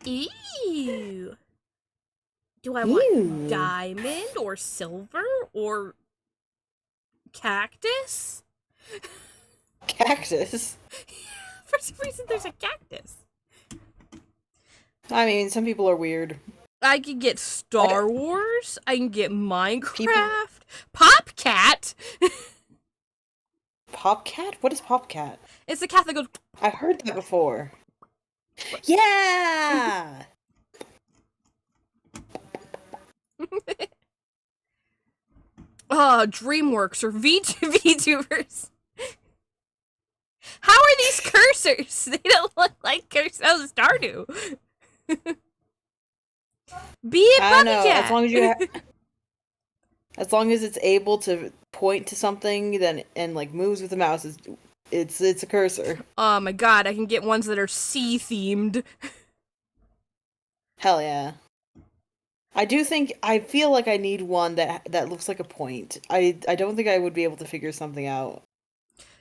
Ew. Do I want diamond or silver or cactus? Cactus? For some reason, there's a cactus. I mean, some people are weird. I can get Star Wars. I can get Minecraft. Popcat. Popcat? What is Popcat? It's a cat that goes. I've heard that before. Yeah! DreamWorks or VTubers. How are these cursors? They don't look like cursors. Oh, Stardew. Be a I don't know. Popcat. As long as you as long as it's able to point to something, then and like moves with the mouse, it's a cursor. Oh my god! I can get ones that are sea themed. Hell yeah! I feel like I need one that looks like a point. I don't think I would be able to figure something out.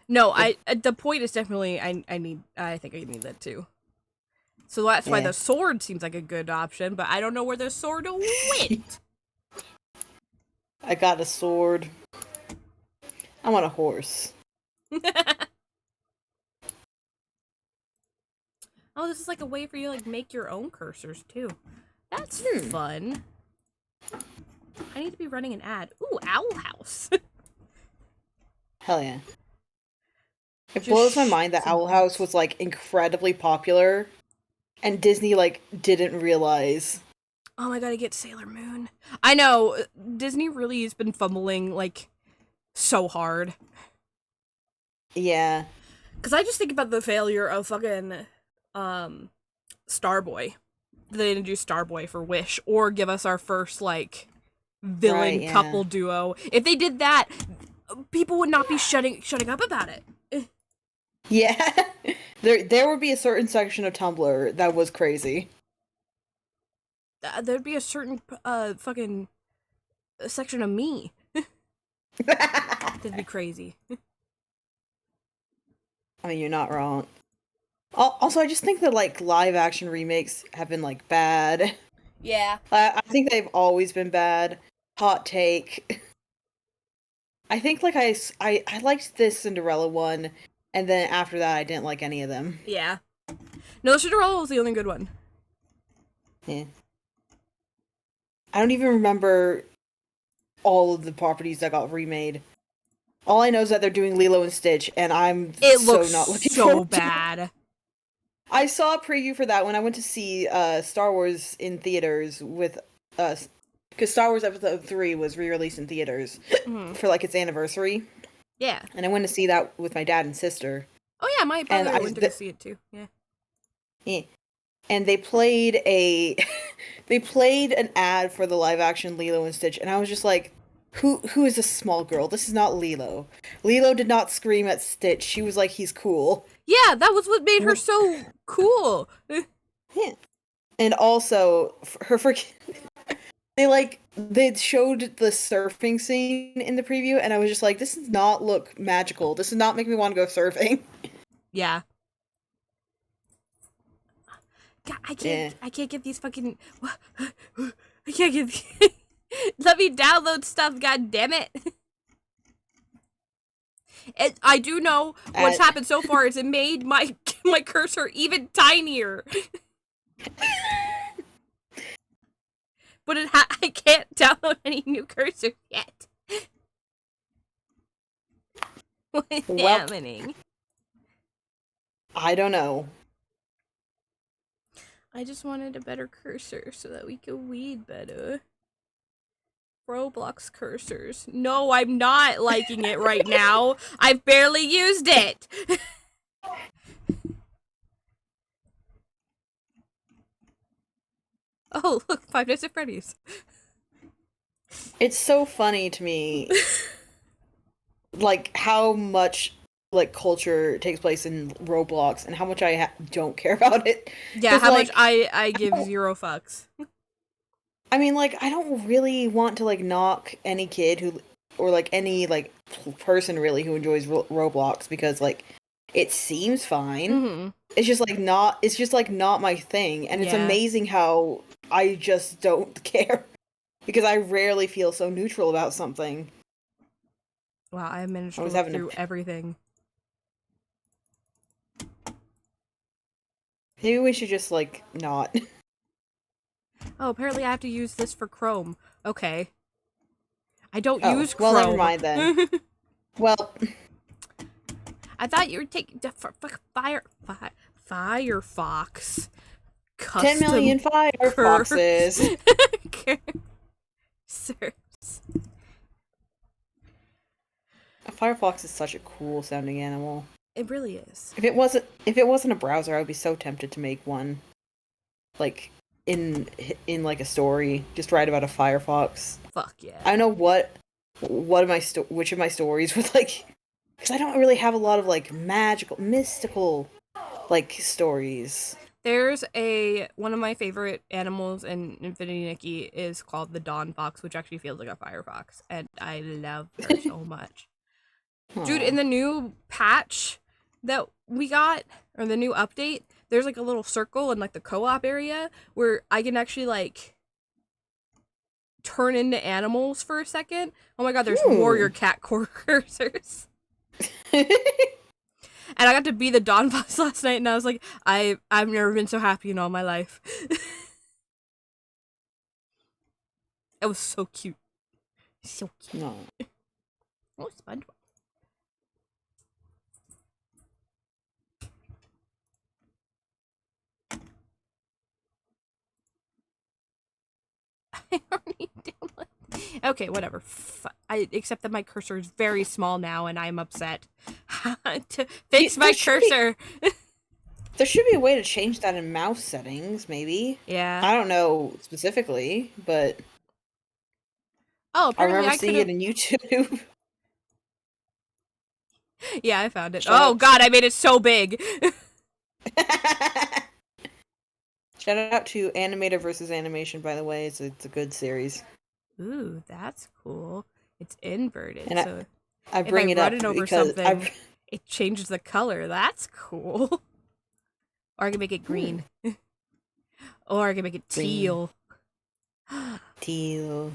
No, the point is definitely I think I need that too. So that's why the sword seems like a good option, but I don't know where the sword went. I got a sword. I want a horse. Oh, this is like a way for you to like make your own cursors too. That's fun. I need to be running an ad. Ooh, Owl House. Hell yeah. It blows my mind that Owl House was like incredibly popular and Disney like didn't realize. Oh my god, I get Sailor Moon. I know, Disney really has been fumbling like so hard. Yeah. Cause I just think about the failure of fucking Starboy. They didn't do Starboy for Wish or give us our first like villain couple duo. If they did that, people would not be shutting up about it. Yeah. There would be a certain section of Tumblr that was crazy. There'd be a certain fucking section of me. That'd be crazy. I mean, you're not wrong. Also, I just think that like live action remakes have been like bad. Yeah. I think they've always been bad. Hot take. I think like I liked this Cinderella one, and then after that I didn't like any of them. Yeah. No, Cinderella was the only good one. Yeah. I don't even remember all of the properties that got remade. All I know is that they're doing Lilo and Stitch, and I'm not looking so bad. I saw a preview for that when I went to see Star Wars in theaters with us, because Star Wars Episode 3 was re-released in theaters for like its anniversary. Yeah. And I went to see that with my dad and sister. Oh yeah, my brother went to go see it too. Yeah. Yeah. And they played an ad for the live action Lilo and Stitch, and I was just like, who is this small girl? This is not Lilo. Lilo did not scream at Stitch. She was like, he's cool. Yeah, that was what made her so cool. Yeah. And also they showed the surfing scene in the preview, and I was just like, this does not look magical. This does not make me want to go surfing. Yeah. God, I can't get these fucking. I can't get. Let me download stuff. God damn it! I do know what's happened so far is it made my cursor even tinier. But I can't download any new cursor yet. What is happening? I don't know. I just wanted a better cursor so that we could weed better. Roblox cursors. No, I'm not liking it right now. I've barely used it. Oh, look, Five Nights at Freddy's. It's so funny to me, like, how much, like, culture takes place in Roblox and how much I don't care about it. Yeah, how much I give 0 fucks. I mean, like, I don't really want to, like, knock any kid who, or, like, any, like, person, really, who enjoys Roblox, because, like, it seems fine. Mm-hmm. it's just like not my thing, and it's amazing how I just don't care because I rarely feel so neutral about something. Wow, I managed to look through everything. Maybe we should just like not. Oh, apparently I have to use this for Chrome. Okay. I don't use Chrome. Well, never mind then. Well, I thought you were taking Firefox. 10 million Firefoxes. Firefox is such a cool sounding animal. It really is. If it wasn't a browser, I would be so tempted to make one. Like in like a story, just write about a Firefox. Fuck yeah. I don't know which of my stories would like, because I don't really have a lot of like magical, mystical like stories. There's one of my favorite animals in Infinity Nikki is called the Dawn Fox, which actually feels like a Firefox, and I love her so much. Dude, in the new patch that we got, or the new update, there's like a little circle in like the co-op area where I can actually like turn into animals for a second. Oh my god, there's warrior cat cursors. And I got to be the Dawn Fox last night, and I was like, I've never been so happy in all my life. It was so cute. So cute. No. Oh, SpongeBob. I already downloaded. Okay, whatever. Except that my cursor is very small now, and I'm upset. To fix my cursor. There should be a way to change that in mouse settings, maybe. Yeah. I don't know specifically, but I remember seeing it in YouTube. Yeah, I found it. Oh god, I made it so big. Shout out to Animator vs. Animation, by the way. It's a good series. Ooh, that's cool. It's inverted. And so I bring it up because it changes the color. That's cool. Or I can make it green. Or I can make it teal. Teal.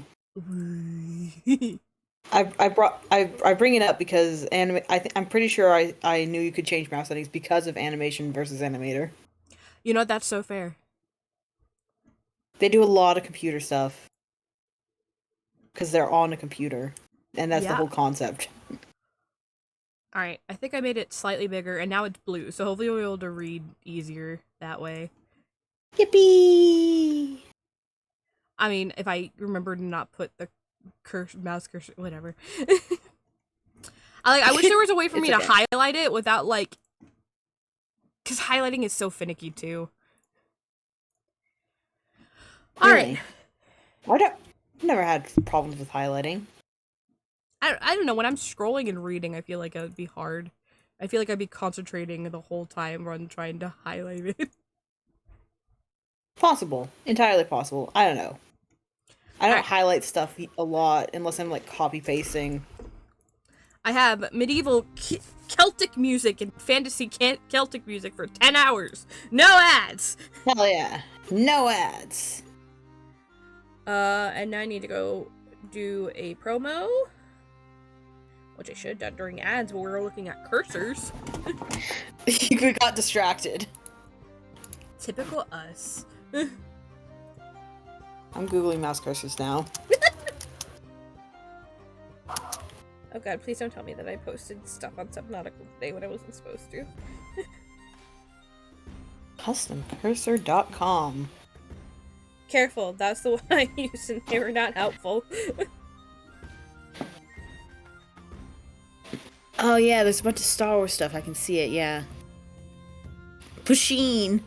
I bring it up because I'm pretty sure I knew you could change mouse settings because of Animation versus Animator. You know, that's so fair. They do a lot of computer stuff. Because they're on a computer. And that's the whole concept. Alright, I think I made it slightly bigger, and now it's blue, so hopefully we'll be able to read easier that way. Yippee! I mean, if I remember to not put the mouse cursor, whatever. I wish there was a way for me to highlight it without, like... Because highlighting is so finicky, too. Alright. I've never had problems with highlighting. I don't know, when I'm scrolling and reading, I feel like it would be hard. I feel like I'd be concentrating the whole time on trying to highlight it. Possible. Entirely possible. I don't know. I don't highlight stuff a lot unless I'm, like, copy-pasting. I have medieval Celtic music and fantasy Celtic music for 10 hours. No ads! Hell yeah. No ads. And now I need to go do a promo. Which I should have done during ads, but we were looking at cursors. We got distracted. Typical us. I'm googling mouse cursors now. Oh god, please don't tell me that I posted stuff on Subnautica today when I wasn't supposed to. Customcursor.com. Careful, that's the one I used and they were not helpful. Oh yeah, there's a bunch of Star Wars stuff. I can see it, yeah. Pusheen!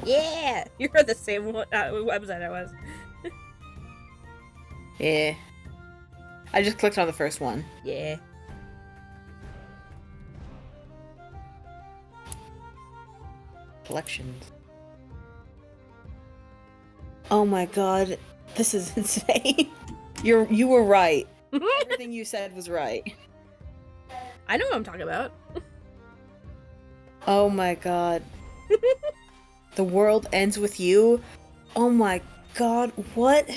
Yeah! You're the same website I was. Yeah. I just clicked on the first one. Yeah. Collections. Oh my god, this is insane. You were right. Everything you said was right. I know what I'm talking about. Oh my god. The world ends with you? Oh my god, what?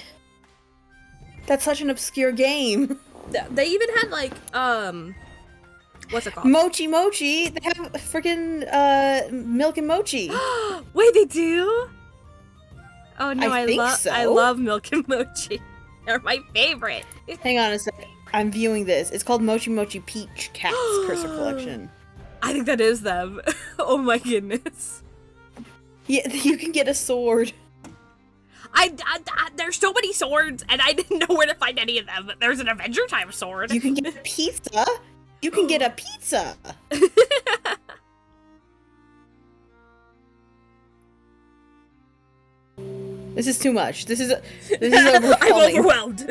That's such an obscure game. They even had like what's it called? Mochi Mochi. They have freaking Milk and Mochi. Wait, they do? Oh no, I think so. I love Milk and Mochi. They're my favorite. Hang on a second. I'm viewing this. It's called Mochi Mochi Peach Cat's Cursor Collection. I think that is them. Oh my goodness. Yeah, you can get a sword. There's so many swords, and I didn't know where to find any of them. There's an Adventure Time sword. You can get a pizza. You can get a pizza. This is too much. This is overwhelming. I'm overwhelmed.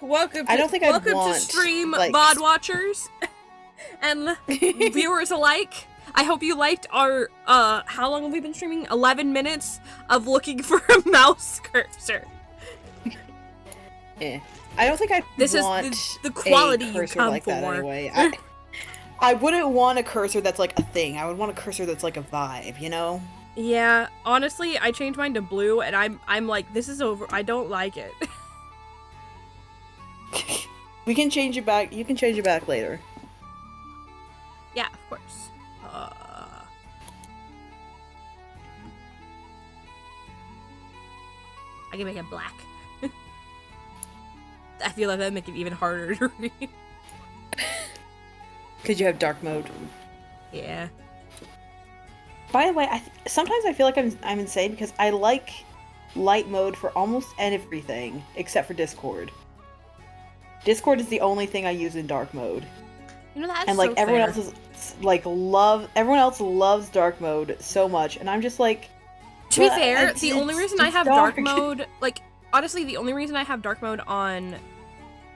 Welcome to Stream VOD watchers and viewers alike. I hope you liked our how long have we been streaming? 11 minutes of looking for a mouse cursor. I don't think I want the quality a cursor you come like for. That anyway. I wouldn't want a cursor that's like a thing. I would want a cursor that's like a vibe, you know? Yeah, honestly, I changed mine to blue, and I'm like, this is over. I don't like it. We can change it back. You can change it back later. Yeah, of course. I can make it black. I feel like that'd make it even harder to read. Because you have dark mode. Yeah. By the way, sometimes I feel like I'm insane because I like light mode for almost everything except for Discord. Discord is the only thing I use in dark mode. You know, that's and like so everyone fair. else is like everyone else loves dark mode so much, and I'm just like. To be fair, the only reason I have dark mode, like honestly, the only reason I have dark mode on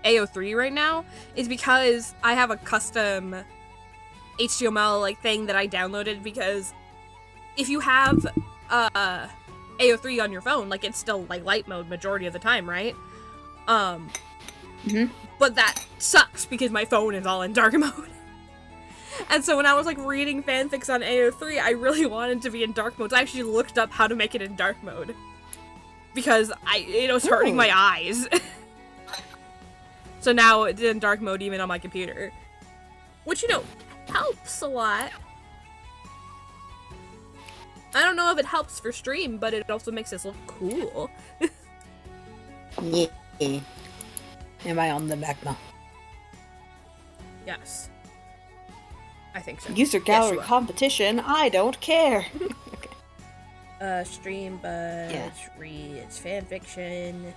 AO3 right now is because I have a custom HTML like thing that I downloaded, because if you have AO3 on your phone, like it's still like light mode majority of the time, right? But that sucks because my phone is all in dark mode. And so when I was like reading fanfics on AO3, I really wanted to be in dark mode. So I actually looked up how to make it in dark mode because it was hurting my eyes. So now it's in dark mode even on my computer, which, you know, helps a lot. I don't know if it helps for stream, but it also makes us look cool. Yeah. Am I on the back now? Yes. I think so. User gallery competition, I don't care. Streambuds, reads fanfiction.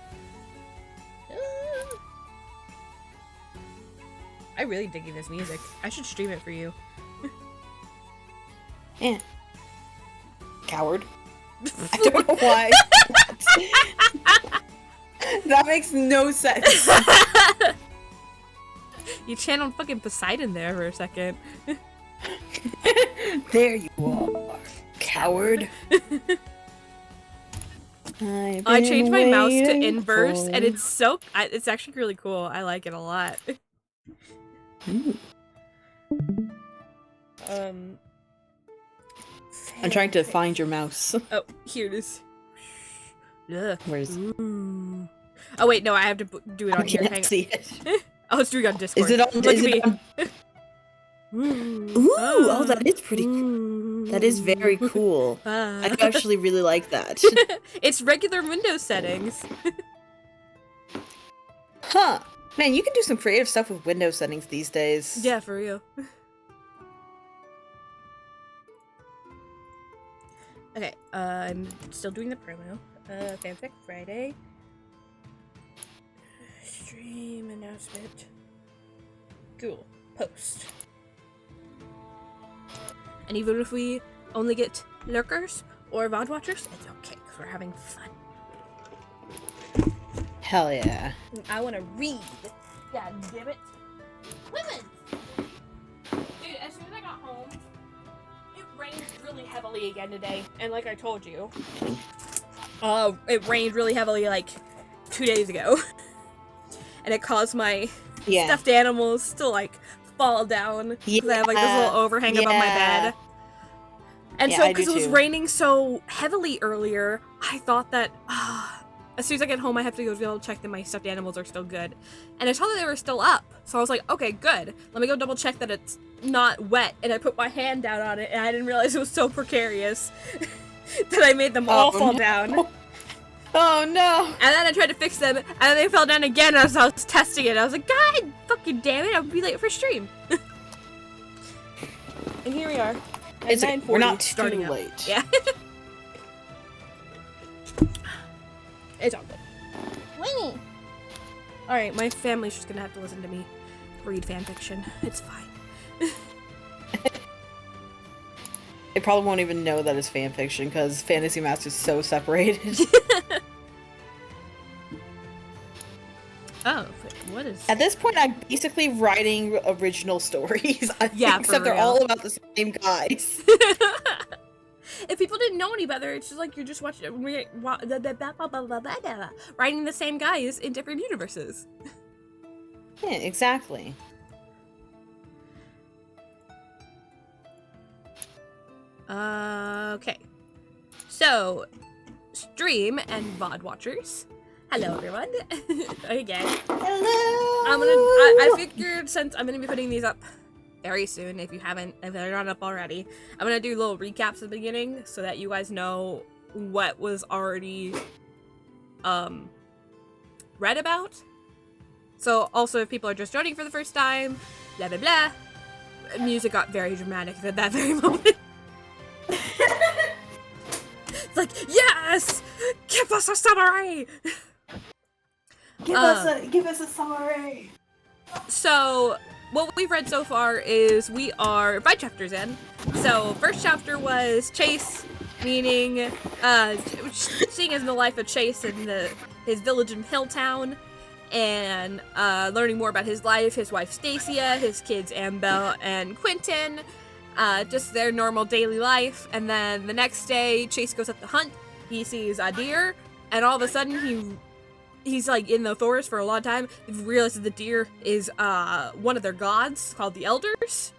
I really digging this music. I should stream it for you. Yeah. Coward. I don't know why. That makes no sense. You channeled fucking Poseidon there for a second. There you are, coward. I changed my mouse to inverse, and it's actually really cool. I like it a lot. I'm trying to find your mouse. Oh, here it is. Ugh. Where's? Ooh. Oh wait, no, I have to do it on here. Hang on. See it. Oh, it's doing it on Discord. Is it on? Look is at it me. on... Ooh! Oh, that is pretty cool. That is very cool. I actually really like that. It's regular Windows settings. Huh. Man, you can do some creative stuff with Windows settings these days. Yeah, for real. Okay, I'm still doing the promo. Fanfic Friday. Stream announcement. Cool. Post. And even if we only get lurkers or VOD watchers, it's okay, because we're having fun. Hell yeah. I want to read. God damn it. Women! Dude, as soon as I got home, it rained really heavily again today. And like I told you, it rained really heavily like 2 days ago. And it caused my stuffed animals to like fall down. Because I have like this little overhang above my bed. And so, because it was raining so heavily earlier, I thought that as soon as I get home, I have to go double check that my stuffed animals are still good. And I saw that they were still up. So I was like, okay, good. Let me go double check that it's not wet. And I put my hand down on it, and I didn't realize it was so precarious that I made them all fall down. Oh no! And then I tried to fix them, and then they fell down again as I was testing it. I was like, God fucking damn it, I would be late for stream. And here we are. We're not too late. Yeah. It's all good. Winnie! Alright, my family's just gonna have to listen to me read fanfiction. It's fine. They probably won't even know that it's fanfiction because Fantasy Masks is so separated. Oh, what is... At this point, I'm basically writing original stories. Except they're all about the same guys. If people didn't know any better, it's just like you're just watching writing the same guys in different universes. Yeah, exactly. Okay. So, stream and VOD watchers. Hello, everyone. Again. Hello. I figured since I'm gonna be putting these up very soon, if they're not up already, I'm gonna do little recaps at the beginning so that you guys know what was already read about. So also if people are just joining for the first time, blah blah blah. Music got very dramatic at that very moment. It's like, yes! Give us a summary! Give us a summary! So, what we've read so far is we are 5 chapters in. So, first chapter was Chase, meaning, seeing as the life of Chase in his village in Hilltown, and learning more about his life, his wife Stacia, his kids Ambel and Quentin, just their normal daily life. And then the next day, Chase goes up to hunt. He sees a deer, and all of a sudden he's like in the forest for a long time. He realizes the deer is one of their gods called the Elders.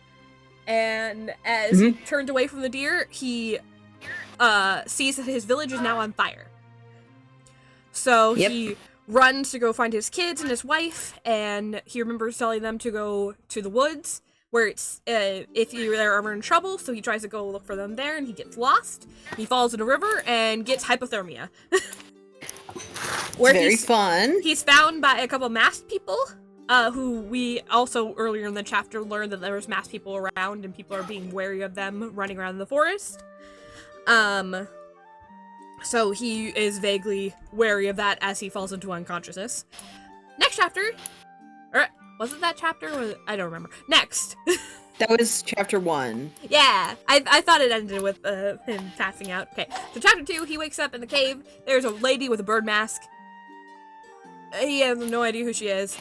And as he turns away from the deer, he sees that his village is now on fire. So he runs to go find his kids and his wife, and he remembers telling them to go to the woods where it's if they're ever in trouble. So he tries to go look for them there, and he gets lost. He falls in a river and gets hypothermia. Where Very fun. He's found by a couple masked people, who we also earlier in the chapter learned that there was masked people around and people are being wary of them running around in the forest. So he is vaguely wary of that as he falls into unconsciousness. Next chapter, or was it that chapter? I don't remember. Next. That was chapter 1. Yeah, I thought it ended with him passing out. Okay, so chapter 2, he wakes up in the cave. There's a lady with a bird mask. He has no idea who she is.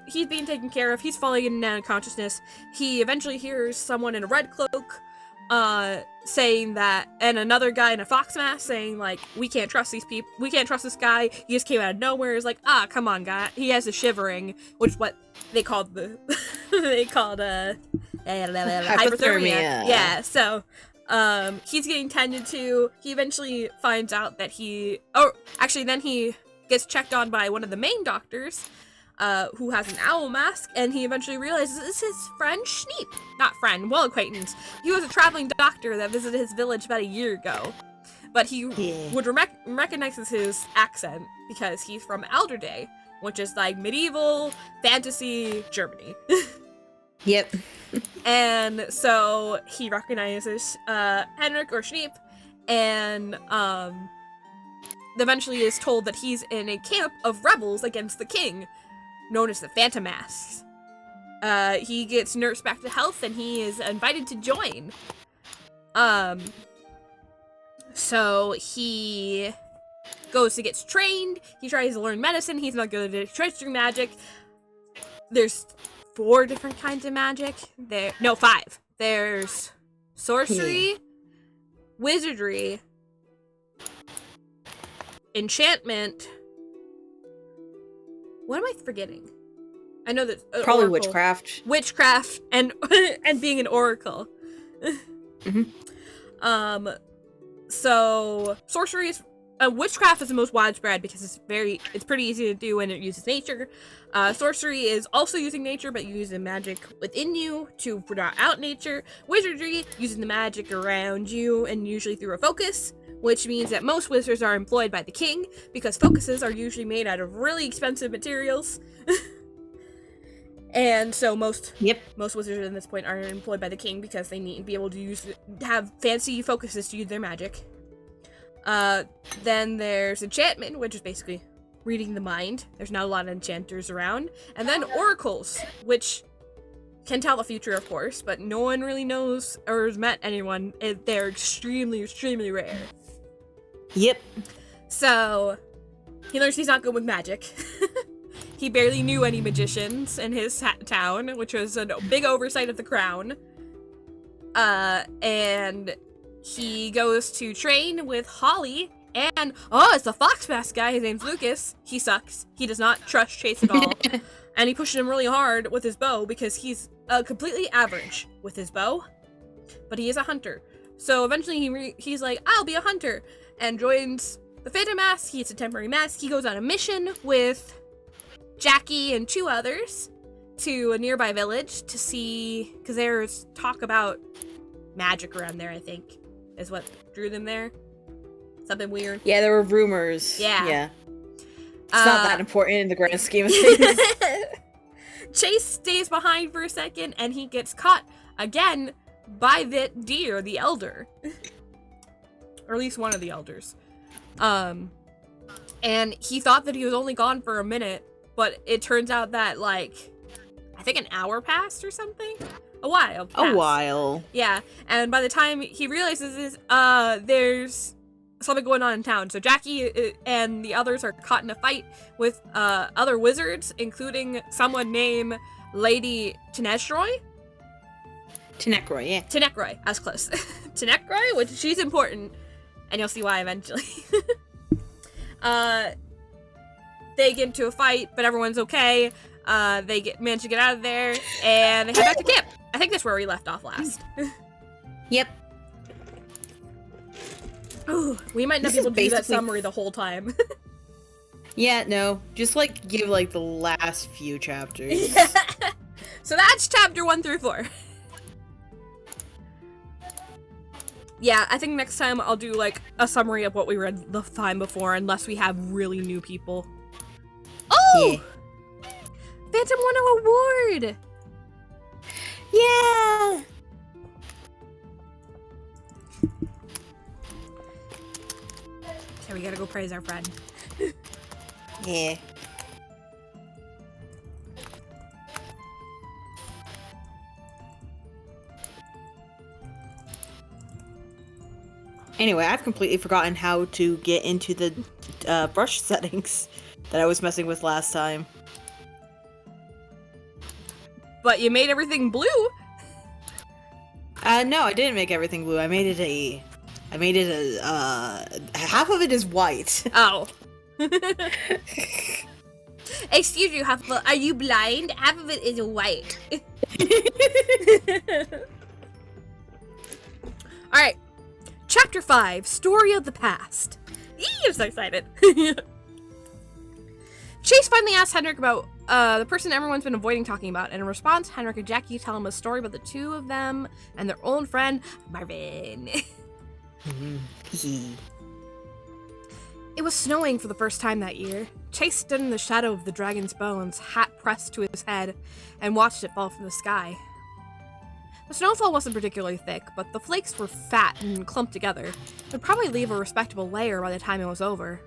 He's being taken care of. He's falling in unconsciousness. He eventually hears someone in a red cloak saying that, and another guy in a fox mask saying, like, we can't trust these people. We can't trust this guy. He just came out of nowhere. It's like, come on, guy. He has a shivering, which is what they called hypothermia. Yeah, so he's getting tended to. He eventually finds out that then he gets checked on by one of the main doctors, who has an owl mask, and he eventually realizes this is his friend Schneep. Not friend, well acquaintance. He was a traveling doctor that visited his village about a year ago. But he would recognize his accent because he's from Alderday, which is like medieval fantasy Germany. Yep. And so he recognizes Henrik or Schneep, and eventually is told that he's in a camp of rebels against the king, known as the Phantom Masks. He gets nursed back to health, and he is invited to join. So he goes to get trained. He tries to learn medicine. He's not good at it. He tries to do magic. There's 4 different kinds of magic. 5. There's sorcery, wizardry, enchantment. What am I forgetting? I know that probably oracle. Witchcraft and and being an oracle. So sorcery is witchcraft is the most widespread because it's pretty easy to do and it uses nature. Sorcery is also using nature, but you use the magic within you to draw out nature. Wizardry using the magic around you and usually through a focus, which means that most wizards are employed by the king because focuses are usually made out of really expensive materials. And so most wizards at this point are employed by the king because they need to be able to have fancy focuses to use their magic. Then there's enchantment, which is basically reading the mind. There's not a lot of enchanters around. And then oracles, which can tell the future, of course, but no one really knows or has met anyone. They're extremely, extremely rare. Yep. So he learns he's not good with magic. He barely knew any magicians in his town, which was a big oversight of the crown. And he goes to train with Holly, and it's the fox mask guy. His name's Lucas. He sucks. He does not trust Chase at all. And he pushes him really hard with his bow because he's completely average with his bow, but he is a hunter. So eventually he's like, I'll be a hunter, and joins the Phantom Mask. He gets a temporary mask. He goes on a mission with Jackie and 2 others to a nearby village to see, because there's talk about magic around there, I think, is what drew them there. Something weird. Yeah, there were rumors. Yeah. It's not that important in the grand scheme of things. Chase stays behind for a second, and he gets caught again by that deer, the elder. Or at least one of the elders. And he thought that he was only gone for a minute, but it turns out that, like, I think an hour passed or something? A while passed. A while. Yeah, and by the time he realizes there's something going on in town. So Jackie and the others are caught in a fight with other wizards, including someone named Lady Tenecroy. Tenecroy, yeah. Tenecroy, I was close. Tenecroy, which she's important, and you'll see why eventually. They get into a fight, but everyone's okay. They manage to get out of there, and they head back to camp. I think that's where we left off last. Yep. Ooh, we might not be able to do that summary the whole time. Yeah, no. Just, like, give, like, the last few chapters. Yeah. So that's chapter 1 through 4. Yeah, I think next time I'll do, like, a summary of what we read the time before, unless we have really new people. Oh! Yeah. Phantom won an award! Yeah! Okay, we gotta go praise our friend. Yeah. Anyway, I've completely forgotten how to get into the brush settings that I was messing with last time. But you made everything blue? No, I didn't make everything blue. I made it half of it is white. Oh. Excuse you, Huffledork. Are you blind? Half of it is white. Alright. Chapter 5, Story of the Past. Eee, I'm so excited. Chase finally asks Henrik about the person everyone's been avoiding talking about, and in response, Henrik and Jackie tell him a story about the 2 of them and their old friend, Marvin. It was snowing for the first time that year. Chase stood in the shadow of the dragon's bones, hat pressed to his head, and watched it fall from the sky. The snowfall wasn't particularly thick, but the flakes were fat and clumped together. It would probably leave a respectable layer by the time it was over.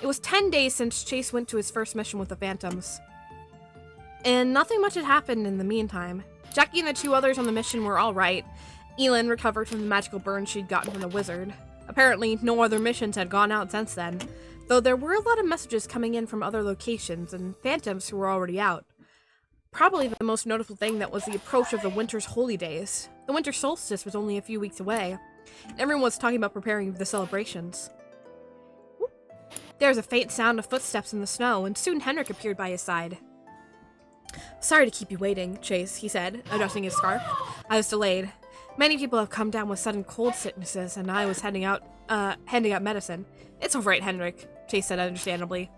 It was 10 days since Chase went to his first mission with the Phantoms, and nothing much had happened in the meantime. Jackie and the 2 others on the mission were alright. Elin recovered from the magical burn she'd gotten from the wizard. Apparently, no other missions had gone out since then, though there were a lot of messages coming in from other locations and Phantoms who were already out. Probably the most notable thing that was the approach of the winter's holy days. The winter solstice was only a few weeks away, and everyone was talking about preparing for the celebrations. There was a faint sound of footsteps in the snow, and soon Henrik appeared by his side. Sorry to keep you waiting, Chase, he said, adjusting his scarf. I was delayed. Many people have come down with sudden cold sicknesses, and I was handing out medicine. It's all right, Henrik, Chase said understandably.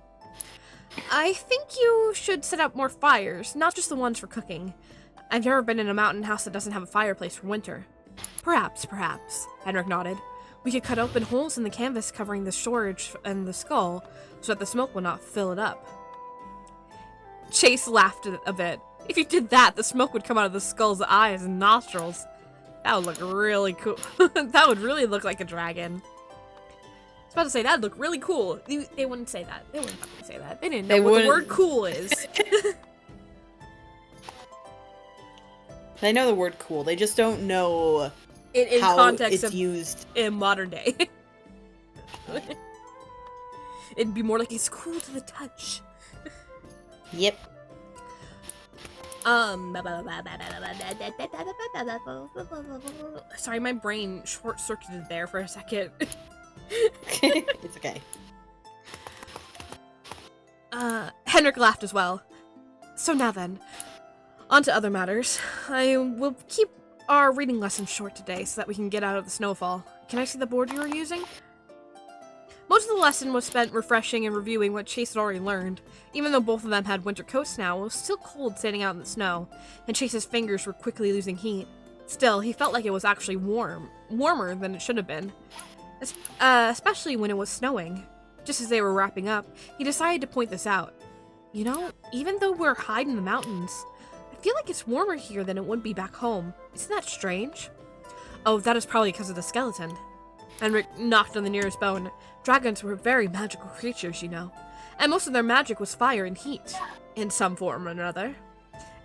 I think you should set up more fires, not just the ones for cooking. I've never been in a mountain house that doesn't have a fireplace for winter. Perhaps, Henrik nodded. We could cut open holes in the canvas covering the storage and the skull so that the smoke will not fill it up. Chase laughed a bit. If you did that, the smoke would come out of the skull's eyes and nostrils. That would look really cool. That would really look like a dragon. I was about to say, that'd look really cool. They wouldn't say that. They wouldn't fucking say that. They didn't know what the word cool is. They know the word cool. They just don't know in how context it's of used in modern day. It'd be more like it's cool to the touch. Yep. Sorry, my brain short-circuited there for a second. It's okay. Henrik laughed as well. So now then, on to other matters. I will keep our reading lesson short today so that we can get out of the snowfall. Can I see the board you were using? Most of the lesson was spent refreshing and reviewing what Chase had already learned. Even though both of them had winter coats now, it was still cold standing out in the snow, and Chase's fingers were quickly losing heat. Still, he felt like it was actually warmer than it should have been, especially when it was snowing. Just as they were wrapping up, he decided to point this out. You know, even though we're high in the mountains, I feel like it's warmer here than it would be back home. Isn't that strange? Oh, that is probably because of the skeleton. Henrik knocked on the nearest bone. Dragons were very magical creatures, you know, and most of their magic was fire and heat, in some form or another.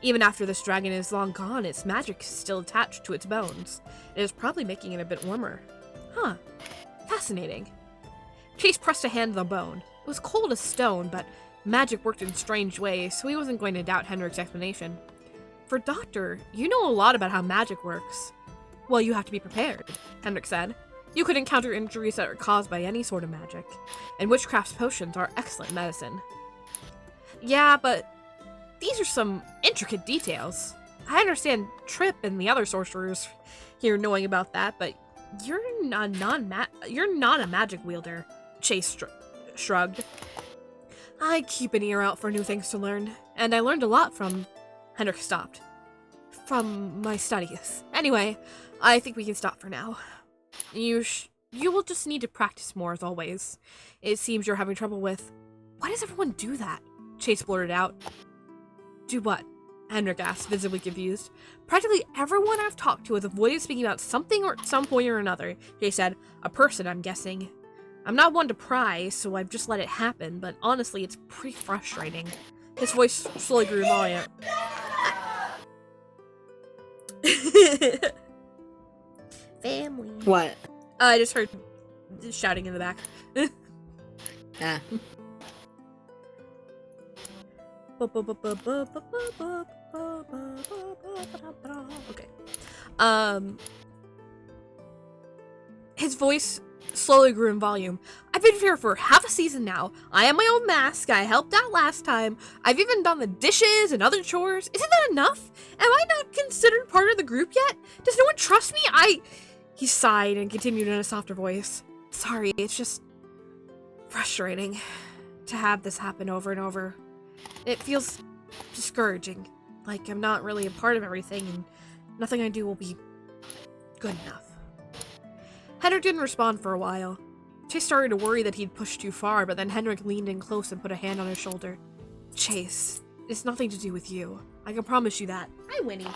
Even after this dragon is long gone, its magic is still attached to its bones. It is probably making it a bit warmer. Huh. Fascinating. Chase pressed a hand on the bone. It was cold as stone, but magic worked in strange ways, so he wasn't going to doubt Henrik's explanation. For Doctor, you know a lot about how magic works. Well, you have to be prepared, Henrik said. You could encounter injuries that are caused by any sort of magic, and witchcraft's potions are excellent medicine. Yeah, but these are some intricate details. I understand Trip and the other sorcerers here knowing about that, but you're not a magic wielder, Chase shrugged. I keep an ear out for new things to learn, and I learned a lot from... Henrik stopped. From my studies. Anyway, I think we can stop for now. You will just need to practice more, as always. It seems you're having trouble with... Why does everyone do that? Chase blurted out. Do what? Henrik asked, visibly confused. Practically everyone I've talked to has avoided speaking about something or some point or another. Jay said, a person, I'm guessing. I'm not one to pry, so I've just let it happen, but honestly, it's pretty frustrating. His voice slowly grew volume. Family. What? I just heard shouting in the back. Ah. Okay. His voice slowly grew in volume. I've been here for half a season now. I am my own mask. I helped out last time. I've even done the dishes and other chores. Isn't that enough? Am I not considered part of the group yet? Does no one trust me? He sighed and continued in a softer voice. Sorry, it's just frustrating to have this happen over and over. It feels discouraging, like I'm not really a part of everything and nothing I do will be good enough. Henrik didn't respond for a while. Chase started to worry that he'd pushed too far, but then Henrik leaned in close and put a hand on his shoulder. Chase, it's nothing to do with you. I can promise you that. Hi, Winnie.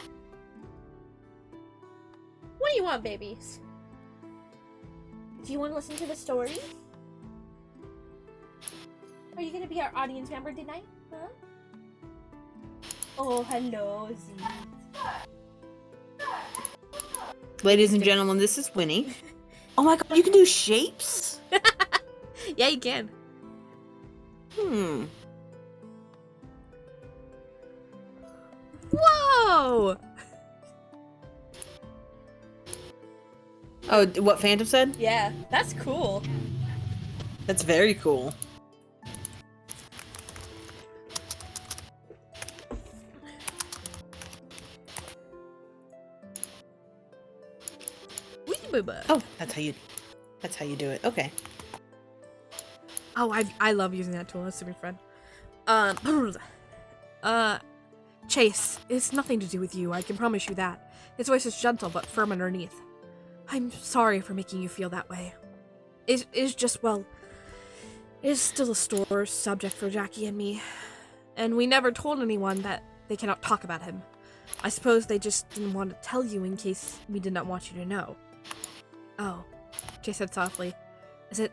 What do you want, babies? Do you want to listen to the story? Are you going to be our audience member tonight? Huh? Oh, hello, Z. Ladies and gentlemen, this is Winnie. Oh my god, you can do shapes? Yeah, you can. Whoa! Oh, what Phantom said? Yeah, that's cool. That's very cool. Oh, that's how you do it. Okay. Oh, I love using that tool. That's super fun. Chase, it's nothing to do with you. I can promise you that. His voice is gentle but firm underneath. I'm sorry for making you feel that way. It's just, well, it is still a sore subject for Jackie and me. And we never told anyone that they cannot talk about him. I suppose they just didn't want to tell you in case we did not want you to know. Oh, Chase said softly. Is it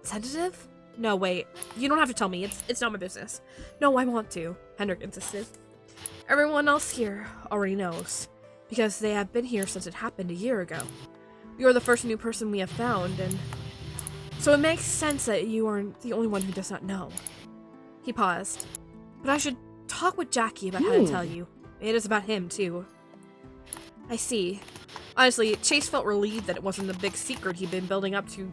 sensitive? No, wait. You don't have to tell me. It's not my business. No, I want to, Hendrik insisted. Everyone else here already knows, because they have been here since it happened a year ago. You are the first new person we have found, and so it makes sense that you are the only one who does not know. He paused. But I should talk with Jackie about how to tell you. It is about him, too. I see. Honestly, Chase felt relieved that it wasn't the big secret he'd been building up to.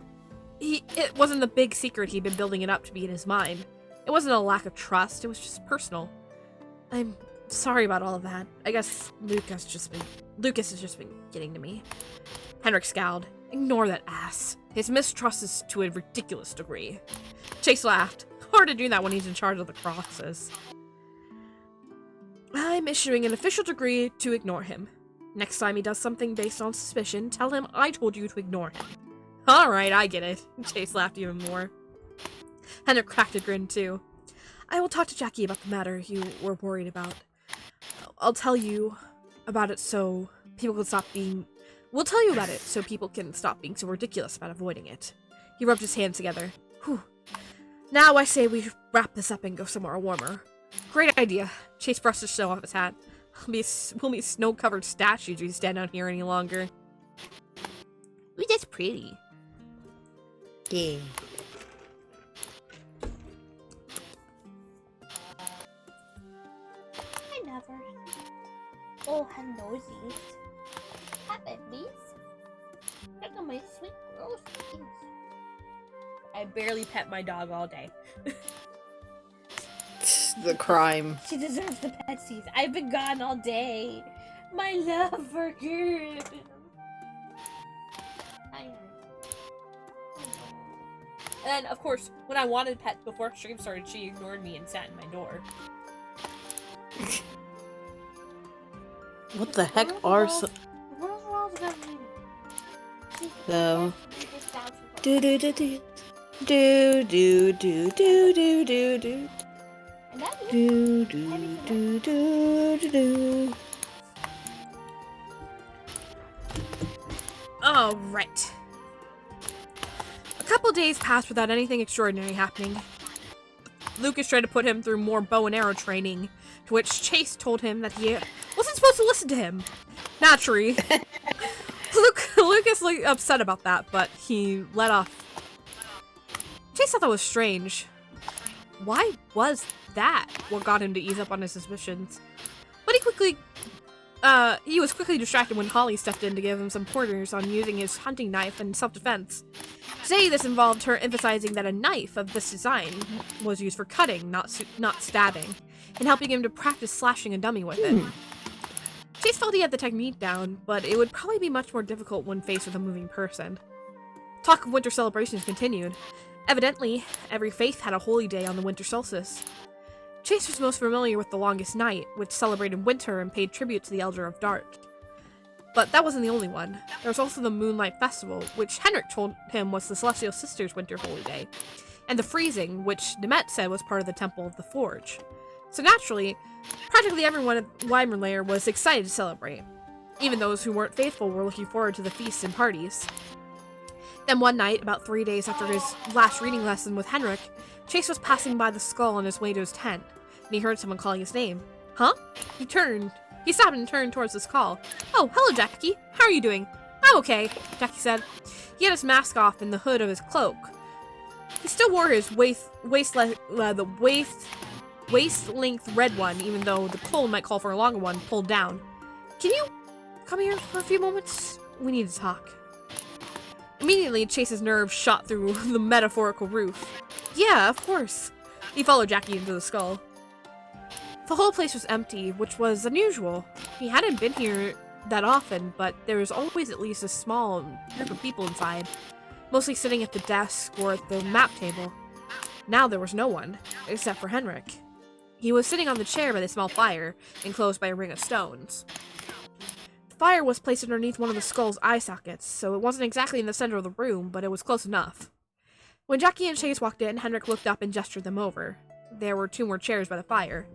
It wasn't the big secret he'd been building it up to be in his mind. It wasn't a lack of trust, it was just personal. I'm sorry about all of that. I guess Lucas has just been getting to me. Hendrik scowled. Ignore that ass. His mistrust is to a ridiculous degree. Chase laughed. Hard to do that when he's in charge of the crosses. I'm issuing an official decree to ignore him. Next time he does something based on suspicion, tell him I told you to ignore him. Alright, I get it. Chase laughed even more. Hendrik cracked a grin too. I will talk to Jackie about the matter you were worried about. I'll tell you about it so people can stop being... We'll tell you about it so people can stop being so ridiculous about avoiding it. He rubbed his hands together. Whew. Now I say we wrap this up and go somewhere warmer. Great idea. Chase brushed the snow off his hat. We'll be snow-covered statues if we stand out here any longer. Ooh, that's pretty. Yeah. I never. Oh, hello, these. Hi, babies. Look at my sweet girl things. I barely pet my dog all day. The crime. She deserves the petsies. I've been gone all day. My love for her. And of course, when I wanted pets before stream started, she ignored me and sat in my door. What the heck are so... So... Do do do do. Do do do do do do do. Do do do do do do. All right. A couple days passed without anything extraordinary happening. Lucas tried to put him through more bow and arrow training, to which Chase told him that he wasn't supposed to listen to him. Naturally. Lucas looked upset about that, but he let off. Chase thought that was strange. Why was that what got him to ease up on his suspicions? But he was quickly distracted when Holly stepped in to give him some pointers on using his hunting knife in self-defense. Today, this involved her emphasizing that a knife of this design was used for cutting, not stabbing, and helping him to practice slashing a dummy with it. Chase felt he had the technique down, but it would probably be much more difficult when faced with a moving person. Talk of winter celebrations continued. Evidently, every faith had a holy day on the winter solstice. Chase was most familiar with the longest night, which celebrated winter and paid tribute to the Elder of Dark. But that wasn't the only one. There was also the Moonlight Festival, which Hendrik told him was the Celestial Sisters' winter holy day, and the Freezing, which Demet said was part of the Temple of the Forge. So naturally, practically everyone at Weimerlair was excited to celebrate. Even those who weren't faithful were looking forward to the feasts and parties. Then one night, about 3 days after his last reading lesson with Hendrik, Chase was passing by the skull on his way to his tent, and he heard someone calling his name. Huh? He stopped and turned towards this call. Oh, hello, Jackie. How are you doing? I'm okay, Jackie said. He had his mask off and the hood of his cloak. He still wore his waist-length red one, even though the cold might call for a longer one, pulled down. Can you come here for a few moments? We need to talk. Immediately, Chase's nerves shot through the metaphorical roof. Yeah, of course. He followed Jackie into the skull. The whole place was empty, which was unusual. He hadn't been here that often, but there was always at least a small group of people inside, mostly sitting at the desk or at the map table. Now there was no one, except for Henrik. He was sitting on the chair by the small fire, enclosed by a ring of stones. The fire was placed underneath one of the skull's eye sockets, so it wasn't exactly in the center of the room, but it was close enough. When Jackie and Chase walked in, Henrik looked up and gestured them over. There were 2 more chairs by the fire.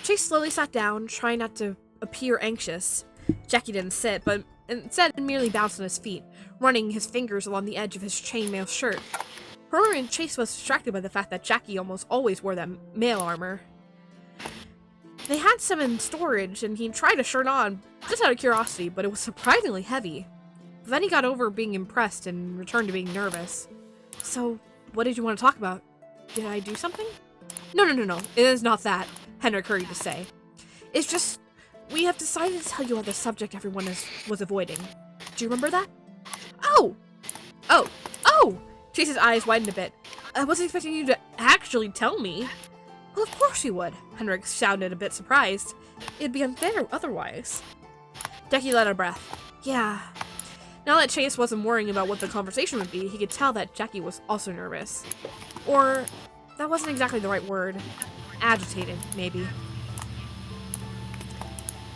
Chase slowly sat down, trying not to appear anxious. Jackie didn't sit, but instead merely bounced on his feet, running his fingers along the edge of his chainmail shirt. Her and Chase was distracted by the fact that Jackie almost always wore that mail armor. They had some in storage, and he tried a shirt on, just out of curiosity, but it was surprisingly heavy. Then he got over being impressed and returned to being nervous. So, what did you want to talk about? Did I do something? No. It is not that, Henrik hurried to say. It's just, we have decided to tell you about the subject everyone was avoiding. Do you remember that? Oh! Chase's eyes widened a bit. I wasn't expecting you to actually tell me. Well, of course you would, Henrik sounded a bit surprised. It'd be unfair otherwise. Jackie let out a breath. Yeah. Now that Chase wasn't worrying about what the conversation would be, he could tell that Jackie was also nervous. Or, that wasn't exactly the right word. Agitated, maybe.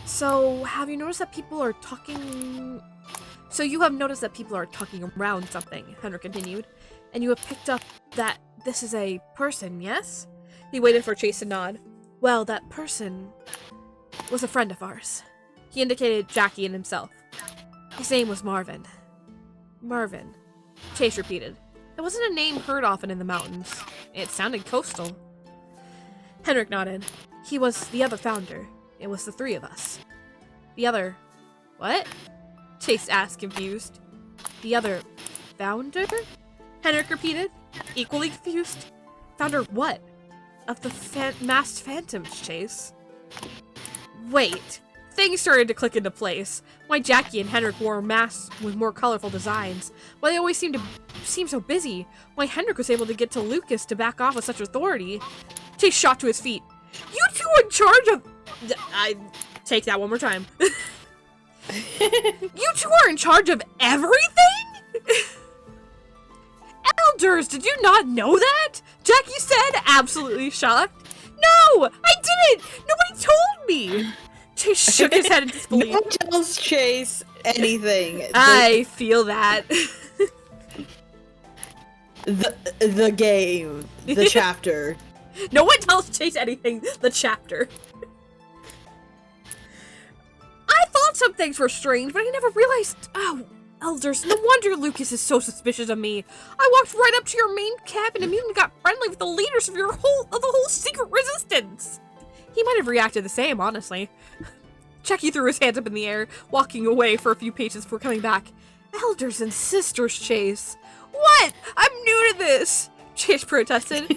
So, have you noticed that people are talking... So you have noticed that people are talking around something, Henrik continued, and you have picked up that this is a person, yes? He waited for Chase to nod. Well, that person was a friend of ours. He indicated Jackie and himself. His name was Marvin. Marvin, Chase repeated. It wasn't a name heard often in the mountains. It sounded coastal. Henrik nodded. He was the other founder. It was the 3 of us. The other... What? Chase asked, confused. The other... founder? Henrik repeated, equally confused. Founder what? Of the masked phantoms, Chase. Wait. Things started to click into place. Why Jackie and Henrik wore masks with more colorful designs. Why they always seem so busy. Why Henrik was able to get to Lucas to back off with such authority. Chase shot to his feet. You 2 are in charge of... I take that one more time. You 2 are in charge of everything? Elders, did you not know that? Jackie said, absolutely shocked. No, I didn't. Nobody told me. Chase shook his head in disbelief. No one tells Chase anything. I feel that. The game. The chapter. No one tells Chase anything. The chapter. I thought some things were strange, but I never realized... Oh, Elders, no wonder Lucas is so suspicious of me. I walked right up to your main camp and immediately got friendly with the leaders of the whole secret resistance. He might have reacted the same, honestly. Jackie threw his hands up in the air, walking away for a few paces before coming back. Elders and sisters, Chase. What? I'm new to this, Chase protested.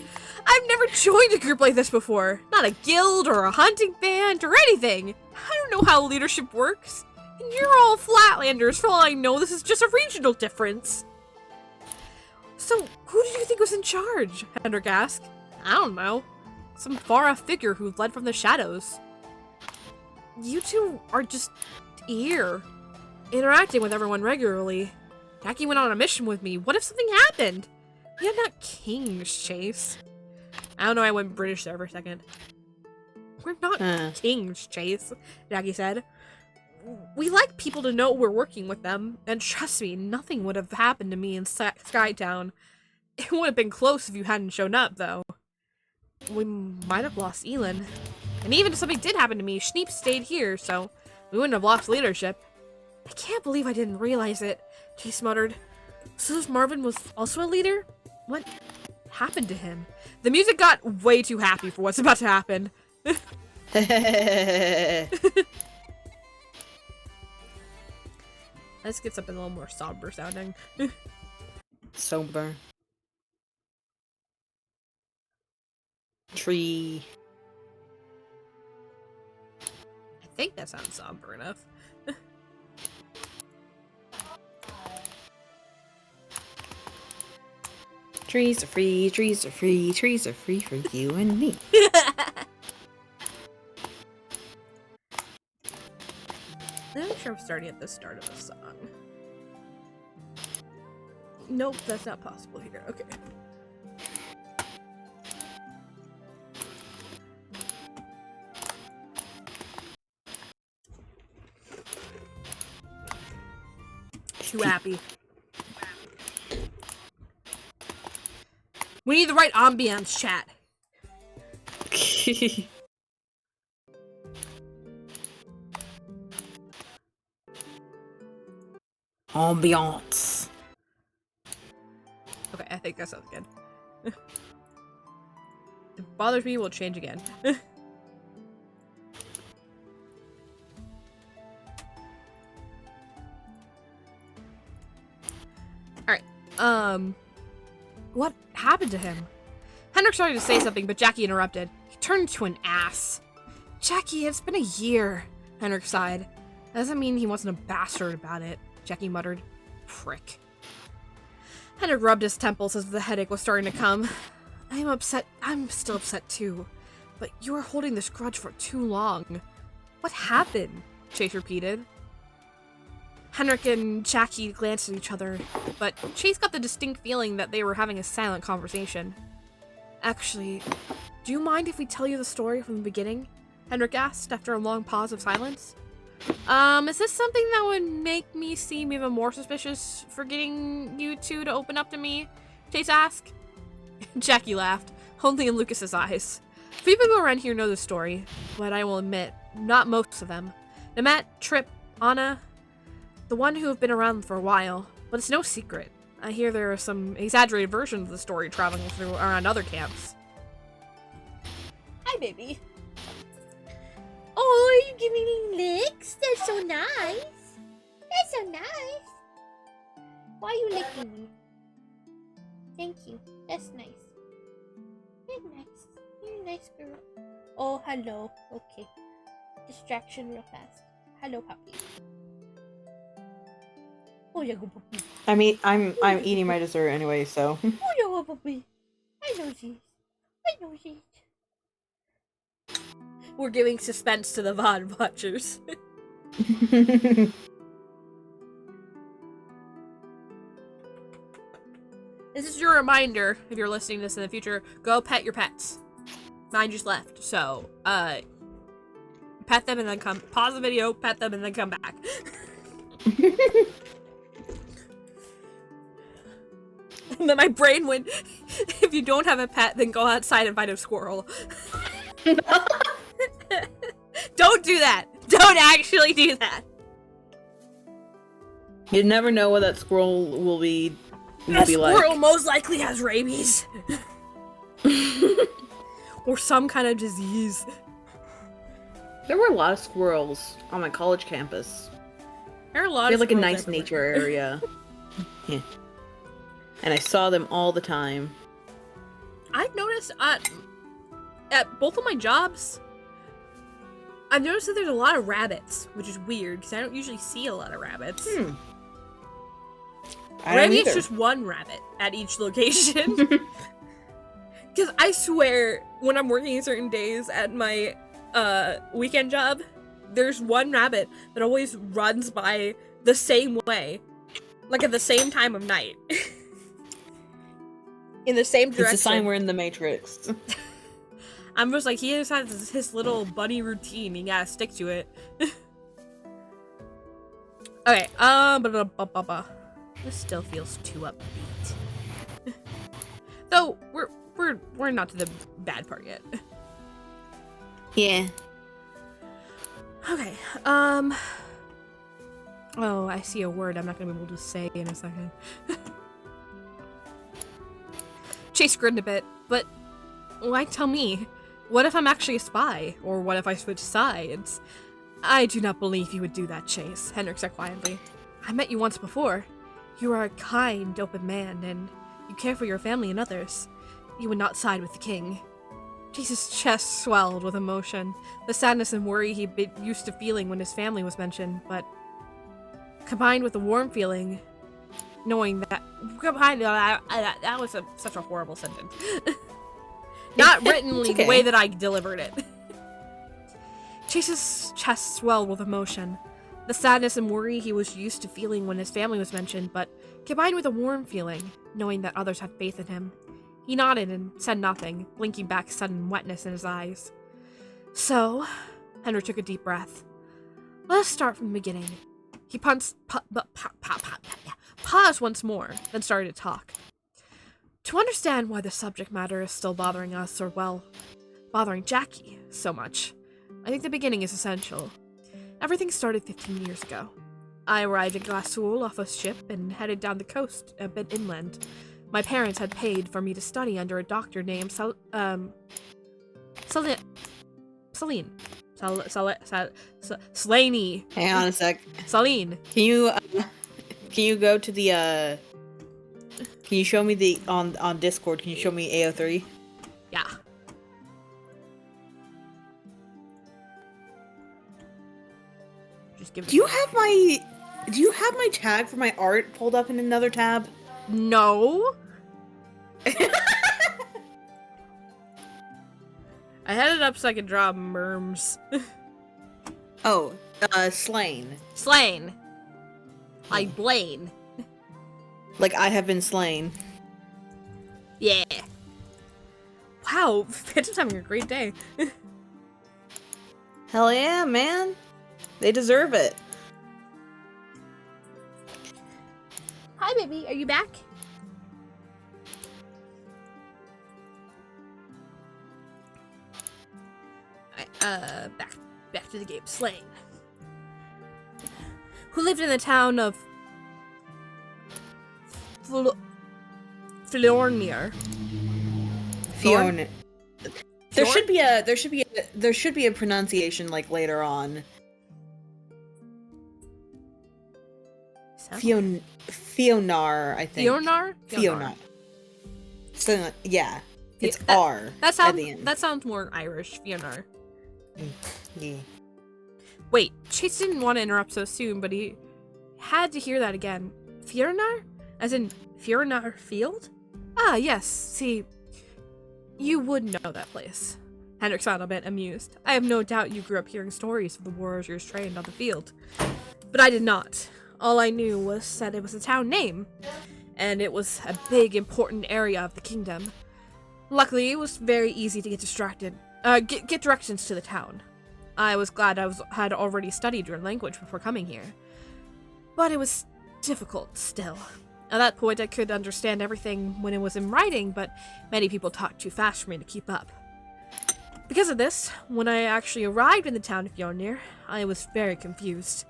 I've never joined a group like this before. Not a guild or a hunting band or anything. I don't know how leadership works. And you're all Flatlanders. For all I know, this is just a regional difference. So, who did you think was in charge? Henrik asked. I don't know. Some far-off figure who led from the shadows. You 2 are just here, interacting with everyone regularly. Jackie went on a mission with me. What if something happened? We are not kings, Chase. I don't know, I went British there for a second. We're not kings, Chase, Jackie said. We like people to know we're working with them, and trust me, nothing would have happened to me in Skytown. It would have been close if you hadn't shown up, though. We might have lost Elin. And even if something did happen to me, Schneep stayed here, so we wouldn't have lost leadership. I can't believe I didn't realize it, Chase muttered. So this Marvin was also a leader? What happened to him? The music got way too happy for what's about to happen. Let's get something a little more somber sounding. Somber. Tree. I think that sounds somber enough. Trees are free, trees are free, trees are free for you and me. I was starting at the start of the song. Nope, that's not possible here. Okay. Too happy. We need the right ambiance, chat. Ambiance. Okay, I think that sounds good. If it bothers me, we'll change again. Alright, what happened to him? Henrik started to say something, but Jackie interrupted. He turned into an ass. Jackie, it's been a year, Henrik sighed. That doesn't mean he wasn't a bastard about it, Jackie muttered. Prick. Henrik rubbed his temples as the headache was starting to come. I'm upset. I'm still upset too. But you were holding this grudge for too long. What happened? Chase repeated. Henrik and Jackie glanced at each other, but Chase got the distinct feeling that they were having a silent conversation. Actually, do you mind if we tell you the story from the beginning? Henrik asked after a long pause of silence. Is this something that would make me seem even more suspicious for getting you two to open up to me? Chase asked. Jackie laughed, only in Lucas's eyes. Few people around here know the story, but I will admit, not most of them. Namet, Trip, Anna, the one who have been around for a while, but it's no secret. I hear there are some exaggerated versions of the story traveling through around other camps. Hi, baby. Oh, are you giving me licks? They're so nice. They're so nice. Why are you licking me? Thank you. That's nice. You're nice. You're a nice girl. Oh, hello. Okay. Distraction real fast. Hello, puppy. Oh, yeah, go puppy. I mean, I'm eating my dessert anyway, so. Oh, yeah, go puppy. I know this. I know this. We're giving suspense to the VOD watchers. This is your reminder, if you're listening to this in the future, go pet your pets. Mine just left, so, pet them and then pause the video, pet them, and then come back. And then my brain went, if you don't have a pet, then go outside and find a squirrel. Don't do that! Don't actually do that! You never know what that squirrel will be like. Squirrel most likely has rabies. Or some kind of disease. There were a lot of squirrels on my college campus. There are a lot We of had like a squirrels nice everywhere. nature area. Yeah. And I saw them all the time. I've noticed at both of my jobs, I've noticed that there's a lot of rabbits, which is weird because I don't usually see a lot of rabbits. Maybe it's just one rabbit at each location. Because I swear, when I'm working certain days at my weekend job, there's one rabbit that always runs by the same way, like at the same time of night. In the same direction. It's a sign we're in the Matrix. I'm just like, he just has his little bunny routine. You gotta stick to it. Okay, this still feels too upbeat. Though we're not to the bad part yet. Yeah. Okay, oh, I see a word I'm not gonna be able to say in a second. Chase grinned a bit, but why tell me? What if I'm actually a spy? Or what if I switch sides? I do not believe you would do that, Chase, Henrik said quietly. I met you once before. You are a kind, open man, and you care for your family and others. You would not side with the king. Chase's chest swelled with emotion, the sadness and worry he'd been used to feeling when his family was mentioned, but combined with the warm feeling, knowing that that was such a horrible sentence. Not writtenly, okay. The way that I delivered it. Chase's chest swelled with emotion, The sadness and worry he was used to feeling when his family was mentioned, but combined with a warm feeling, knowing that others had faith in him. He nodded and said nothing, blinking back sudden wetness in his eyes. So, Henry took a deep breath. Let us start from the beginning. He paused once more, then started to talk. To understand why the subject matter is still bothering us, or, well, bothering Jackie so much, I think the beginning is essential. Everything started 15 years ago. I arrived in Glasgow off a ship and headed down the coast a bit inland. My parents had paid for me to study under a doctor named Celine. Slaney. Hang on a sec. Celine. Can you go to the can you show me the on Discord? Can you show me AO3? Yeah. Just give it. Do you have my tag for my art pulled up in another tab? No. I had it up so I could draw merms. Oh, slain. Slain. Like Blaine. Like I have been slain. Yeah. Wow, Phantom's having a great day. Hell yeah, man. They deserve it. Hi, baby. Are you back? Back to the game. Slain. Who lived in the town of Flornier. Fiona. There should be a pronunciation like later on. Fionar, I think. Fionar. So yeah, it's R. That at the end. sounds more Irish. Fionar. Yeah. Wait, Chase didn't want to interrupt so soon, but he had to hear that again. Fionar? As in Fionar Field? Ah, yes. See, you would know that place. Hendrik sounded a bit amused. I have no doubt you grew up hearing stories of the warriors trained on the field. But I did not. All I knew was that it was a town name, and it was a big, important area of the kingdom. Luckily, it was very easy to get get directions to the town. I was glad I had already studied your language before coming here. But it was difficult still. At that point, I could understand everything when it was in writing, but many people talked too fast for me to keep up. Because of this, when I actually arrived in the town of Fjornir, I was very confused.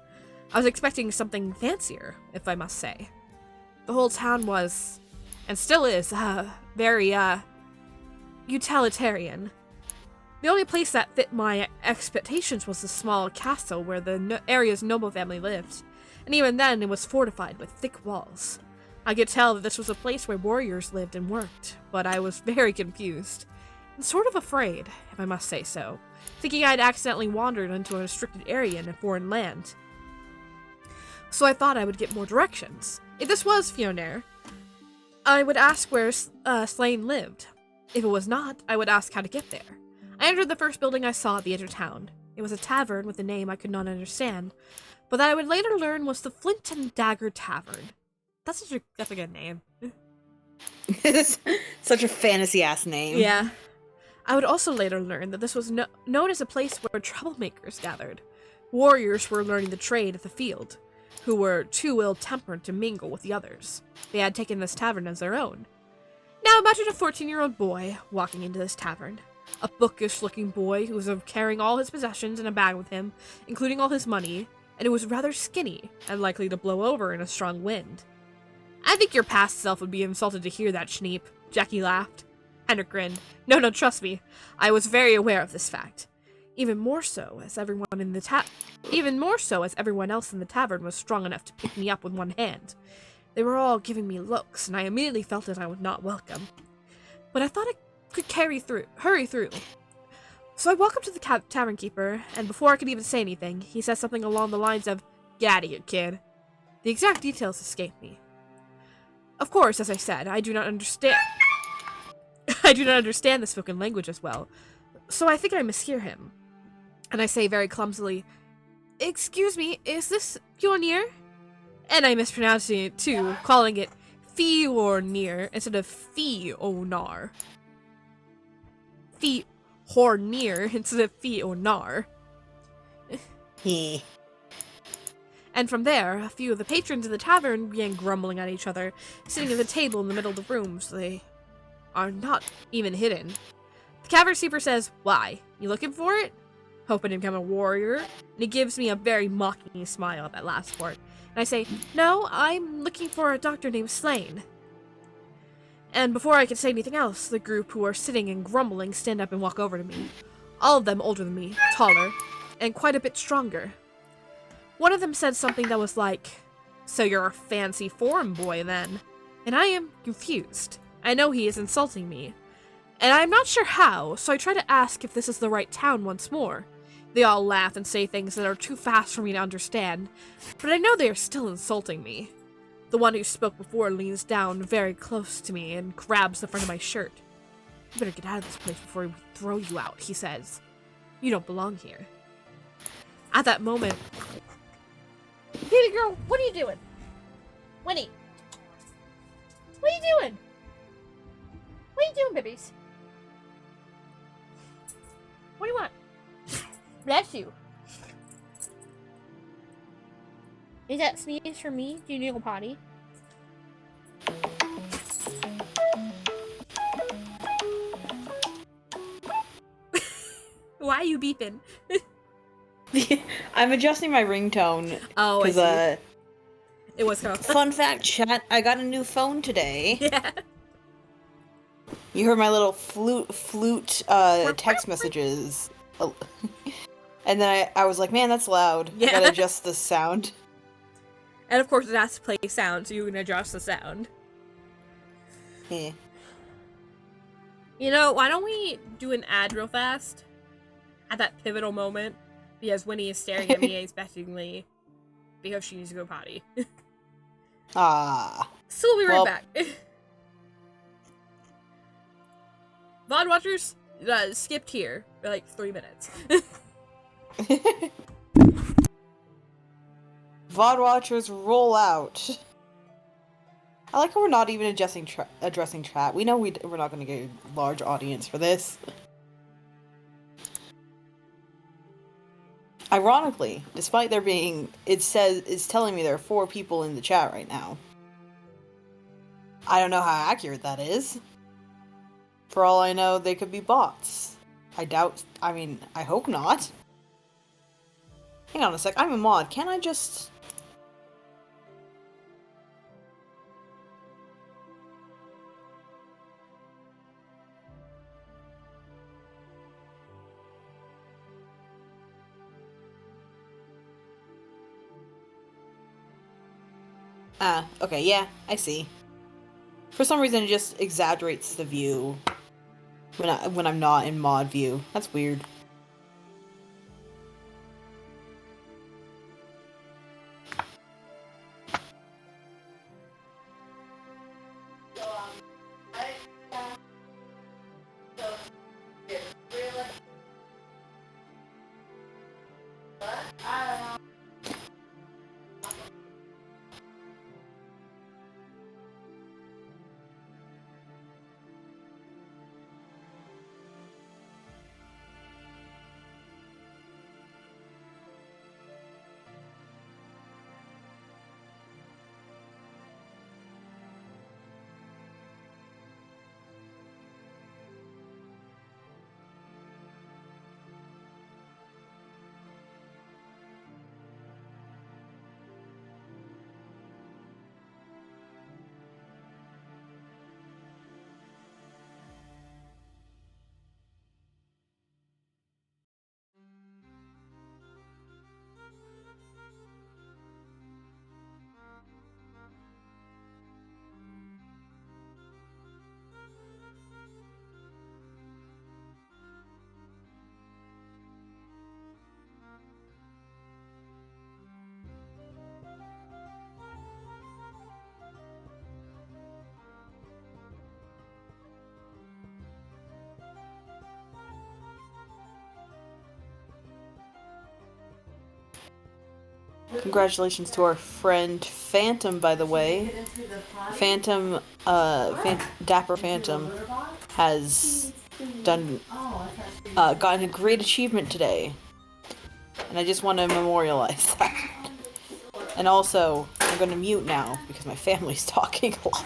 I was expecting something fancier, if I must say. The whole town was, and still is, very, utilitarian. The only place that fit my expectations was the small castle where the area's noble family lived, and even then it was fortified with thick walls. I could tell that this was a place where warriors lived and worked, but I was very confused, and sort of afraid, if I must say so, thinking I'd accidentally wandered into a restricted area in a foreign land. So I thought I would get more directions. If this was Fionair, I would ask where Slain lived. If it was not, I would ask how to get there. I entered the first building I saw at the edge of town. It was a tavern with a name I could not understand, but that I would later learn was the Flint and Dagger Tavern. That's a good name. Such a fantasy-ass name. Yeah. I would also later learn that this was known as a place where troublemakers gathered. Warriors were learning the trade of the field, who were too ill-tempered to mingle with the others. They had taken this tavern as their own. Now imagine a 14-year-old boy walking into this tavern. A bookish-looking boy who was carrying all his possessions in a bag with him, including all his money, and who was rather skinny and likely to blow over in a strong wind. I think your past self would be insulted to hear that, Schneep. Jackie laughed. Hendrik grinned. No, trust me. I was very aware of this fact. Even more so as everyone else in the tavern was strong enough to pick me up with one hand. They were all giving me looks, and I immediately felt that I was not welcome. But I thought I could hurry through. So I walked up to the tavern keeper, and before I could even say anything, he said something along the lines of, "Get out of here, kid." The exact details escape me. Of course, as I said, I do not understand the spoken language as well, so I think I mishear him. And I say very clumsily, excuse me, is this Fjornir? And I mispronounced it too, calling it Fjornir instead of Fionar. Fjornir instead of Fionar. And from there, a few of the patrons of the tavern began grumbling at each other, sitting at the table in the middle of the room, so they are not even hidden. The cavern keeper says, "Why? You looking for it? Hoping to become a warrior?" And he gives me a very mocking smile at that last part. And I say, "No, I'm looking for a doctor named Slane." And before I can say anything else, the group who are sitting and grumbling stand up and walk over to me. All of them older than me, taller, and quite a bit stronger. One of them said something that was like, "So you're a fancy foreign boy then?" And I am confused. I know he is insulting me. And I'm not sure how, so I try to ask if this is the right town once more. They all laugh and say things that are too fast for me to understand, but I know they are still insulting me. The one who spoke before leans down very close to me and grabs the front of my shirt. "You better get out of this place before we throw you out," he says. "You don't belong here." At that moment, Baby girl, what are you doing? Winnie. What are you doing? What are you doing, babies? What do you want? Bless you. Is that sneeze for me? Do you need to go potty? why are you beeping? I'm adjusting my ringtone. Oh, I see. It was kind of Fun fact, chat, I got a new phone today. Yeah. You heard my little flute text messages. And then I was like, man, that's loud. Yeah. I gotta adjust the sound. And of course it has to play sound, so you can adjust the sound. Yeah. You know, why don't we do an ad real fast? At that pivotal moment. Because Winnie is staring at me expectingly. Because she needs to go potty. Ah. So we'll be right back. VOD watchers, skipped here for like 3 minutes. VOD watchers, roll out. I like how we're not even addressing chat. We know we're not going to get a large audience for this. Ironically, despite there being, it's telling me there are 4 people in the chat right now. I don't know how accurate that is. For all I know, they could be bots. I hope not. Hang on a sec, I'm a mod. Can I just... Ah, okay, yeah, I see. For some reason, it just exaggerates the view when I'm not in mod view. That's weird. Congratulations to our friend Phantom, by the way. Phantom, Dapper Phantom, has gotten a great achievement today. And I just want to memorialize that. And also, I'm going to mute now, because my family's talking a lot.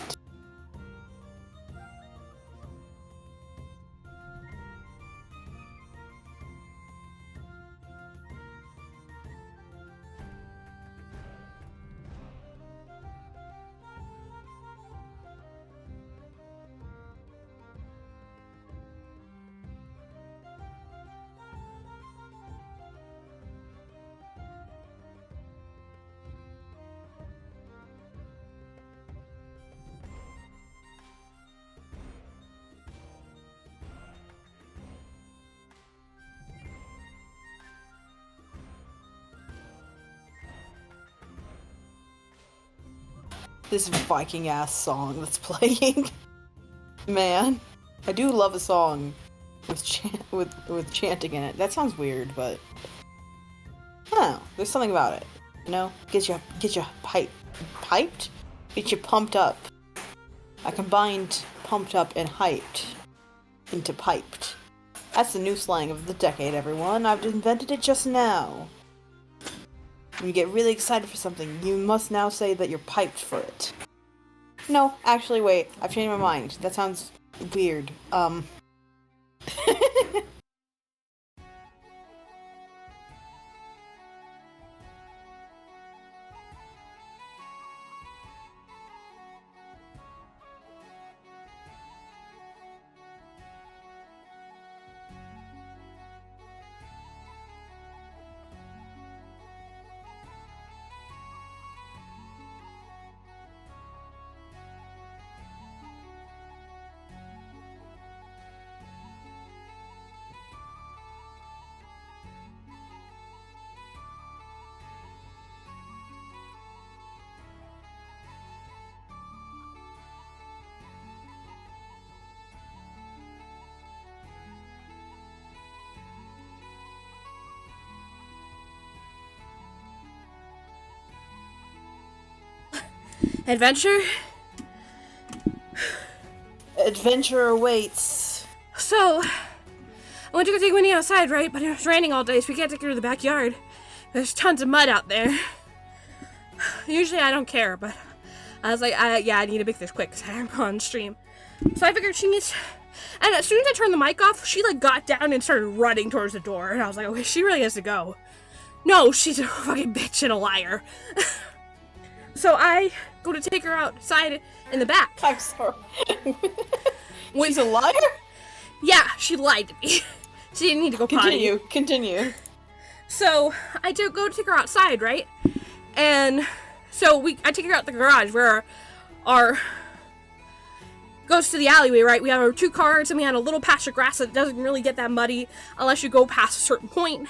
This Viking ass song that's playing. Man, I do love a song with chanting in it. That sounds weird, but I don't know. There's something about it. You know, get you piped, get you pumped up. I combined pumped up and hyped into piped. That's the new slang of the decade, everyone. I've invented it just now. When you get really excited for something, you must now say that you're piped for it. No, actually, wait. I've changed my mind. That sounds weird. Adventure? Adventure awaits. So, I went to go take Winnie outside, right? But it was raining all day, so we can't take her to the backyard. There's tons of mud out there. Usually I don't care, but I was like, I need to make this quick because I'm on stream. So I figured she needs... And as soon as I turned the mic off, she like got down and started running towards the door. And I was like, okay, she really has to go. No, she's a fucking bitch and a liar. So I go to take her outside in the back. I'm sorry. She's a liar? Yeah, she lied to me. She didn't need to go potty. Continue. So I go to take her outside, right? And so I take her out the garage where our goes to the alleyway, right? We have our 2 cars and we had a little patch of grass that doesn't really get that muddy unless you go past a certain point.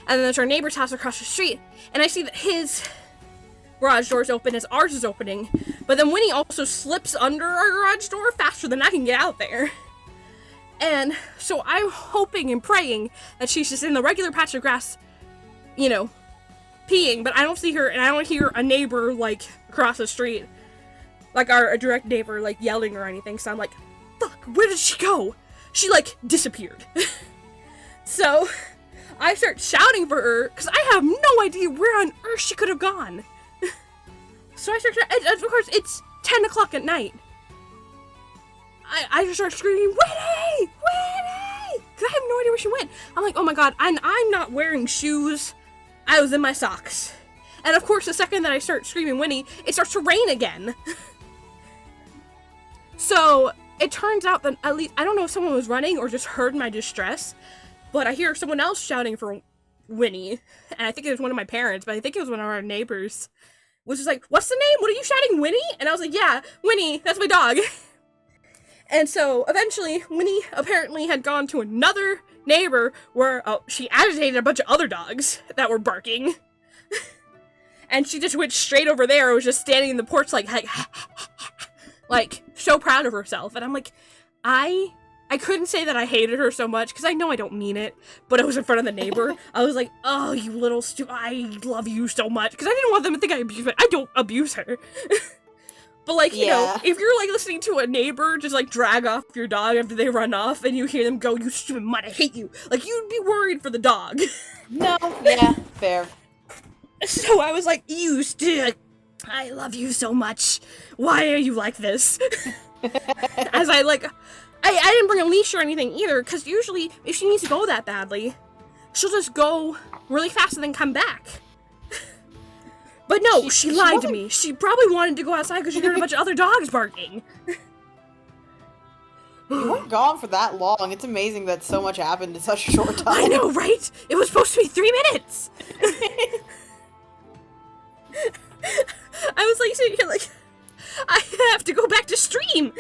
And then there's our neighbor's house across the street. And I see that his garage door is open as ours is opening. But then Winnie also slips under our garage door faster than I can get out there. And so I'm hoping and praying that she's just in the regular patch of grass, you know, peeing, but I don't see her, and I don't hear a neighbor, like, across the street, like a direct neighbor, like, yelling or anything, so I'm like, fuck, where did she go? She, like, disappeared. So I start shouting for her, because I have no idea where on earth she could have gone. So I start shouting, and of course, it's 10 o'clock at night. I just start screaming, Winnie! Winnie! Because I have no idea where she went. I'm like, oh my god, I'm not wearing shoes. I was in my socks. And of course, the second that I start screaming Winnie, it starts to rain again. So it turns out that at least, I don't know if someone was running or just heard my distress, but I hear someone else shouting for Winnie. And I think it was one of my parents, but I think it was one of our neighbors. Was just like, what's the name? What are you shouting, Winnie? And I was like, yeah, Winnie, that's my dog. And so, eventually, Winnie apparently had gone to another neighbor where she agitated a bunch of other dogs that were barking. And she just went straight over there and was just standing in the porch like, so proud of herself. And I'm like, I I couldn't say that I hated her so much, because I know I don't mean it, but I was in front of the neighbor. I was like, oh, you little I love you so much, because I didn't want them to think I abuse her. I don't abuse her. But, like, you know, if you're, like, listening to a neighbor just, like, drag off your dog after they run off, and you hear them go, you stupid mutt, I hate you, like, you'd be worried for the dog. No, yeah, fair. So I was like, you I love you so much. Why are you like this? As I, like, I didn't bring a leash or anything either, because usually, if she needs to go that badly, she'll just go really fast and then come back. But no, she lied to me. She probably wanted to go outside because she heard a bunch of other dogs barking. You weren't gone for that long. It's amazing that so much happened in such a short time. I know, right? It was supposed to be 3 minutes! I was like sitting here like, I have to go back to stream!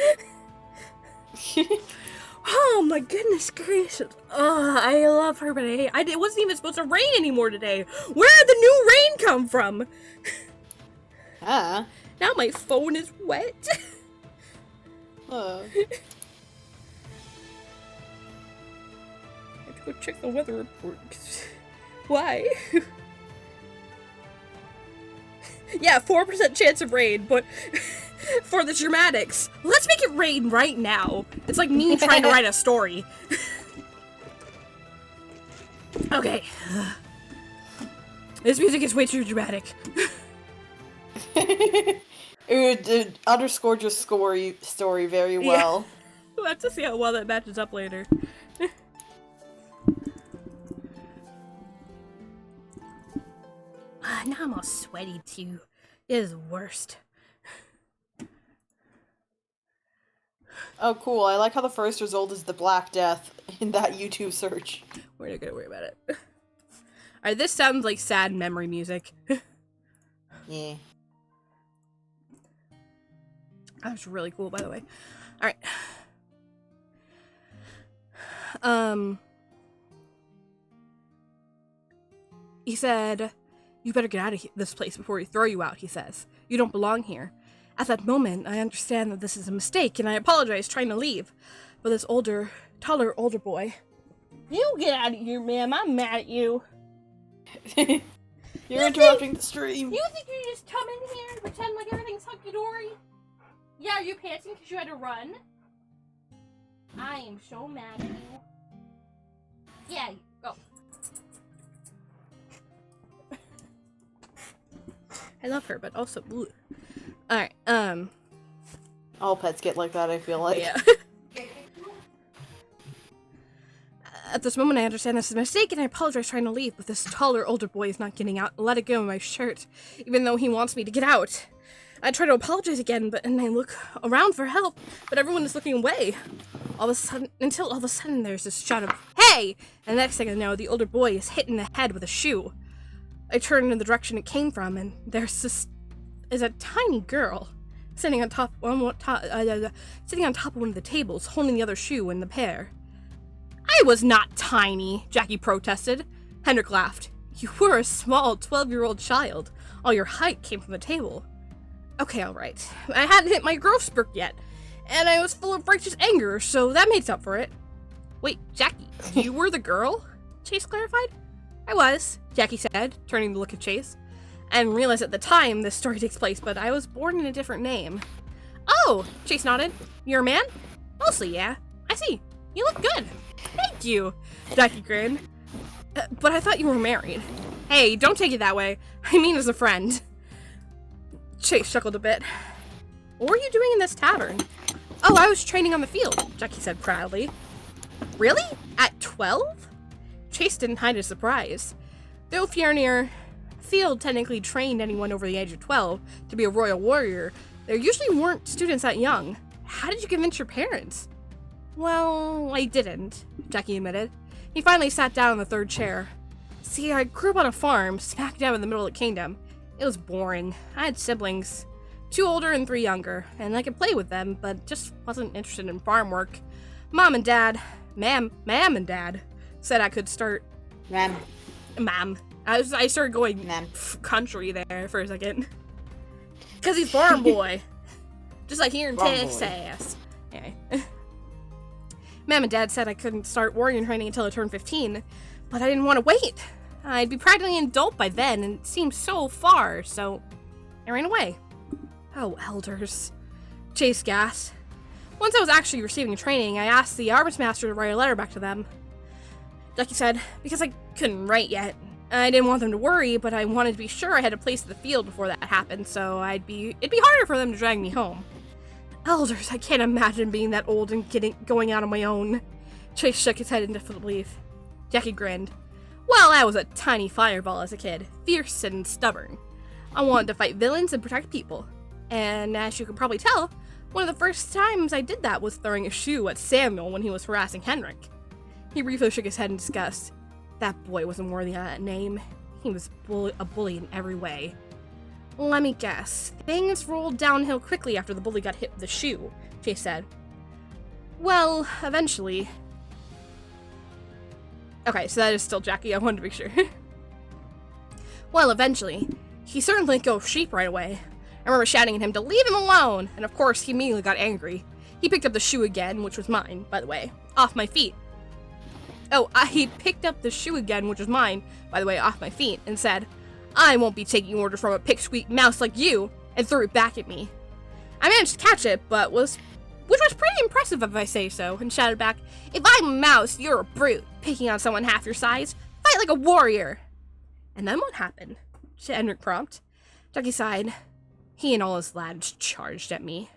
Oh my goodness gracious. Oh, I love her, but it wasn't even supposed to rain anymore today. Where did the new rain come from? Now my phone is wet. I have to go check the weather report. Why? Yeah, 4% chance of rain, but for the dramatics, let's make it rain right now. It's like me trying to write a story. Okay. This music is way too dramatic. It underscored your story very well. Yeah. We'll have to see how well that matches up later. Now I'm all sweaty too. It is the worst. Oh, cool. I like how the first result is the Black Death in that YouTube search. We're not gonna worry about it. Alright, this sounds like sad memory music. Yeah. That was really cool, by the way. Alright. He said, you better get out of this place before we throw you out, he says. You don't belong here. At that moment, I understand that this is a mistake, and I apologize trying to leave. But this taller older boy... You get out of here, ma'am. I'm mad at you. You're interrupting the stream. You think you just come in here and pretend like everything's hunky-dory? Yeah, are you panting because you had to run? I am so mad at you. Yeah, go. I love her, but also... Bleh. Alright, All pets get like that, I feel like. Yeah. At this moment, I understand this is a mistake, and I apologize trying to leave, but this taller, older boy is not getting out. Let it go of my shirt, even though he wants me to get out. I try to apologize again, and I look around for help, but everyone is looking away. Until all of a sudden, there's this shout of, "Hey!" And the next thing I know, the older boy is hit in the head with a shoe. I turn in the direction it came from, and there's a tiny girl sitting on top of one of the tables, holding the other shoe in the pair. I was not tiny, Jackie protested. Hendrik laughed. You were a small 12-year-old child. All your height came from the table. Okay, alright. I hadn't hit my growth spurt yet, and I was full of righteous anger, so that makes up for it. Wait, Jackie, you were the girl? Chase clarified. I was, Jackie said, turning to look at Chase. And realized at the time this story takes place, but I was born in a different name. Oh, Chase nodded. You're a man? Mostly, yeah. I see. You look good. Thank you, Jackie grinned. But I thought you were married. Hey, don't take it that way. I mean as a friend. Chase chuckled a bit. What were you doing in this tavern? Oh, I was training on the field, Jackie said proudly. Really? At 12? Chase didn't hide his surprise. Though Fjornir Field technically trained anyone over the age of 12 to be a royal warrior, there usually weren't students that young. How did you convince your parents? Well, I didn't, Jackie admitted. He finally sat down in the third chair. See, I grew up on a farm, smack dab in the middle of the kingdom. It was boring. I had siblings, 2 older and 3 younger, and I could play with them, but just wasn't interested in farm work. Mom and Dad, ma'am and Dad, said I could start... Ma'am. I started going country there for a second. Because he's farm boy. Just like here in Texas. Anyway. Mom and Dad said I couldn't start warrior training until I turned 15, but I didn't want to wait. I'd be practically an adult by then, and it seemed so far, so I ran away. Oh, elders. Chase gasped. Once I was actually receiving training, I asked the Armist Master to write a letter back to them. Ducky said, because I couldn't write yet. I didn't want them to worry, but I wanted to be sure I had a place in the field before that happened, so it'd be harder for them to drag me home. Elders, I can't imagine being that old and going out on my own. Chase shook his head in disbelief. Jackie grinned. Well, I was a tiny fireball as a kid, fierce and stubborn. I wanted to fight villains and protect people. And as you can probably tell, one of the first times I did that was throwing a shoe at Samuel when he was harassing Henrik. He briefly shook his head in disgust. That boy wasn't worthy of that name. He was a bully in every way. Let me guess. Things rolled downhill quickly after the bully got hit with the shoe, Chase said. Well, eventually. Okay, so that is still Jackie. I wanted to be sure. Well, eventually. He certainly didn't go sheep right away. I remember shouting at him to leave him alone, and of course he immediately got angry. He picked up the shoe again, which was mine, by the way, off my feet. He picked up the shoe again, which was mine, by the way, off my feet, and said, I won't be taking orders from a pipsqueak mouse like you, and threw it back at me. I managed to catch it, which was pretty impressive if I say so, and shouted back, if I'm a mouse, you're a brute, picking on someone half your size. Fight like a warrior. And then what happened? Henrik prompted. Ducky sighed. He and all his lads charged at me.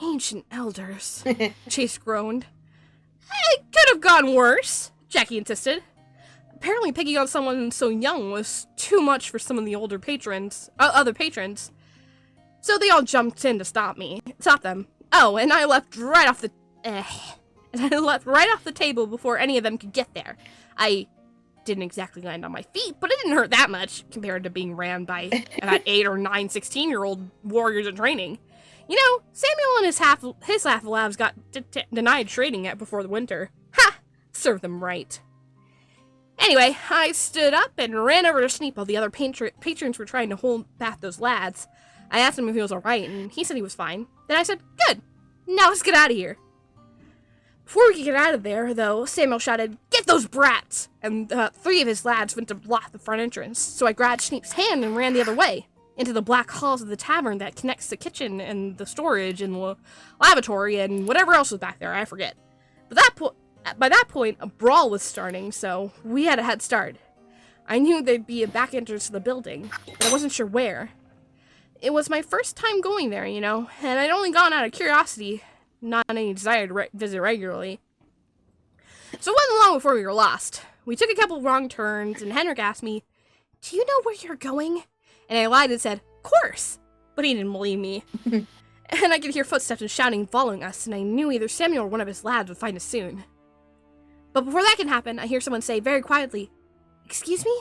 Ancient elders. Chase groaned. It could have gone worse, Jackie insisted. Apparently picking on someone so young was too much for some of the other patrons. So they all jumped in to stop them. Oh, and I left right off the table before any of them could get there. I didn't exactly land on my feet, but it didn't hurt that much compared to being ran by about 8 or 9 16-year-old warriors in training. You know, Samuel and his half labs got denied trading it before the winter. Ha! Serve them right. Anyway, I stood up and ran over to Sneap while the other patrons were trying to hold back those lads. I asked him if he was alright, and he said he was fine. Then I said, good, now let's get out of here. Before we could get out of there, though, Samuel shouted, get those brats! And 3 of his lads went to block the front entrance, so I grabbed Sneap's hand and ran the other way, into the black halls of the tavern that connects the kitchen and the storage and the lavatory and whatever else was back there, I forget. But by that point, a brawl was starting, so we had a head start. I knew there'd be a back entrance to the building, but I wasn't sure where. It was my first time going there, you know, and I'd only gone out of curiosity, not any desire to visit regularly. So it wasn't long before we were lost. We took a couple wrong turns, and Henrik asked me, do you know where you're going? And I lied and said, course! But he didn't believe me. And I could hear footsteps and shouting following us, and I knew either Samuel or one of his lads would find us soon. But before that can happen, I hear someone say very quietly, excuse me?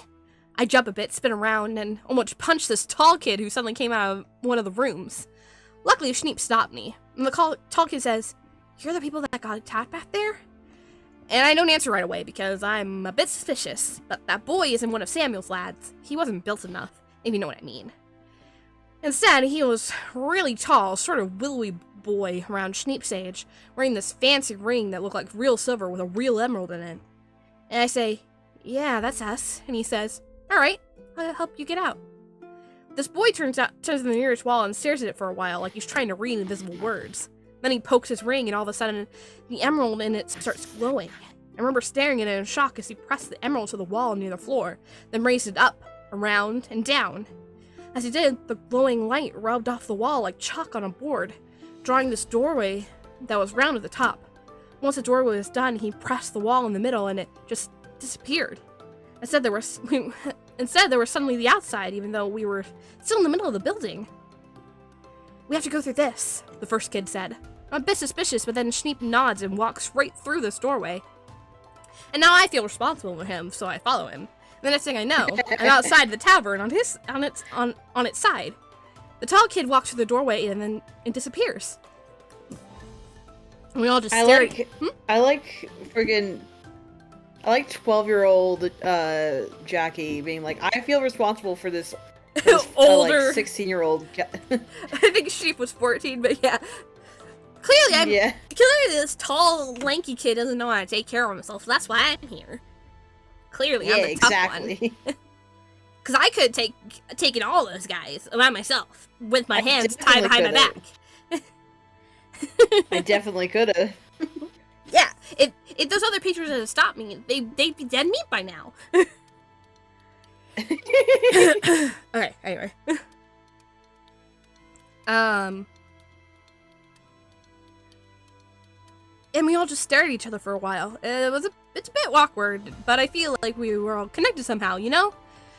I jump a bit, spin around, and almost punch this tall kid who suddenly came out of one of the rooms. Luckily, Sneap stopped me, and the tall kid says, you're the people that got attacked back there? And I don't answer right away because I'm a bit suspicious, but that boy isn't one of Samuel's lads. He wasn't built enough, if you know what I mean. Instead, he was really tall, sort of willowy boy around Sneap's age, wearing this fancy ring that looked like real silver with a real emerald in it. And I say, yeah, that's us. And he says, alright, I'll help you get out. This boy turns to the nearest wall and stares at it for a while like he's trying to read invisible words. Then he pokes his ring and all of a sudden, the emerald in it starts glowing. I remember staring at it in shock as he pressed the emerald to the wall near the floor, then raised it up, around, and down. As he did, the glowing light rubbed off the wall like chalk on a board, drawing this doorway that was round at the top. Once the doorway was done, he pressed the wall in the middle and it just disappeared. Instead, there was suddenly the outside, even though we were still in the middle of the building. We have to go through this, the first kid said. I'm a bit suspicious, but then Sneap nods and walks right through this doorway. And now I feel responsible for him, so I follow him. And the next thing I know, I'm outside the tavern on its side. The tall kid walks through the doorway and then it disappears. And we all just stare. I like 12-year-old Jackie being like, I feel responsible for this older 16-year-old. I think Sheep was 14, but yeah. Clearly this tall, lanky kid doesn't know how to take care of himself. That's why I'm here. Clearly, I'm the tough one. Because I could have taken all those guys by myself with my hands tied behind my back. I definitely could have. Yeah, if those other pictures had stopped me, they'd be dead meat by now. Okay, anyway. And we all just stared at each other for a while. It's a bit awkward, but I feel like we were all connected somehow, you know?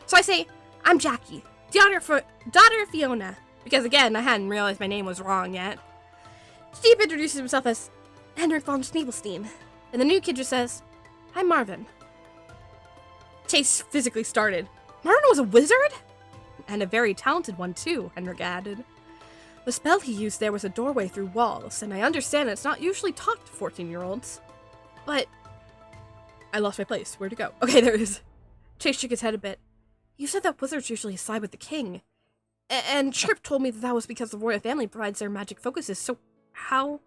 So I say, I'm Jackie, daughter of Fiona. Because again, I hadn't realized my name was wrong yet. Steve introduces himself as Henrik von Schneebelstein, and the new kid just says, I'm Marvin. Chase physically started. Marvin was a wizard? And a very talented one too, Henrik added. The spell he used there was a doorway through walls, and I understand it's not usually taught to 14-year-olds. But I lost my place. Where'd it go? Okay, there it is. Chase shook his head a bit. You said that wizards usually side with the king. And Chirp told me that was because the royal family provides their magic focuses, so how?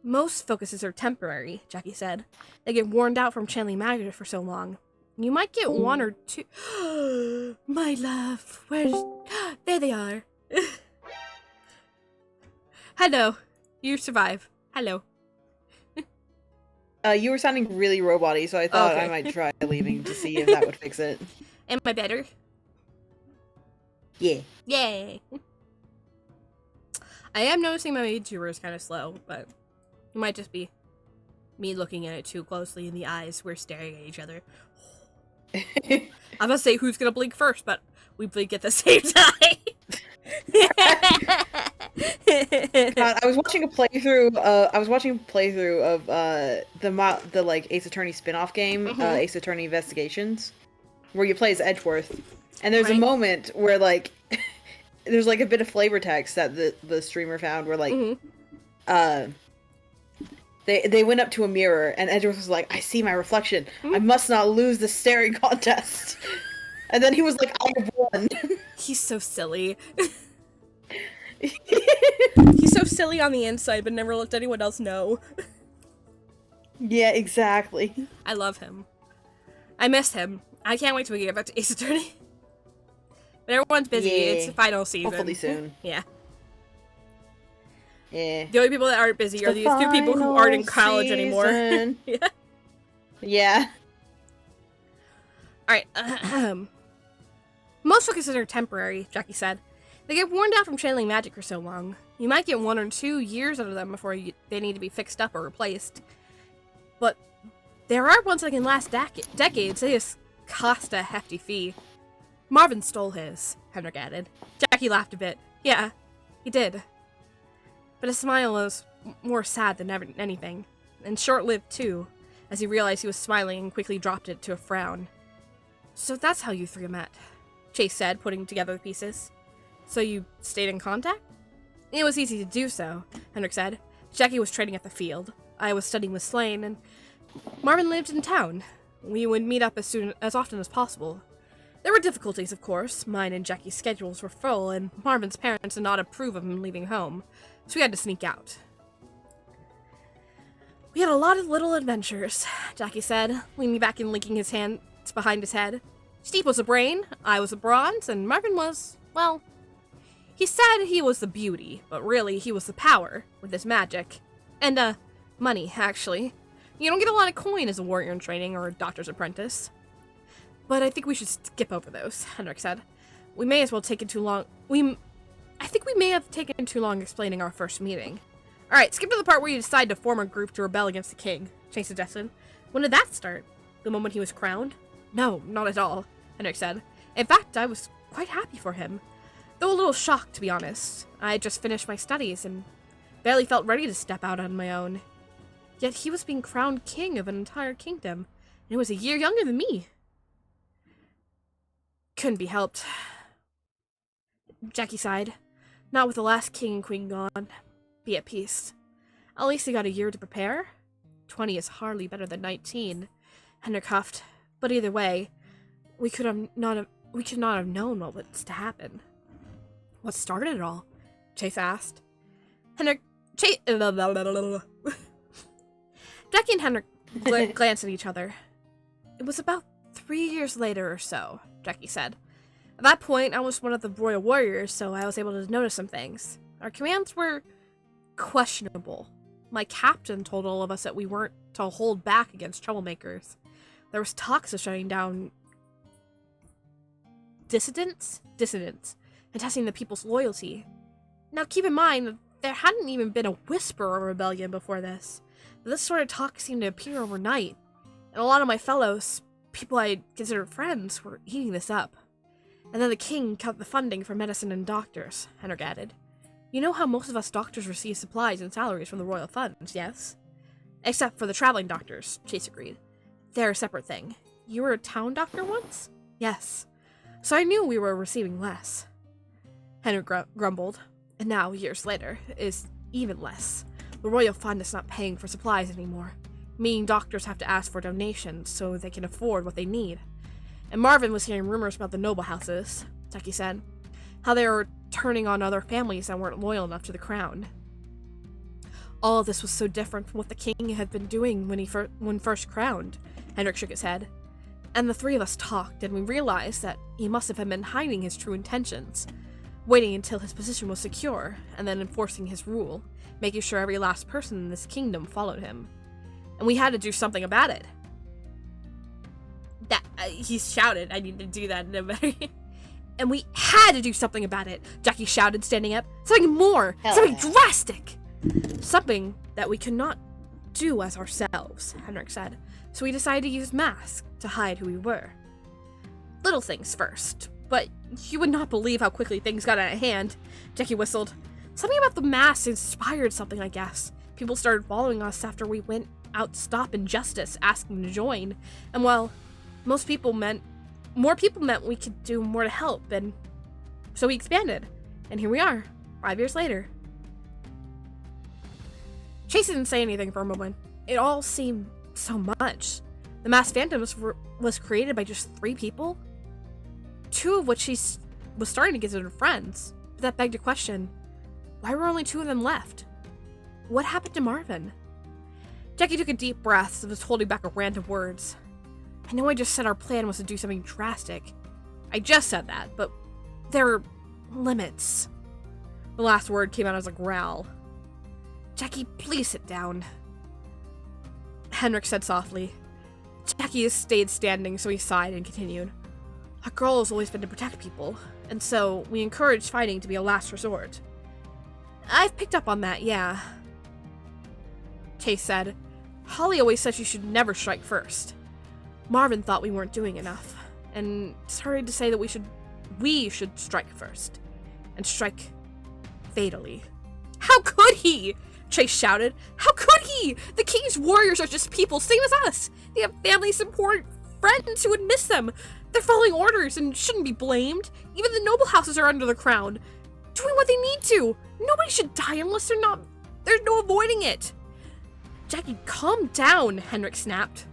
Most focuses are temporary, Jackie said. They get worn out from channeling magic for so long. You might get one or two. My love, there they are. Hello. You survive. Hello. You were sounding really robot-y, so I thought I might try leaving to see if that would fix it. Am I better? Yeah. Yay. I am noticing my VTuber is kind of slow, but it might just be me looking at it too closely in the eyes. We're staring at each other. I'm gonna say who's gonna blink first, but we blink at the same time. I was watching a playthrough. Of the like Ace Attorney spin-off game, Ace Attorney Investigations, where you play as Edgeworth, and there's a moment where like there's like a bit of flavor text that the streamer found where like they went up to a mirror and Edgeworth was like, I see my reflection. I must not lose the staring contest. And then he was like, I have won. He's so silly. He's so silly on the inside, but never let anyone else know. Yeah, exactly. I love him. I miss him. I can't wait till we get back to Ace Attorney. But everyone's busy. Yeah. It's the final season. Hopefully soon. Yeah. Yeah. The only people that aren't busy are these two people who aren't in college anymore. Yeah. Yeah. Alright. Most focuses are temporary, Jackie said. They get worn out from channeling magic for so long. You might get 1 or 2 years out of them before they need to be fixed up or replaced. But there are ones that can last decades. They just cost a hefty fee. Marvin stole his, Henrik added. Jackie laughed a bit. Yeah, he did. But his smile was more sad than anything, and short-lived too, as he realized he was smiling and quickly dropped it to a frown. So that's how you three met, Chase said, putting together the pieces. So you stayed in contact? It was easy to do so, Henrik said. Jackie was training at the field. I was studying with Slane, and Marvin lived in town. We would meet up as often as possible. There were difficulties, of course. Mine and Jackie's schedules were full, and Marvin's parents did not approve of him leaving home, so we had to sneak out. We had a lot of little adventures, Jackie said, leaning back and linking his hands behind his head. Steve was a brain, I was a bronze, and Marvin was, well, he said he was the beauty, but really he was the power, with his magic. And, money, actually. You don't get a lot of coin as a warrior in training or a doctor's apprentice. But I think we should skip over those, Henrik said. We may as well take it too long. I think we may have taken too long explaining our first meeting. Alright, skip to the part where you decide to form a group to rebel against the king, Chase suggested. When did that start? The moment he was crowned? No, not at all, Henrik said. In fact, I was quite happy for him. Though a little shocked, to be honest. I had just finished my studies and barely felt ready to step out on my own. Yet he was being crowned king of an entire kingdom, and he was a year younger than me. Couldn't be helped. Jackie sighed. Not with the last king and queen gone. Be at peace. At least he got a year to prepare. 20 is hardly better than 19. Henrik huffed. But either way, we could not have known what was to happen. What started it all? Chase asked. Henrik Jackie and Henrik glanced at each other. It was about 3 years later or so, Jackie said. At that point, I was one of the royal warriors, so I was able to notice some things. Our commands were questionable. My captain told all of us that we weren't to hold back against troublemakers. There was talks of shutting down dissidents, and testing the people's loyalty. Now keep in mind that there hadn't even been a whisper of rebellion before this. But this sort of talk seemed to appear overnight, and a lot of my fellows, people I considered friends, were eating this up. And then the king cut the funding for medicine and doctors, Henrik added. You know how most of us doctors receive supplies and salaries from the royal funds, yes? Except for the traveling doctors, Chase agreed. They're a separate thing. You were a town doctor once? Yes. So I knew we were receiving less. Henrik grumbled. And now, years later, is even less. The royal fund is not paying for supplies anymore, meaning doctors have to ask for donations so they can afford what they need. And Marvin was hearing rumors about the noble houses, Jackie said, how they were turning on other families that weren't loyal enough to the crown. All of this was so different from what the king had been doing when first crowned, Henrik shook his head. And the three of us talked, and we realized that he must have been hiding his true intentions, waiting until his position was secure, and then enforcing his rule, making sure every last person in this kingdom followed him. And we had to do something about it. He shouted. I need to do that in a very... And we had to do something about it, Jackie shouted, standing up. Something more! Something drastic! Something that we could not do as ourselves, Henrik said. So we decided to use masks to hide who we were. Little things first, but you would not believe how quickly things got out of hand, Jackie whistled. Something about the masks inspired something, I guess. People started following us after we went out to stop injustice, asking to join. And well, more people meant we could do more to help, and so we expanded. And here we are, 5 years later. Chase didn't say anything for a moment. It all seemed so much. The Masked Phantom was created by just 3 people, 2 of which she was starting to consider friends. But that begged a question. Why were only 2 of them left? What happened to Marvin? Jackie took a deep breath and was holding back a rant of words. I know I just said our plan was to do something drastic. I just said that, but there are limits. The last word came out as a growl. Jackie, please sit down, Henrik said softly. Jackie stayed standing, so he sighed and continued. Our goal has always been to protect people, and so we encourage fighting to be a last resort. I've picked up on that, yeah, Chase said. Holly always said you should never strike first. Marvin thought we weren't doing enough, and started to say that we should strike first, and strike fatally. How could he? Chase shouted. How could he? The king's warriors are just people, same as us. They have families, important friends who would miss them. They're following orders and shouldn't be blamed. Even the noble houses are under the crown, doing what they need to. Nobody should die unless there's no avoiding it. Jackie, calm down, Henrik snapped.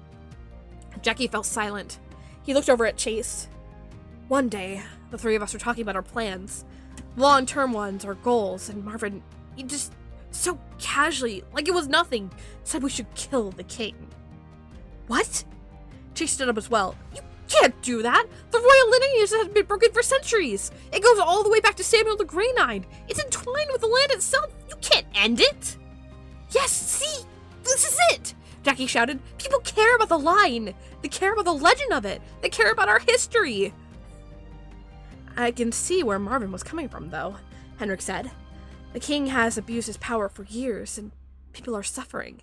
Jackie fell silent. He looked over at Chase. One day, the 3 of us were talking about our plans. Long-term ones, our goals, and Marvin, he just so casually, like it was nothing, said we should kill the king. What? Chase stood up as well. You can't do that! The royal lineage has been broken for centuries! It goes all the way back to Samuel the Green-Eyed! It's entwined with the land itself! You can't end it! Yes, see? This is it! Jackie shouted. People care about the line! They care about the legend of it! They care about our history! I can see where Marvin was coming from, though, Henrik said. The king has abused his power for years, and people are suffering.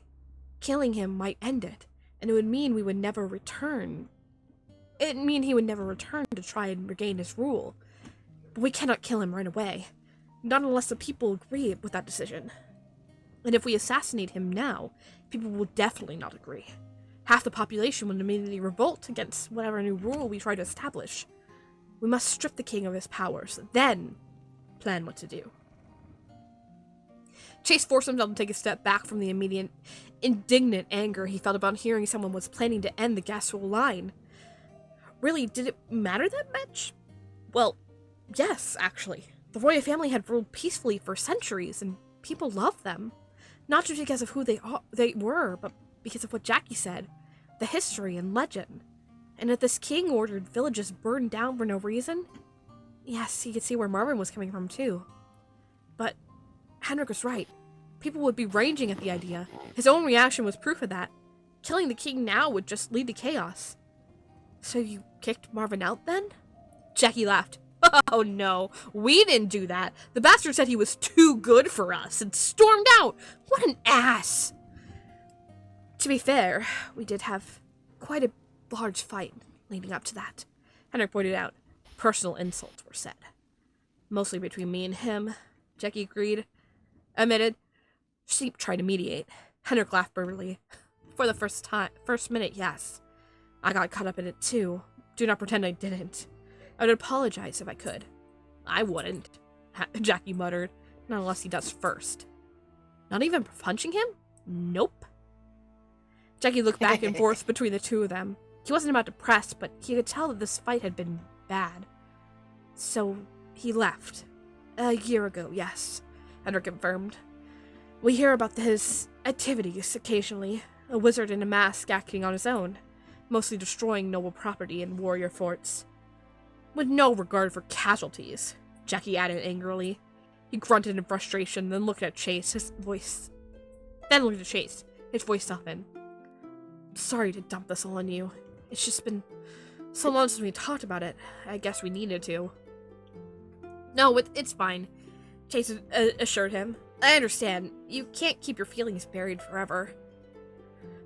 Killing him might end it, and it would mean we would never return. It'd mean he would never return to try and regain his rule. But we cannot kill him right away. Not unless the people agree with that decision. And if we assassinate him now, people will definitely not agree. Half the population would immediately revolt against whatever new rule we try to establish. We must strip the king of his powers, then plan what to do. Chase forced himself to take a step back from the immediate, indignant anger he felt about hearing someone was planning to end the Gasrol line. Really, did it matter that much? Well, yes, actually. The royal family had ruled peacefully for centuries, and people loved them. Not just because of who they were, but because of what Jackie said. The history and legend. And if this king ordered villages burned down for no reason, yes, he could see where Marvin was coming from too. But Henrik was right. People would be raging at the idea. His own reaction was proof of that. Killing the king now would just lead to chaos. So you kicked Marvin out then? Jackie laughed. Oh no, we didn't do that. The bastard said he was too good for us and stormed out. What an ass! To be fair, we did have quite a large fight leading up to that. Henrik pointed out. Personal insults were said. Mostly between me and him. Jackie agreed. Admitted. Sheep tried to mediate. Henrik laughed brutally. For the first minute, yes. I got caught up in it too. Do not pretend I didn't. I would apologize if I could. I wouldn't, Jackie muttered. Not unless he does first. Not even punching him? Nope. Jackie looked back and forth between the two of them. He wasn't about to press, but he could tell that this fight had been bad. So, he left. A year ago, yes, Henrik confirmed. We hear about his activities occasionally. A wizard in a mask acting on his own. Mostly destroying noble property and warrior forts. With no regard for casualties, Jackie added angrily. He grunted in frustration, then looked at Chase, his voice softened. Sorry to dump this all on you. It's just been so long since we talked about it. I guess we needed to. No, it's fine, Chase assured him. I understand. You can't keep your feelings buried forever.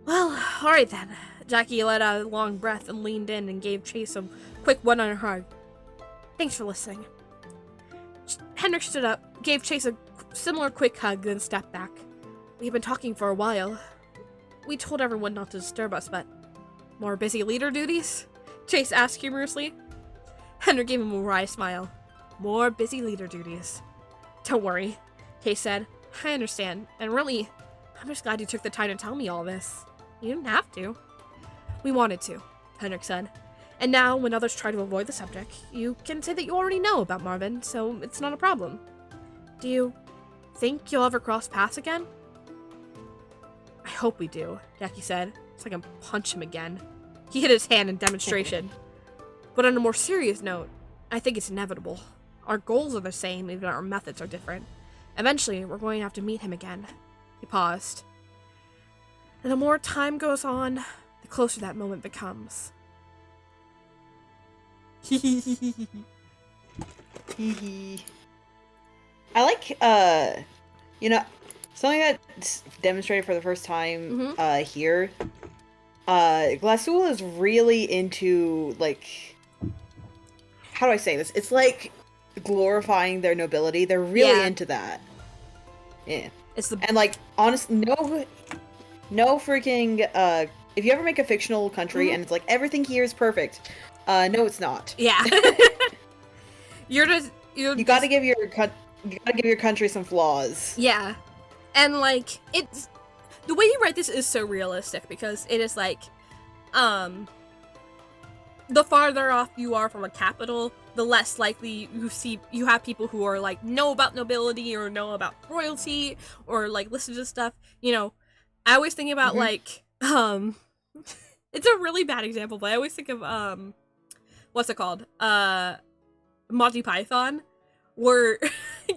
Well, alright then. Jackie let out a long breath and leaned in and gave Chase a quick one-on hug. Thanks for listening. Henrik stood up, gave Chase a similar quick hug, then stepped back. We've been talking for a while. We told everyone not to disturb us, but... More busy leader duties? Chase asked humorously. Henrik gave him a wry smile. More busy leader duties. Don't worry, Chase said. I understand, and really, I'm just glad you took the time to tell me all this. You didn't have to. We wanted to, Henrik said. And now, when others try to avoid the subject, you can say that you already know about Marvin, so it's not a problem. Do you think you'll ever cross paths again? I hope we do, Jackie said, so I can punch him again. He hit his hand in demonstration. But on a more serious note, I think it's inevitable. Our goals are the same, even our methods are different. Eventually, we're going to have to meet him again. He paused. And the more time goes on, the closer that moment becomes. I like, something that's demonstrated for the first time here. Glasspool is really into, like, how do I say this? It's like glorifying their nobility. They're really into that. Yeah. And, like, honestly, no freaking, if you ever make a fictional country and it's like, everything here is perfect, no, it's not. Yeah. You gotta give your country some flaws. Yeah. And, like, it's... The way you write this is so realistic, because it is, like, the farther off you are from a capital, the less likely you have people who are, like, know about nobility, or know about royalty, or, like, listen to stuff. You know, I always think about, like, it's a really bad example, but I always think of, what's it called? Monty Python, where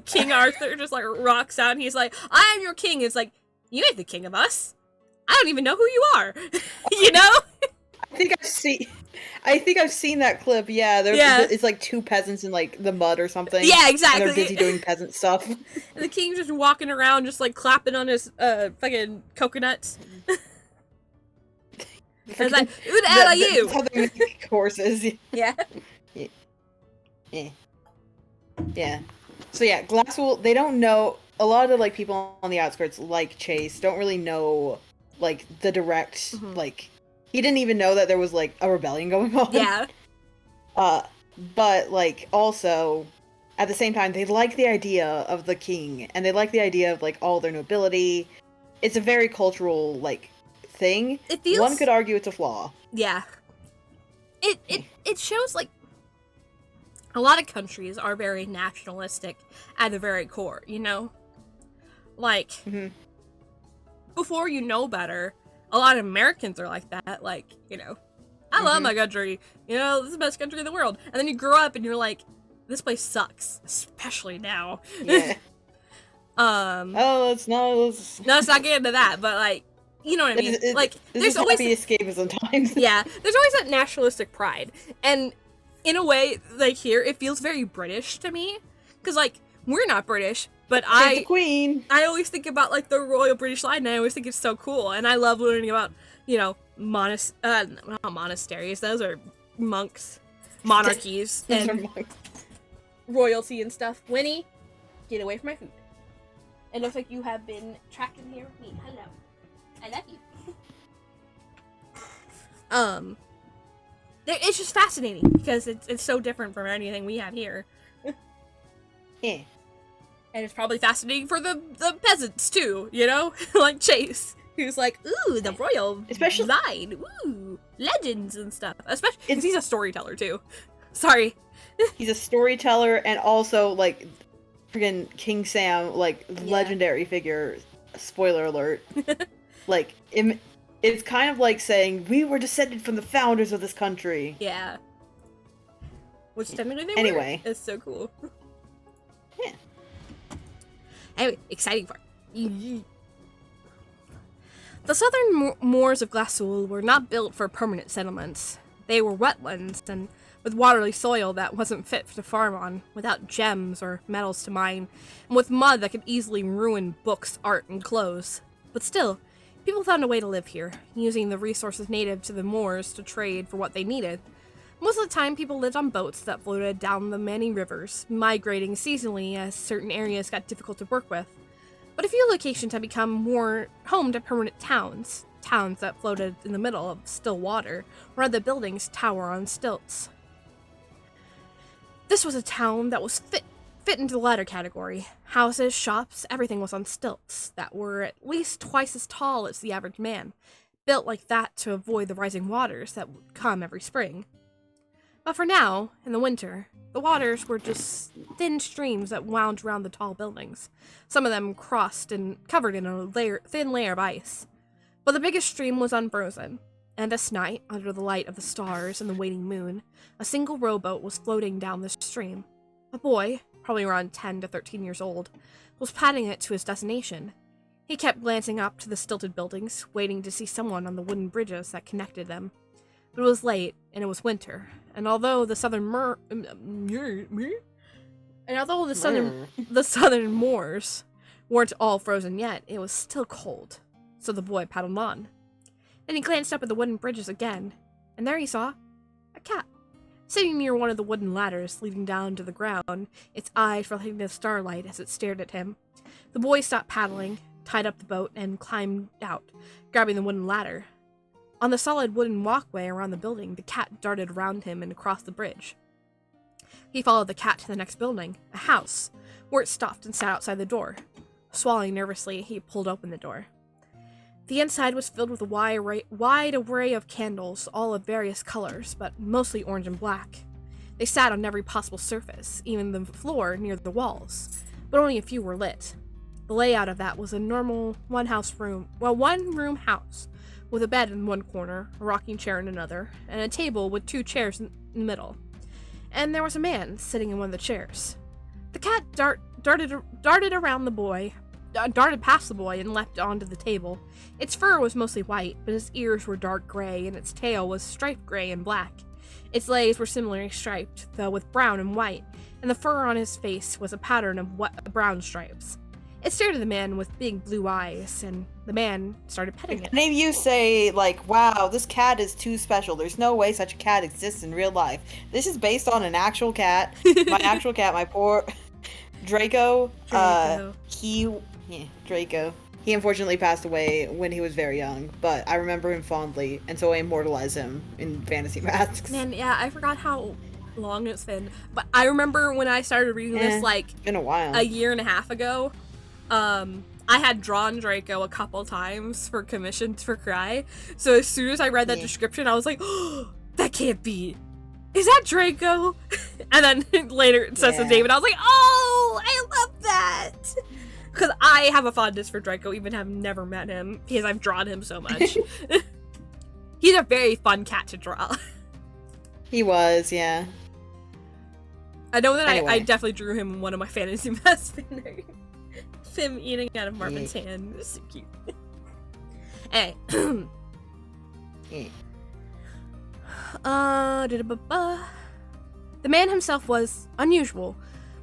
King Arthur just, like, rocks out and he's like, I am your king. It's like, you ain't the king of us. I don't even know who you are. You know? I think I've seen that clip. Yeah, it's like two peasants in, like, the mud or something. Yeah, exactly. And they're busy doing peasant stuff. And the king's just walking around, just, like, clapping on his fucking coconuts. It's like, who the hell are you? That's how they make horses. Yeah. Yeah. So yeah, Glasspool, they don't know, a lot of, like, people on the outskirts, like Chase, don't really know, like, the direct, like, he didn't even know that there was, like, a rebellion going on. Yeah. But, like, also, at the same time, they like the idea of the king, and they like the idea of, like, all their nobility. It's a very cultural, like, thing. One could argue it's a flaw. Yeah. It shows, like, a lot of countries are very nationalistic at the very core, you know? Like, before you know better, a lot of Americans are like that. Like, you know, I love my country. You know, this is the best country in the world. And then you grow up and you're like, this place sucks, especially now. Yeah. Let's not get into that, but like, you know what I mean? Like, there's always escapism sometimes. Yeah, there's always that nationalistic pride, and in a way, like here, it feels very British to me, because like we're not British, but the Queen. I always think about like the Royal British Line, and I always think it's so cool, and I love learning about, you know, not monasteries, those are monks, monarchies, and royalty and stuff. Winnie, get away from my food. It looks like you have been trapped in here with me. Hello. I love you. It's just fascinating because it's so different from anything we have here. Yeah. And it's probably fascinating for the peasants too, you know? Like Chase, who's like, ooh, the royal line, ooh, legends and stuff. Especially because he's a storyteller too. Sorry. He's a storyteller and also like friggin' King Sam, like legendary figure. Spoiler alert. Like, it's kind of like saying, we were descended from the founders of this country. Yeah. Which technically they anyway. were. It's so cool. Yeah. Anyway, exciting part. The southern moors of Glasul were not built for permanent settlements. They were wetlands, and with watery soil that wasn't fit to farm on, without gems or metals to mine, and with mud that could easily ruin books, art, and clothes. But still, people found a way to live here, using the resources native to the moors to trade for what they needed. Most of the time, people lived on boats that floated down the many rivers, migrating seasonally as certain areas got difficult to work with. But a few locations had become more home to permanent towns that floated in the middle of still water, or had the buildings tower on stilts. This was a town that was fit into the latter category. Houses, shops, everything was on stilts that were at least twice as tall as the average man, built like that to avoid the rising waters that would come every spring. But for now, in the winter, the waters were just thin streams that wound around the tall buildings, some of them crossed and covered in a thin layer of ice. But the biggest stream was unfrozen, and this night, under the light of the stars and the waning moon, a single rowboat was floating down the stream. A boy, probably around 10 to 13 years old, was paddling it to his destination. He kept glancing up to the stilted buildings, waiting to see someone on the wooden bridges that connected them. But it was late, and it was winter, and although the southern moors weren't all frozen yet, it was still cold. So the boy paddled on. Then he glanced up at the wooden bridges again, and there he saw a cat, sitting near one of the wooden ladders leading down to the ground, its eyes reflecting the starlight as it stared at him. The boy stopped paddling, tied up the boat, and climbed out, grabbing the wooden ladder. On the solid wooden walkway around the building, the cat darted around him and across the bridge. He followed the cat to the next building, a house, where it stopped and sat outside the door. Swallowing nervously, he pulled open the door. The inside was filled with a wide array of candles, all of various colors, but mostly orange and black. They sat on every possible surface, even the floor near the walls, but only a few were lit. The layout of that was a normal one-room house, with a bed in one corner, a rocking chair in another, and a table with 2 chairs in the middle. And there was a man sitting in one of the chairs. The cat darted past the boy and leapt onto the table. Its fur was mostly white, but its ears were dark gray, and its tail was striped gray and black. Its legs were similarly striped, though with brown and white, and the fur on his face was a pattern of brown stripes. It stared at the man with big blue eyes, and the man started petting it. Many of you say, like, wow, this cat is too special. There's no way such a cat exists in real life. This is based on an actual cat. My actual cat, my poor Draco. Draco. He unfortunately passed away when he was very young, but I remember him fondly, and so I immortalized him in Fantasy Masks. Man, yeah, I forgot how long it's been, but I remember when I started reading this, like, been a while. A year and a half ago. I had drawn Draco a couple times for commissions for Cry, so as soon as I read that description, I was like, oh, that can't be. Is that Draco? And then later it says to David, I was like, oh, I love that. Because I have a fondness for Draco, even having never met him, because I've drawn him so much. He's a very fun cat to draw. He was, yeah. I know that Anyway. I definitely drew him in one of my fantasy Masks videos. Him eating out of Marvin's hand. It's so cute. Hey. The man himself was unusual.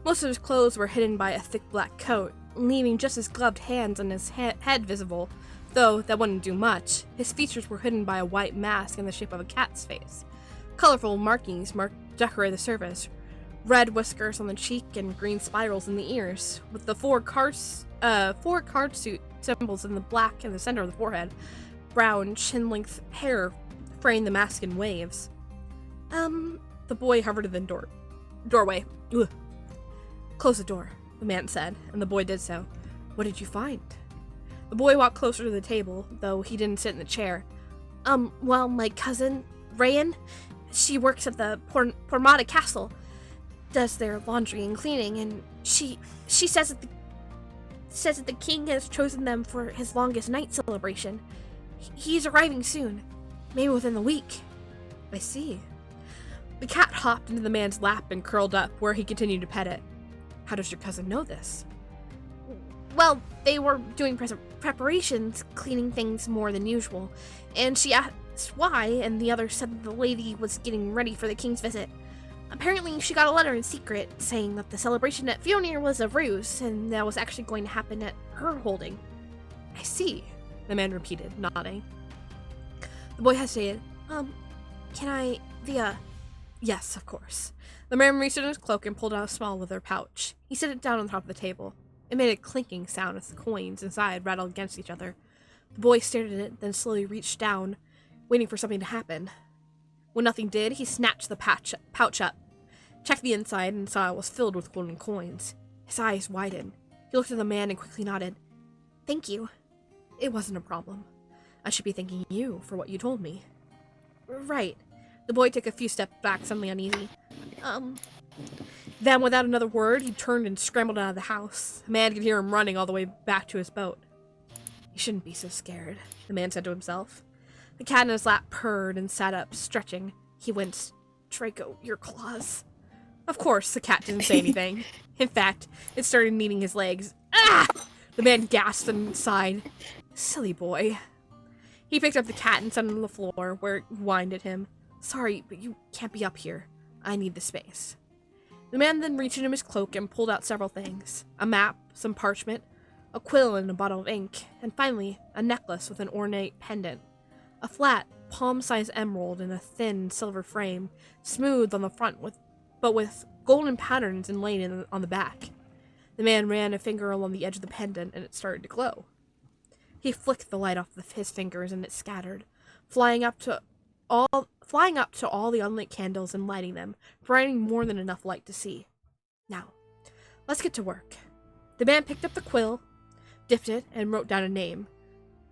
Most of his clothes were hidden by a thick black coat, leaving just his gloved hands and his head visible, though that wouldn't do much. His features were hidden by a white mask in the shape of a cat's face. Colorful markings decorated the surface, red whiskers on the cheek and green spirals in the ears, with the four card suit symbols in the black in the center of the forehead. Brown, chin-length hair framed the mask in waves. The boy hovered in the doorway. Ugh. Close the door, the man said, and the boy did so. What did you find? The boy walked closer to the table, though he didn't sit in the chair. Well, my cousin, Rayan, she works at the Pormata Castle, does their laundry and cleaning, and she says that the king has chosen them for his longest night celebration. He's arriving soon, maybe within the week. I see. The cat hopped into the man's lap and curled up, where he continued to pet it. How does your cousin know this? Well, they were doing preparations, cleaning things more than usual, and she asked why, and the other said that the lady was getting ready for the king's visit. Apparently, she got a letter in secret saying that the celebration at Fionir was a ruse, and that was actually going to happen at her holding. I see, the man repeated, nodding. The boy hesitated. Can I, Yes, of course. The man reached in his cloak and pulled out a small leather pouch. He set it down on top of the table. It made a clinking sound as the coins inside rattled against each other. The boy stared at it, then slowly reached down, waiting for something to happen. When nothing did, he snatched the pouch up, checked the inside, and saw it was filled with golden coins. His eyes widened. He looked at the man and quickly nodded. Thank you. It wasn't a problem. I should be thanking you for what you told me. Right. The boy took a few steps back, suddenly uneasy. Then, without another word, he turned and scrambled out of the house. The man could hear him running all the way back to his boat. You shouldn't be so scared, the man said to himself. The cat in his lap purred and sat up, stretching. He winced. Draco, your claws. Of course, the cat didn't say anything. In fact, it started kneading his legs. Ah! The man gasped and sighed. Silly boy. He picked up the cat and set it on the floor, where it whined at him. Sorry, but you can't be up here. I need the space. The man then reached into his cloak and pulled out several things. A map, some parchment, a quill and a bottle of ink, and finally, a necklace with an ornate pendant. A flat, palm-sized emerald in a thin silver frame, smooth on the front but with golden patterns inlaid on the back. The man ran a finger along the edge of the pendant and it started to glow. He flicked the light off his fingers and it scattered, flying up to all the unlit candles and lighting them, providing more than enough light to see. Now, let's get to work. The man picked up the quill, dipped it, and wrote down a name.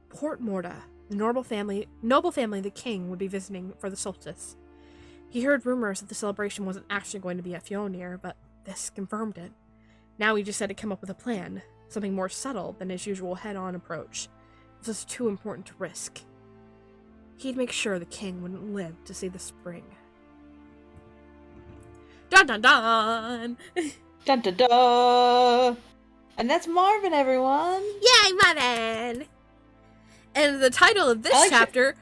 Port Morta, the noble family the king would be visiting for the solstice. He heard rumors that the celebration wasn't actually going to be at Fionir, but this confirmed it. Now he just had to come up with a plan, something more subtle than his usual head-on approach. This was too important to risk. He'd make sure the king wouldn't live to see the spring. Dun dun dun! Dun dun dun! And that's Marvin, everyone! Yay, Marvin! And the title of this chapter,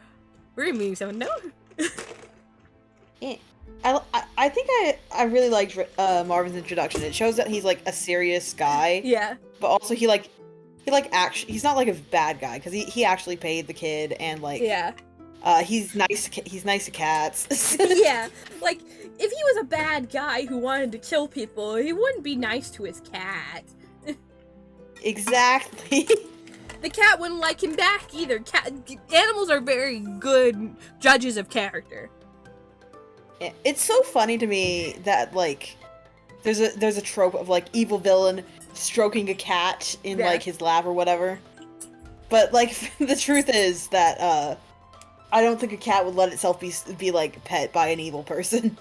we're gonna move someone. No. I think I really liked Marvin's introduction. It shows that he's like a serious guy. Yeah. But also he's not like a bad guy because he actually paid the kid and like yeah. He's nice to cats. Yeah, like if he was a bad guy who wanted to kill people, he wouldn't be nice to his cat. Exactly. The cat wouldn't like him back either. Animals are very good judges of character. It's so funny to me that like there's a trope of like evil villain stroking a cat in like his lap or whatever. But like the truth is that I don't think a cat would let itself be like pet by an evil person.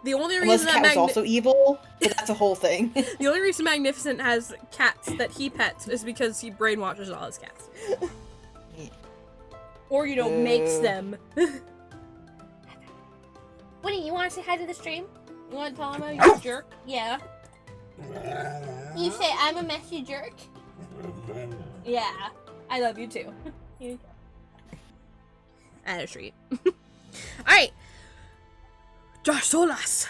The only Unless reason the cat that was also evil, but that's a whole thing. the only reason Magnificent has cats that he pets is because he brainwashes all his cats. Or, you know, makes them. Winnie, you want to say hi to the stream? You want to tell him you're a jerk? Yeah. You say I'm a messy jerk? Yeah. I love you too. And a treat. Alright. Josh Solas.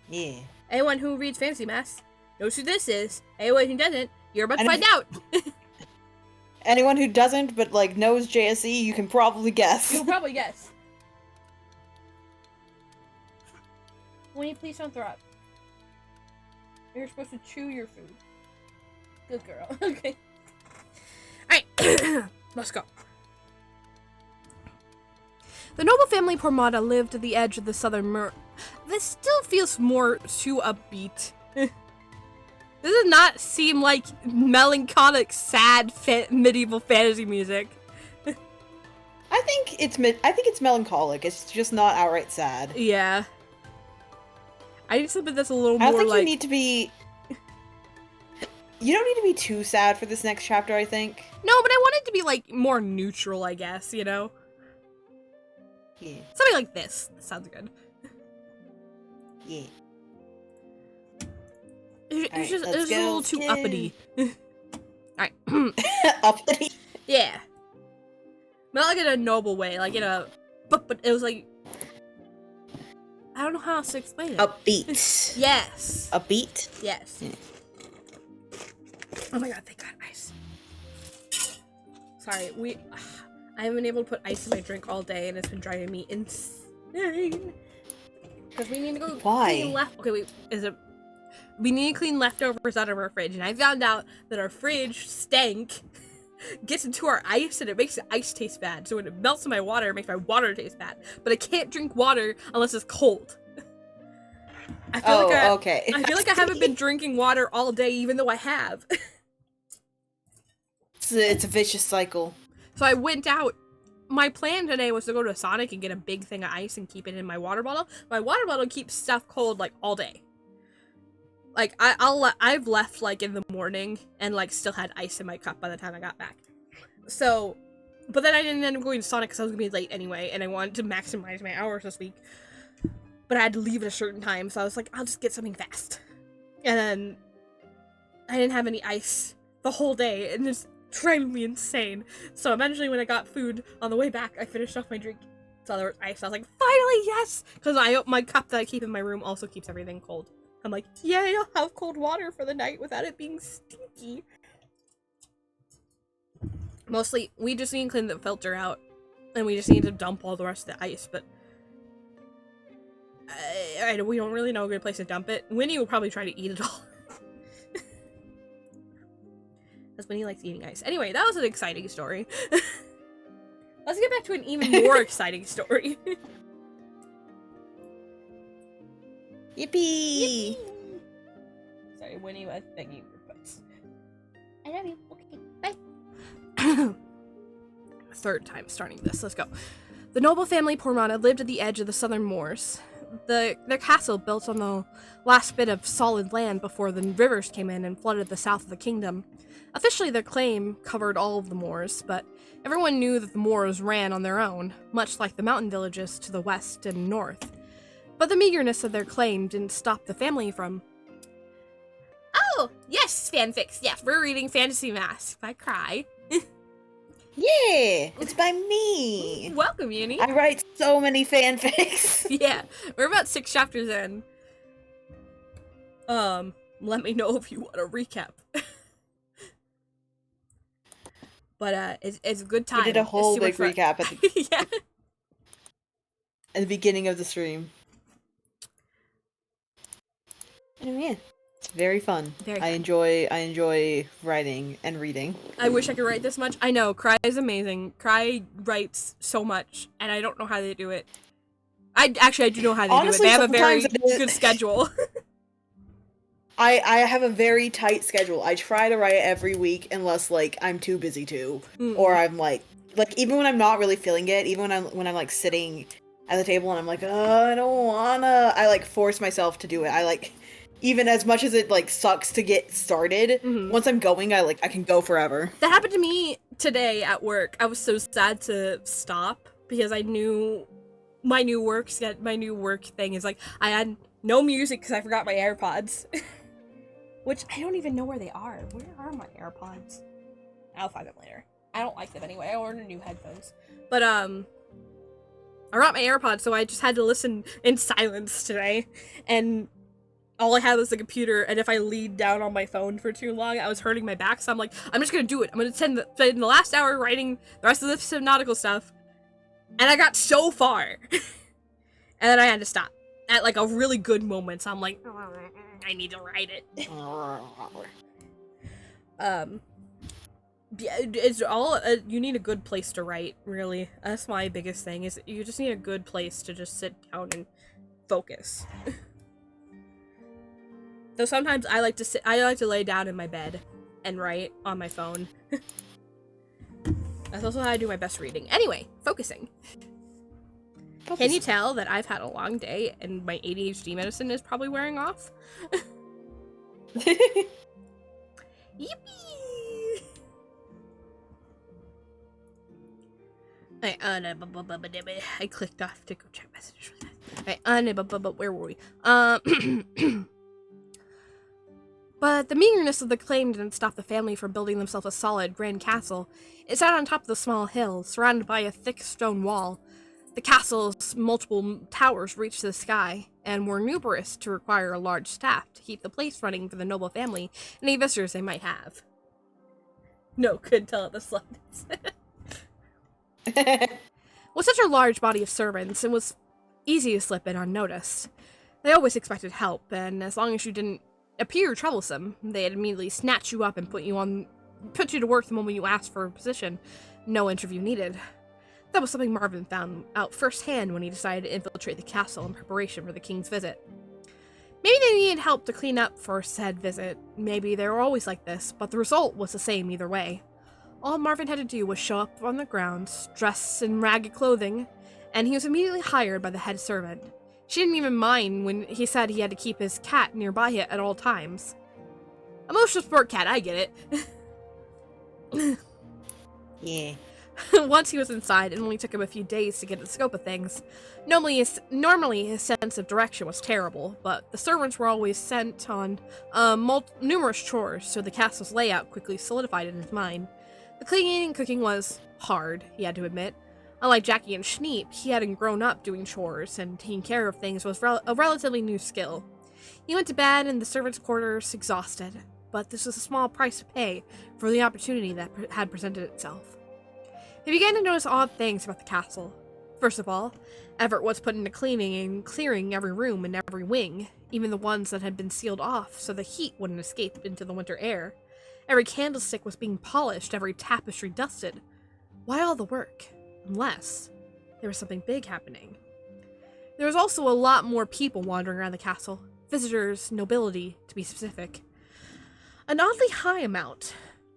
Yeah. Anyone who reads Fantasy Masks knows who this is. Anyone who doesn't, you're about to find out. Anyone who doesn't, but, like, knows JSE, you can probably guess. You'll probably guess. Winnie, please don't throw up. You're supposed to chew your food. Good girl. Okay. Alright. Let's go. The noble family Pormata lived at the edge of the southern This still feels more too upbeat. This does not seem like melancholic, sad medieval fantasy music. I think it's melancholic. It's just not outright sad. Yeah. I need something that's a little more I don't think like... you need to be... You don't need to be too sad for this next chapter, I think. No, but I want it to be, like, more neutral, I guess, you know? Yeah. Something like this. That sounds good. Yeah. It's just a little too uppity. Alright. Uppity? Yeah. Not like in a noble way, like in a... But it was like... I don't know how else to explain it. Upbeat. Yes. Upbeat? Yes. Yeah. Oh my god, thank god, ice. Sorry, I haven't been able to put ice in my drink all day and it's been driving me insane. Because we need to go clean Okay, wait, we need to clean leftovers out of our fridge, and I found out that our fridge stank gets into our ice and it makes the ice taste bad. So when it melts in my water, it makes my water taste bad. But I can't drink water unless it's cold. I feel I feel like I haven't been drinking water all day, even though I have. It's a vicious cycle. So I went out. My plan today was to go to Sonic and get a big thing of ice and keep it in my water bottle. My water bottle keeps stuff cold like all day. Like I've left like in the morning and like still had ice in my cup by the time I got back. So, but then I didn't end up going to Sonic because I was gonna be late anyway, and I wanted to maximize my hours this week. But I had to leave at a certain time, so I was like, I'll just get something fast. And then I didn't have any ice the whole day, and it's driving me insane. So eventually when I got food on the way back, I finished off my drink. So there was ice. I was like, finally, yes! Because my cup that I keep in my room also keeps everything cold. I'm like, yay, I'll have cold water for the night without it being stinky. Mostly, we just need to clean the filter out, and we just need to dump all the rest of the ice, but we don't really know a good place to dump it. Winnie will probably try to eat it all. That's Winnie likes eating ice. Anyway, that was an exciting story. Let's get back to an even more exciting story. Yippee! Sorry, Winnie was begging for books. I love you. Okay, bye. Third time starting this. Let's go. The noble family Pormata lived at the edge of the southern moors. Their castle, built on the last bit of solid land before the rivers came in and flooded the south of the kingdom. Officially, their claim covered all of the moors, but everyone knew that the moors ran on their own, much like the mountain villages to the west and north. But the meagerness of their claim didn't stop the family from... Oh, yes, fanfics. Yes, we're reading Fantasy Masks by Cry. Yeah, it's by me. Welcome, Uni. I write so many fanfics. Yeah, we're about 6 chapters in. Let me know if you want a recap. But it's a good time. We did a whole big recap at the, yeah. at the beginning of the stream. Oh yeah, it's very fun. Very I enjoy writing and reading. I wish I could write this much. I know, Cry is amazing. Cry writes so much, and I don't know how they do it. I do know how they do it. They have a very good schedule. I have a very tight schedule. I try to write every week unless like I'm too busy to, or I'm like even when I'm not really feeling it, even when I'm like sitting at the table, and I'm like, oh, I don't wanna. I like force myself to do it. I like, even as much as it like sucks to get started, once I'm going, I can go forever. That happened to me today at work. I was so sad to stop because I knew my new work thing is like I had no music because I forgot my AirPods. Which I don't even know where they are. Where are my AirPods? I'll find them later. I don't like them anyway. I ordered new headphones. But I brought my AirPods, so I just had to listen in silence today. And all I had was the computer, and if I leaned down on my phone for too long, I was hurting my back, so I'm like, I'm just gonna do it. I'm gonna spend the last hour writing the rest of the Subnautica stuff. And I got so far. And then I had to stop at like a really good moment, so I'm like, I need to write it. Yeah, it's all you need a good place to write, really. That's my biggest thing, is you just need a good place to just sit down and focus. So sometimes I like to lay down in my bed and write on my phone. That's also how I do my best reading. Anyway, focusing. Can you tell that I've had a long day and my ADHD medicine is probably wearing off? Yippee! I clicked off to go check messages. Where were we? But the meagerness of the claim didn't stop the family from building themselves a solid, grand castle. It sat on top of the small hill, surrounded by a thick stone wall. The castle's multiple towers reached the sky, and were numerous to require a large staff to keep the place running for the noble family and any visitors they might have. No, couldn't tell at the slightest. With such a large body of servants, it was easy to slip in unnoticed. They always expected help, and as long as you didn't appear troublesome, they'd immediately snatch you up and put you to work the moment you asked for a position. No interview needed. That was something Marvin found out firsthand when he decided to infiltrate the castle in preparation for the king's visit. Maybe they needed help to clean up for said visit. Maybe they were always like this, but the result was the same either way. All Marvin had to do was show up on the grounds, dressed in ragged clothing, and he was immediately hired by the head servant. She didn't even mind when he said he had to keep his cat nearby at all times. Emotional support cat, I get it. Yeah. Once he was inside, it only took him a few days to get the scope of things. Normally his sense of direction was terrible, but the servants were always sent on numerous chores, so the castle's layout quickly solidified in his mind. The cleaning and cooking was hard, he had to admit. Unlike Jackie and Schneep, he hadn't grown up doing chores, and taking care of things was a relatively new skill. He went to bed in the servants' quarters exhausted, but this was a small price to pay for the opportunity that had presented itself. He began to notice odd things about the castle. First of all, effort was put into cleaning and clearing every room and every wing, even the ones that had been sealed off so the heat wouldn't escape into the winter air. Every candlestick was being polished, every tapestry dusted. Why all the work? Unless there was something big happening. There was also a lot more people wandering around the castle. Visitors, nobility, to be specific. An oddly high amount.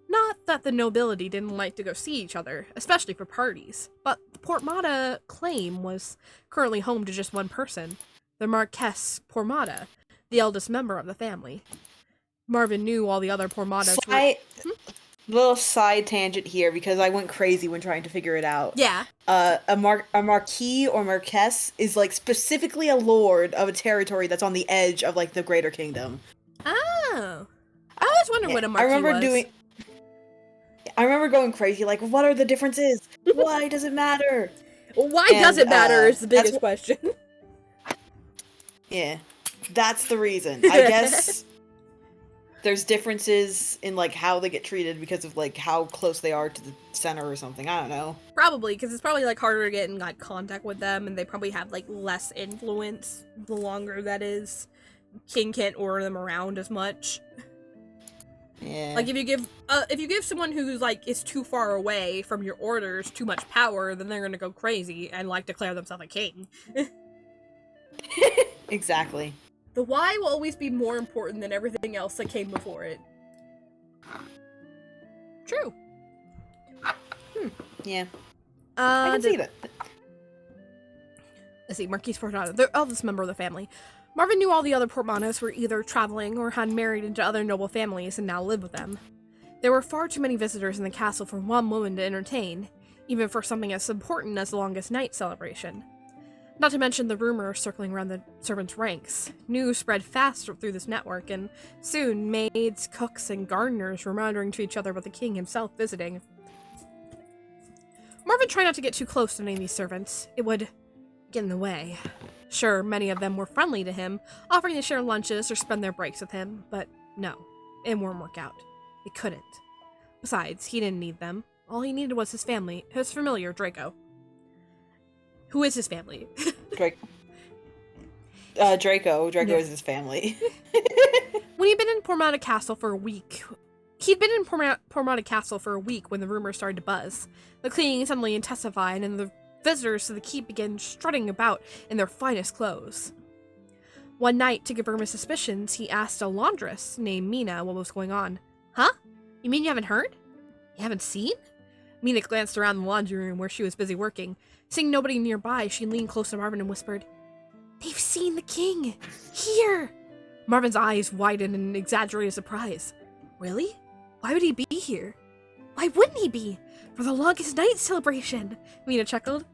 Not that the nobility didn't like to go see each other, especially for parties, but the Portmata claim was currently home to just one person, the Marquess Pormata, the eldest member of the family. Marvin knew all the other Pormatas were... Little side tangent here, because I went crazy when trying to figure it out. Yeah. A marquis or marquess is, like, specifically a lord of a territory that's on the edge of, like, the greater kingdom. Oh. I always wondered what a marquis was. I remember going crazy, like, what are the differences? Why does it matter? Why does it matter is the biggest question. Yeah. That's the reason. I guess there's differences in, like, how they get treated because of, like, how close they are to the center or something. I don't know. Probably, because it's probably, like, harder to get in, like, contact with them, and they probably have, like, less influence the longer that is. King can't order them around as much. Yeah. Like, if you give someone who's, like, is too far away from your orders too much power, then they're gonna go crazy and, like, declare themselves a king. Exactly. The why will always be more important than everything else that came before it. True. Yeah. I can see that. Let's see, Marquise Portmanteau, the eldest member of the family. Marvin knew all the other Portmanteaus were either traveling or had married into other noble families and now lived with them. There were far too many visitors in the castle for one woman to entertain, even for something as important as the longest night celebration. Not to mention the rumors circling around the servants' ranks. News spread fast through this network, and soon maids, cooks, and gardeners were muttering to each other about the king himself visiting. Marvin tried not to get too close to any of these servants. It would get in the way. Sure, many of them were friendly to him, offering to share lunches or spend their breaks with him, but no, it wouldn't work out. It couldn't. Besides, he didn't need them. All he needed was his family, his familiar, Draco. Who is his family? Draco. Draco is his family. When he'd been in Portmanteau Castle for a week... He'd been in Portmanteau Castle for a week when the rumors started to buzz. The cleaning suddenly intensified, and the visitors to the keep began strutting about in their finest clothes. One night, to confirm his suspicions, he asked a laundress named Mina what was going on. Huh? You mean you haven't heard? You haven't seen? Mina glanced around the laundry room where she was busy working. Seeing nobody nearby, she leaned close to Marvin and whispered, "They've seen the king! Here!" Marvin's eyes widened in exaggerated surprise. Really? Why would he be here? Why wouldn't he be? For the longest night celebration! Mina chuckled.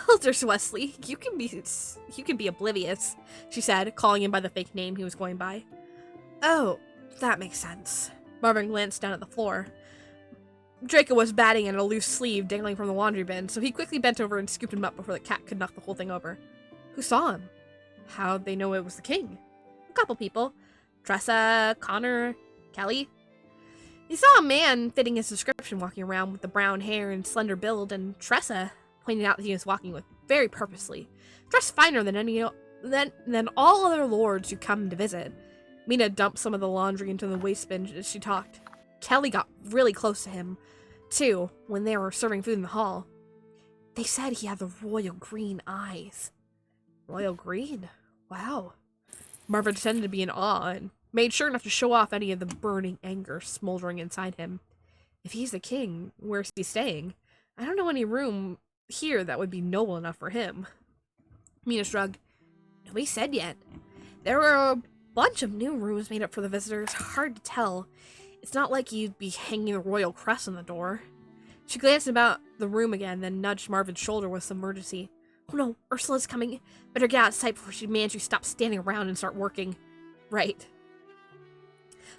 Elders Wesley, you can be oblivious, she said, calling him by the fake name he was going by. Oh, that makes sense. Marvin glanced down at the floor. Draco was batting at a loose sleeve dangling from the laundry bin, so he quickly bent over and scooped him up before the cat could knock the whole thing over. Who saw him? How'd they know it was the king? A couple people. Tressa, Connor, Kelly. He saw a man fitting his description walking around with the brown hair and slender build, and Tressa pointed out that he was walking with very purposely, dressed finer than all other lords who come to visit. Mina dumped some of the laundry into the waste bin as she talked. Kelly got really close to him, too, when they were serving food in the hall. They said he had the royal green eyes. Royal green? Wow. Marvin pretended to be in awe and made sure not to show off any of the burning anger smoldering inside him. If he's the king, where's he staying? I don't know any room here that would be noble enough for him. Mina shrugged. Nobody said yet. There were a bunch of new rooms made up for the visitors. Hard to tell. It's not like you'd be hanging the royal crest on the door. She glanced about the room again, then nudged Marvin's shoulder with some urgency. Oh no, Ursula's coming. Better get out of sight before she demands you stop standing around and start working. Right.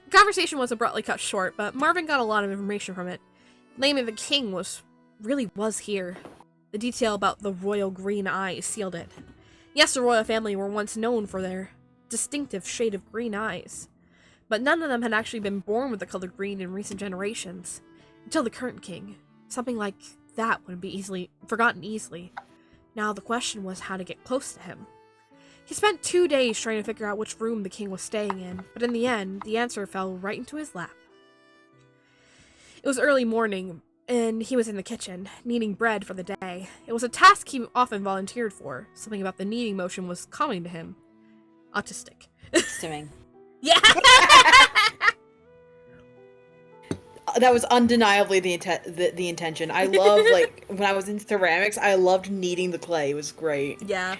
The conversation was abruptly cut short, but Marvin got a lot of information from it. Namely, the king was here. The detail about the royal green eyes sealed it. Yes, the royal family were once known for their distinctive shade of green eyes, but none of them had actually been born with the color green in recent generations. Until the current king. Something like that would be forgotten easily. Now the question was how to get close to him. He spent 2 days trying to figure out which room the king was staying in, but in the end, the answer fell right into his lap. It was early morning, and he was in the kitchen, kneading bread for the day. It was a task he often volunteered for. Something about the kneading motion was calming to him. Autistic. Stimming. Yeah! That was undeniably the intention. I love, like, when I was in ceramics, I loved kneading the clay. It was great. Yeah.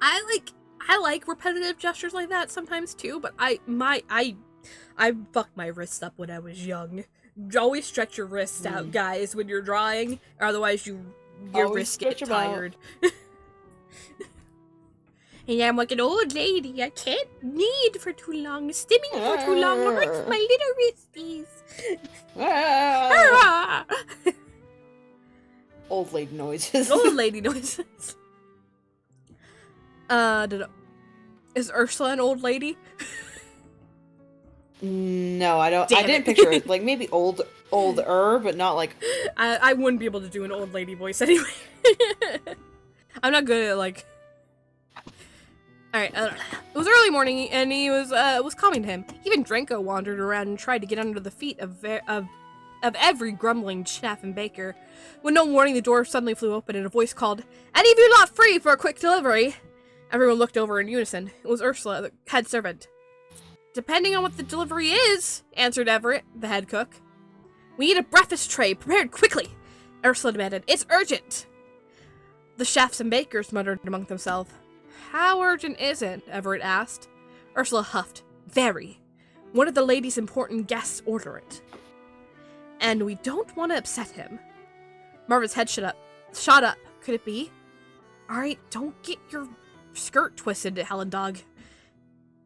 I like repetitive gestures like that sometimes too, but I fucked my wrists up when I was young. Always stretch your wrists out, guys, when you're drawing, or otherwise your wrists get tired. And I'm like an old lady. I can't knead for too long. Stimming for too long hurts my little wristies. Old lady noises. Old lady noises. Is Ursula an old lady? No, I don't. Damn I didn't picture it. Like, maybe older, but not like. I wouldn't be able to do an old lady voice anyway. I'm not good at like. All right, it was early morning, and he was calming to him. Even Draco wandered around and tried to get under the feet of every grumbling chef and baker. With no warning, the door suddenly flew open, and a voice called, "Any of you lot free for a quick delivery?" Everyone looked over in unison. It was Ursula, the head servant. "Depending on what the delivery is," answered Everett, the head cook. "We need a breakfast tray prepared quickly," Ursula demanded. "It's urgent." The chefs and bakers muttered among themselves. How urgent is it? Everett asked. Ursula huffed. Very. One of the lady's important guests order it. And we don't want to upset him. Marvin's head shot up. Could it be? Alright, don't get your skirt twisted, Helen Dog.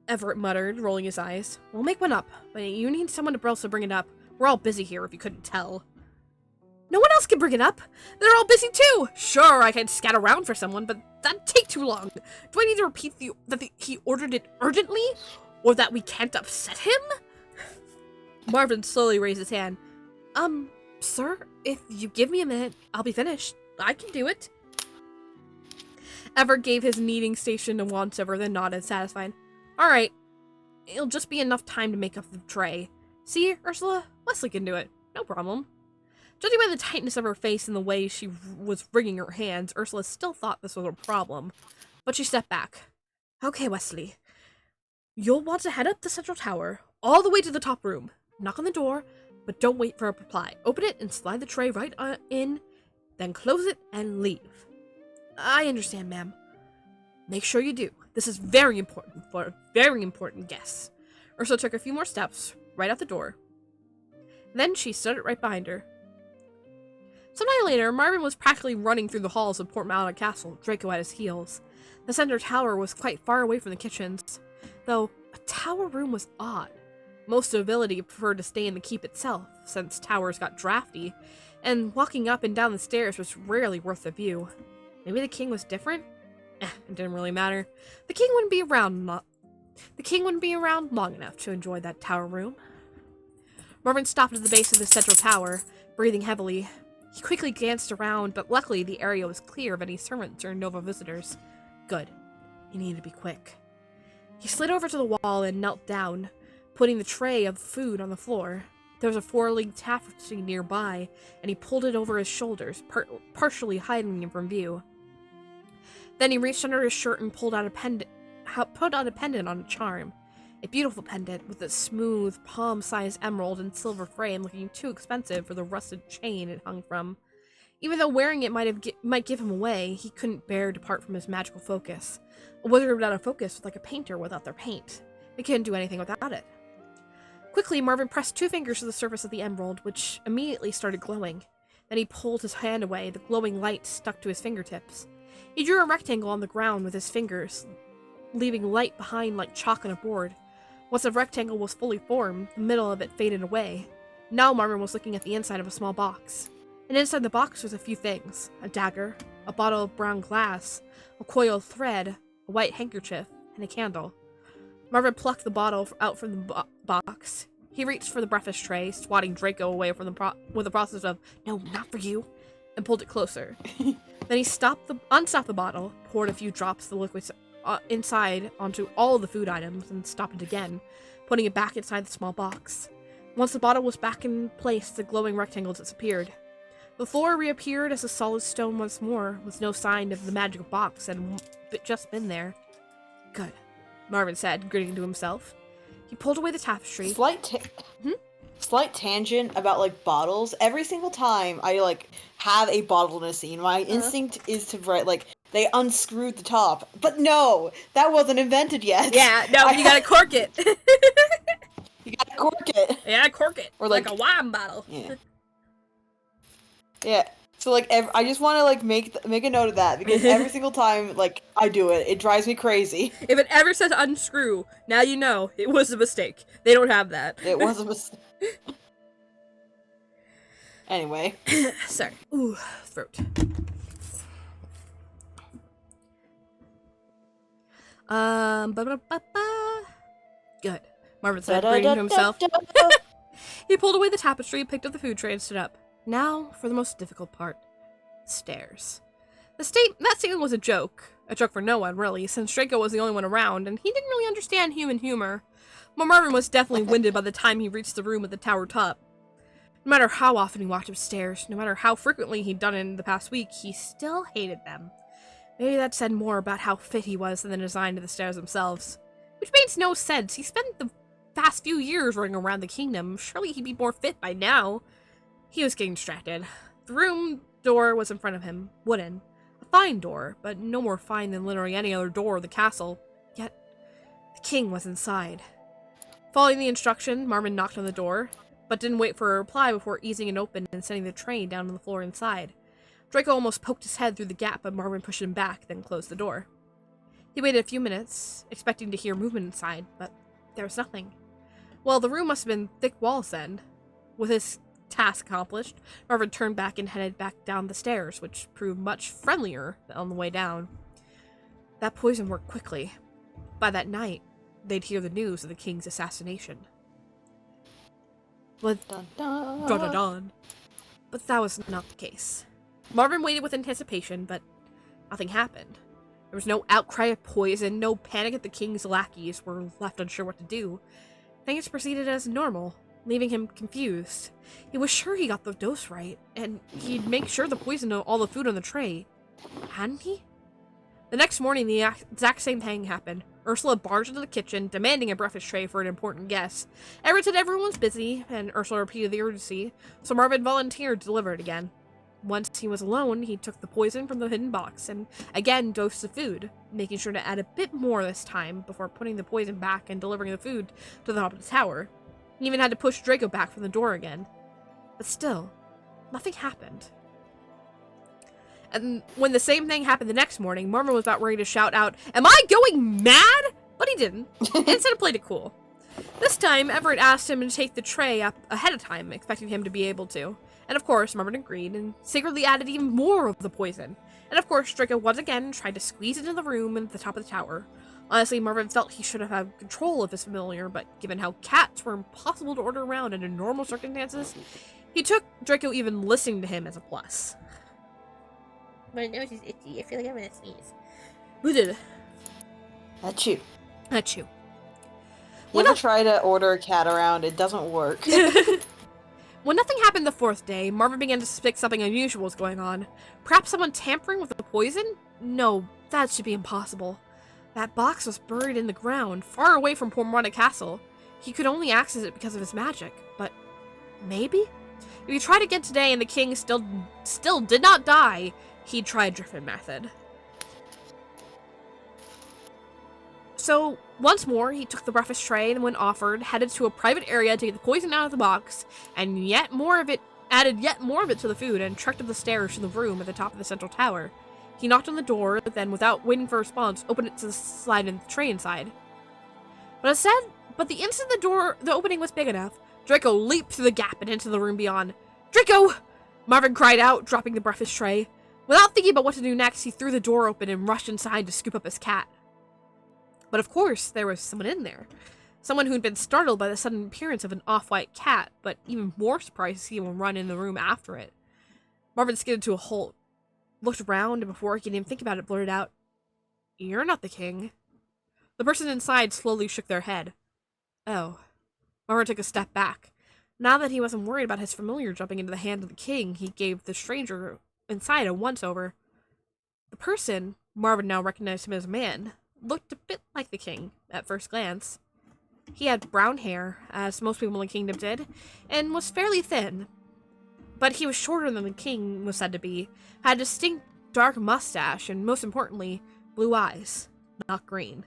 Everett muttered, rolling his eyes. We'll make one up, but you need someone else to bring it up. We're all busy here, if you couldn't tell. No one else can bring it up. They're all busy too. Sure, I can scout around for someone, but that'd take too long. Do I need to repeat that he ordered it urgently? Or that we can't upset him? Marvin slowly raised his hand. Sir, if you give me a minute, I'll be finished. I can do it. Everett gave his kneading station a once over, then nodded, satisfied. Alright. It'll just be enough time to make up the tray. See, Ursula? Wesley can do it. No problem. Judging by the tightness of her face and the way she was wringing her hands, Ursula still thought this was a problem. But she stepped back. Okay, Wesley. You'll want to head up the central tower, all the way to the top room. Knock on the door, but don't wait for a reply. Open it and slide the tray right in, then close it and leave. I understand, ma'am. Make sure you do. This is very important for a very important guest. Ursula took a few more steps, right out the door. Then she stood right behind her. Some time later, Marvin was practically running through the halls of Port Malina Castle, Draco at his heels. The center tower was quite far away from the kitchens, though a tower room was odd. Most nobility preferred to stay in the keep itself, since towers got drafty, and walking up and down the stairs was rarely worth the view. Maybe the king was different? It didn't really matter. The king wouldn't be around long enough to enjoy that tower room. Marvin stopped at the base of the central tower, breathing heavily. He quickly glanced around, but luckily the area was clear of any servants or Nova visitors. Good. He needed to be quick. He slid over to the wall and knelt down, putting the tray of food on the floor. There was a 4-legged tapestry nearby, and he pulled it over his shoulders, partially hiding him from view. Then he reached under his shirt and pulled out a pendant on a charm. A beautiful pendant with a smooth, palm-sized emerald and silver frame looking too expensive for the rusted chain it hung from. Even though wearing it might give him away, he couldn't bear to part from his magical focus. A wizard without a focus was like a painter without their paint. They couldn't do anything without it. Quickly, Marvin pressed 2 fingers to the surface of the emerald, which immediately started glowing. Then he pulled his hand away, the glowing light stuck to his fingertips. He drew a rectangle on the ground with his fingers, leaving light behind like chalk on a board. Once the rectangle was fully formed, the middle of it faded away. Now Marvin was looking at the inside of a small box. And inside the box was a few things. A dagger, a bottle of brown glass, a coil of thread, a white handkerchief, and a candle. Marvin plucked the bottle out from the box. He reached for the breakfast tray, swatting Draco away from with a process of, "No, not for you," and pulled it closer. Then he unstopped the bottle, poured a few drops of the liquid inside onto all of the food items, and stopped it again, putting it back inside the small box. Once the bottle was back in place, the glowing rectangle disappeared. The floor reappeared as a solid stone once more, with no sign of the magical box that had just been there. Good, Marvin said, grinning to himself. He pulled away the tapestry. Slight tangent about, like, bottles. Every single time I, like, have a bottle in a scene, my instinct is to write, like, they unscrewed the top. But no! That wasn't invented yet! Yeah, no, you gotta cork it! You gotta cork it! Yeah, cork it! Or, like a wine bottle! Yeah. Yeah. So, like, I just want to, like, make a note of that, because every single time, like, I do it, it drives me crazy. If it ever says unscrew, now you know, it was a mistake. They don't have that. It was a mistake. Anyway. Sorry. Ooh, throat. Good. Marvin said, grinning to himself. He pulled away the tapestry, picked up the food tray, and stood up. Now for the most difficult part. Stairs. That statement was a joke. A joke for no one, really, since Draco was the only one around, and he didn't really understand human humor. But Marvin was definitely winded by the time he reached the room at the tower top. No matter how often he walked upstairs, no matter how frequently he'd done it in the past week, he still hated them. Maybe that said more about how fit he was than the design of the stairs themselves. Which makes no sense. He spent the past few years running around the kingdom. Surely he'd be more fit by now. He was getting distracted. The room door was in front of him, wooden. A fine door, but no more fine than literally any other door of the castle. Yet, the king was inside. Following the instruction, Marvin knocked on the door, but didn't wait for a reply before easing it open and sending the tray down on the floor inside. Draco almost poked his head through the gap, but Marvin pushed him back, then closed the door. He waited a few minutes, expecting to hear movement inside, but there was nothing. Well, the room must have been thick walls then. With his task accomplished, Marvin turned back and headed back down the stairs, which proved much friendlier on the way down. That poison worked quickly. By that night, they'd hear the news of the king's assassination. But, Dun, dun. dun, dun, dun. But that was not the case. Marvin waited with anticipation, but nothing happened. There was no outcry of poison, no panic at the king's lackeys were left unsure what to do. Things proceeded as normal, leaving him confused. He was sure he got the dose right, and he'd make sure to poison all the food on the tray. Hadn't he? The next morning, the exact same thing happened. Ursula barged into the kitchen, demanding a breakfast tray for an important guest. Everett said everyone was busy, and Ursula repeated the urgency, so Marvin volunteered to deliver it again. Once he was alone, he took the poison from the hidden box and again dosed the food, making sure to add a bit more this time before putting the poison back and delivering the food to the top of the tower. He even had to push Draco back from the door again. But still, nothing happened. And when the same thing happened the next morning, Marvin was about ready to shout out, "Am I going mad?" But he didn't. Instead, played it cool. This time, Everett asked him to take the tray up ahead of time, expecting him to be able to. And of course, Marvin agreed, and secretly added even more of the poison. And of course, Draco once again tried to squeeze into the room at the top of the tower. Honestly, Marvin felt he should have had control of his familiar, but given how cats were impossible to order around under normal circumstances, he took Draco even listening to him as a plus. My nose is itchy. I feel like I'm gonna sneeze. Who did it? Achoo. Achoo. You ever try to order a cat around? It doesn't work. When nothing happened the fourth day, Marvin began to suspect something unusual was going on. Perhaps someone tampering with the poison? No, that should be impossible. That box was buried in the ground, far away from Pomrana Castle. He could only access it because of his magic, but maybe? If he tried again today and the king still did not die, he'd try a different method. So, once more, he took the breakfast tray and when offered, headed to a private area to get the poison out of the box, and added yet more of it to the food, and trekked up the stairs to the room at the top of the central tower. He knocked on the door, then, without waiting for a response, opened it to slide in the tray inside. But the instant the opening was big enough, Draco leaped through the gap and into the room beyond. "Draco!" Marvin cried out, dropping the breakfast tray. Without thinking about what to do next, he threw the door open and rushed inside to scoop up his cat. But of course, there was someone in there. Someone who'd been startled by the sudden appearance of an off-white cat, but even more surprised to see him run in the room after it. Marvin skidded to a halt, looked around, and before he could even think about it, blurted out, "You're not the king." The person inside slowly shook their head. Oh. Marvin took a step back. Now that he wasn't worried about his familiar jumping into the hand of the king, he gave the stranger inside a once-over. The person, Marvin now recognized him as a man, looked a bit like the king at first glance. He had brown hair, as most people in the kingdom did, and was fairly thin. But he was shorter than the king was said to be, had a distinct dark mustache, and most importantly, blue eyes, not green.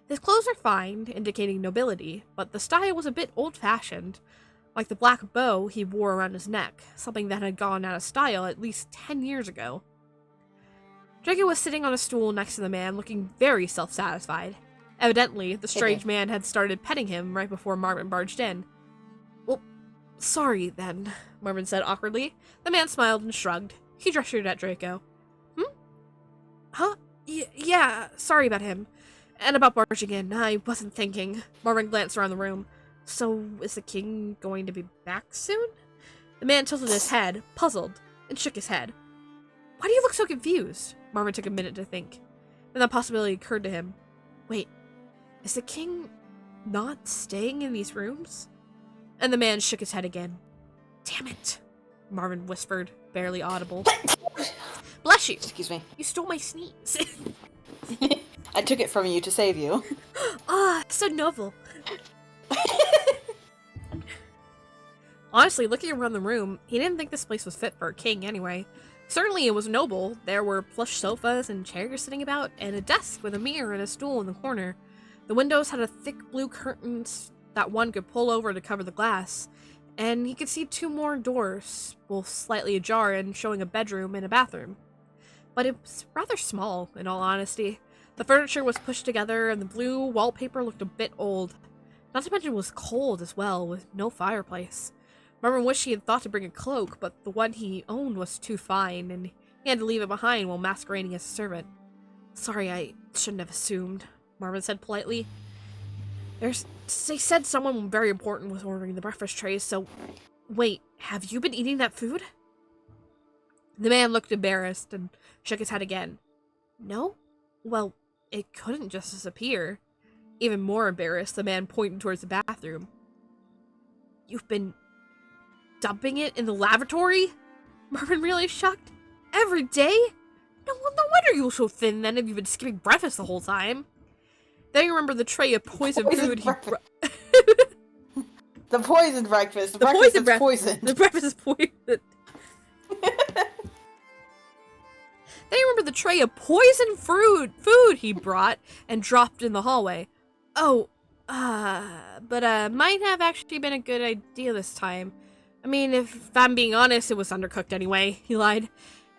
His clothes were fine, indicating nobility, but the style was a bit old-fashioned, like the black bow he wore around his neck, something that had gone out of style at least 10 years ago. Draco was sitting on a stool next to the man, looking very self-satisfied. Evidently, the strange man had started petting him right before Marvin barged in. "Well, sorry, then," Marvin said awkwardly. The man smiled and shrugged. He gestured at Draco. Huh? Yeah, sorry about him. And about barging in, I wasn't thinking." Marvin glanced around the room. "So, is the king going to be back soon?" The man tilted his head, puzzled, and shook his head. "Why do you look so confused?" Marvin took a minute to think. Then the possibility occurred to him. Wait, is the king not staying in these rooms? And the man shook his head again. "Damn it," Marvin whispered, barely audible. "Bless you." Excuse me. "You stole my sneeze." I took it from you to save you. Ah, so novel. Honestly, looking around the room, he didn't think this place was fit for a king anyway. Certainly it was noble. There were plush sofas and chairs sitting about, and a desk with a mirror and a stool in the corner. The windows had a thick blue curtains that one could pull over to cover the glass, and he could see 2 more doors, both slightly ajar and showing a bedroom and a bathroom. But it was rather small, in all honesty. The furniture was pushed together, and the blue wallpaper looked a bit old. Not to mention it was cold as well, with no fireplace. Marvin wished he had thought to bring a cloak, but the one he owned was too fine, and he had to leave it behind while masquerading as a servant. "Sorry, I shouldn't have assumed," Marvin said politely. They said someone very important was ordering the breakfast trays, so... Wait, have you been eating that food? The man looked embarrassed and shook his head again. No? Well, it couldn't just disappear. Even more embarrassed, the man pointed towards the bathroom. You've been dumping it in the lavatory? Marvin really shocked. Every day? No wonder you were so thin then if you've been skipping breakfast the whole time. Then you remember the tray of poisoned food he brought. The poisoned breakfast. The breakfast poisoned is poisoned. The breakfast is poisoned. Then you remember the tray of poisoned food he brought and dropped in the hallway. Oh, but might have actually been a good idea this time. I mean, if I'm being honest, it was undercooked anyway, he lied.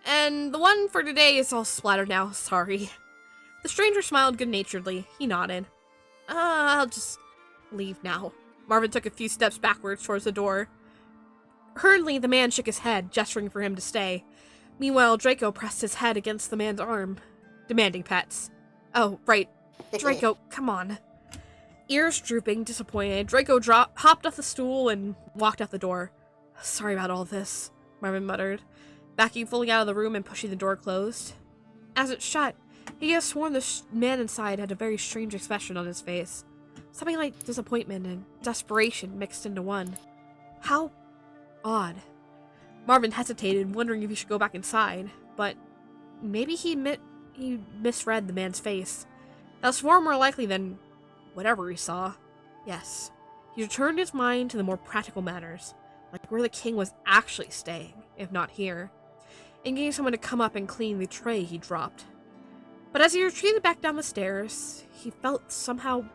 And the one for today is all splattered now, sorry. The stranger smiled good-naturedly. He nodded. I'll just leave now. Marvin took a few steps backwards towards the door. Hurriedly, the man shook his head, gesturing for him to stay. Meanwhile, Draco pressed his head against the man's arm, demanding pets. Oh, right. Draco, come on. Ears drooping, disappointed, Draco hopped off the stool and walked out the door. Sorry about all this, Marvin muttered, backing fully out of the room and pushing the door closed. As it shut, he had sworn the man inside had a very strange expression on his face. Something like disappointment and desperation mixed into one. How odd. Marvin hesitated, wondering if he should go back inside, but maybe he misread the man's face. That was far more likely than whatever he saw. Yes, he returned his mind to the more practical matters, like where the king was actually staying, if not here, and getting someone to come up and clean the tray he dropped. But as he retreated back down the stairs, he felt somehow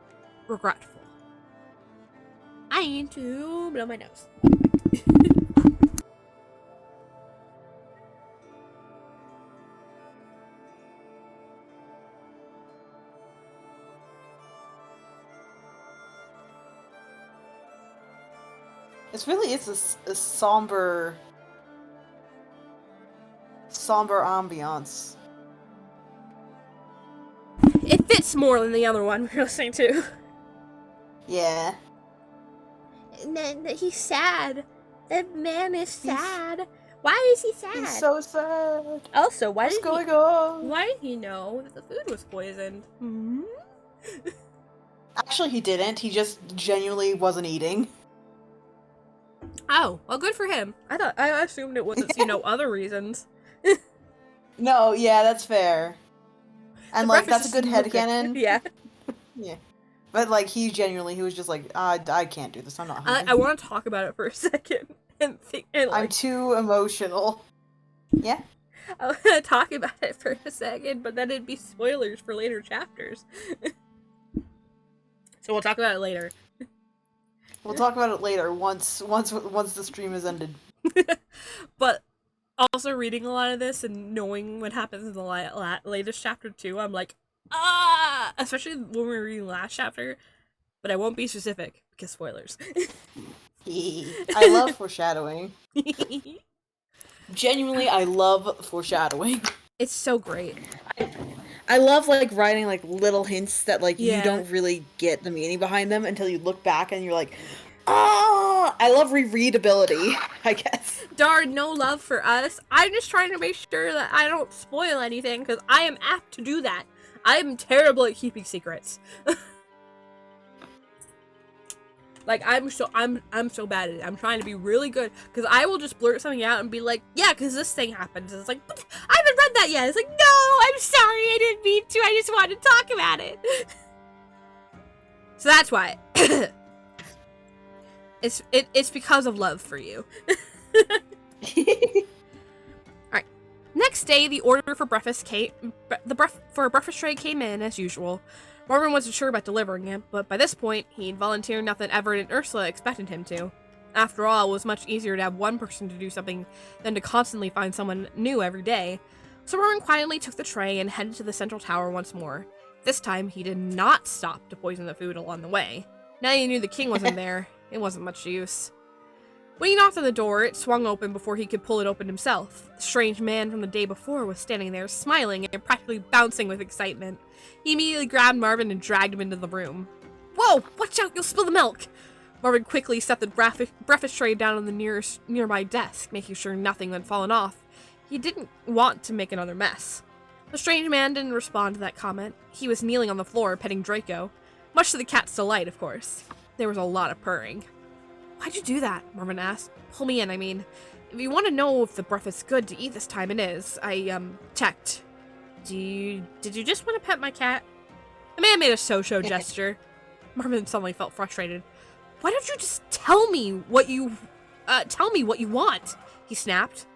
regretful. I need to blow my nose. This really is a somber ambiance. It fits more than the other one we were listening to. Yeah. And then he's sad. That man is sad. Why is he sad? He's so sad. Also, What's going on? Why did he know that the food was poisoned? Hmm? Actually, he didn't. He just genuinely wasn't eating. Oh, well, good for him. I assumed it wasn't, other reasons. No, yeah, that's fair. And, like, that's a good headcanon. Yeah. Yeah. But, like, he was just like, I can't do this, I'm not hungry. I want to talk about it for a second. And I'm too emotional. Yeah? I want to talk about it for a second, but then it'd be spoilers for later chapters. So we'll talk about it later. We'll talk about it later, once the stream is ended. But also reading a lot of this and knowing what happens in the latest chapter too, I'm like, especially when we were reading the last chapter, but I won't be specific because spoilers. I love foreshadowing. Genuinely, I love foreshadowing. It's so great. I love, like, writing, like, little hints that, like, you don't really get the meaning behind them until you look back and you're like, I love rereadability, I guess. Darn, no love for us. I'm just trying to make sure that I don't spoil anything, because I am apt to do that. I am terrible at keeping secrets. Like, I'm so bad at it. I'm trying to be really good, because I will just blurt something out and be like, yeah, because this thing happens. And it's like, I haven't read that yet. It's like, no, I'm sorry, I didn't mean to. I just wanted to talk about it. So that's why. It's because of love for you. Alright. next day, the order for breakfast tray came in as usual. Marvin wasn't sure about delivering it, but by this point, he'd volunteered enough that Everett and Ursula expected him to. After all, it was much easier to have one person to do something than to constantly find someone new every day. So Marvin quietly took the tray and headed to the central tower once more. This time, he did not stop to poison the food along the way. Now he knew the king wasn't there, it wasn't much use. When he knocked on the door, it swung open before he could pull it open himself. The strange man from the day before was standing there, smiling and practically bouncing with excitement. He immediately grabbed Marvin and dragged him into the room. "Whoa! Watch out, you'll spill the milk!" Marvin quickly set the breakfast tray down on the nearby desk, making sure nothing had fallen off. He didn't want to make another mess. The strange man didn't respond to that comment. He was kneeling on the floor, petting Draco. Much to the cat's delight, of course. There was a lot of purring. "Why'd you do that?" Marvin asked. "Pull me in, I mean. If you want to know if the breakfast's good to eat this time, it is. I, checked. Did you just want to pet my cat?" The man made a so-so gesture. Marvin suddenly felt frustrated. "Why don't you just tell me what you want?" he snapped.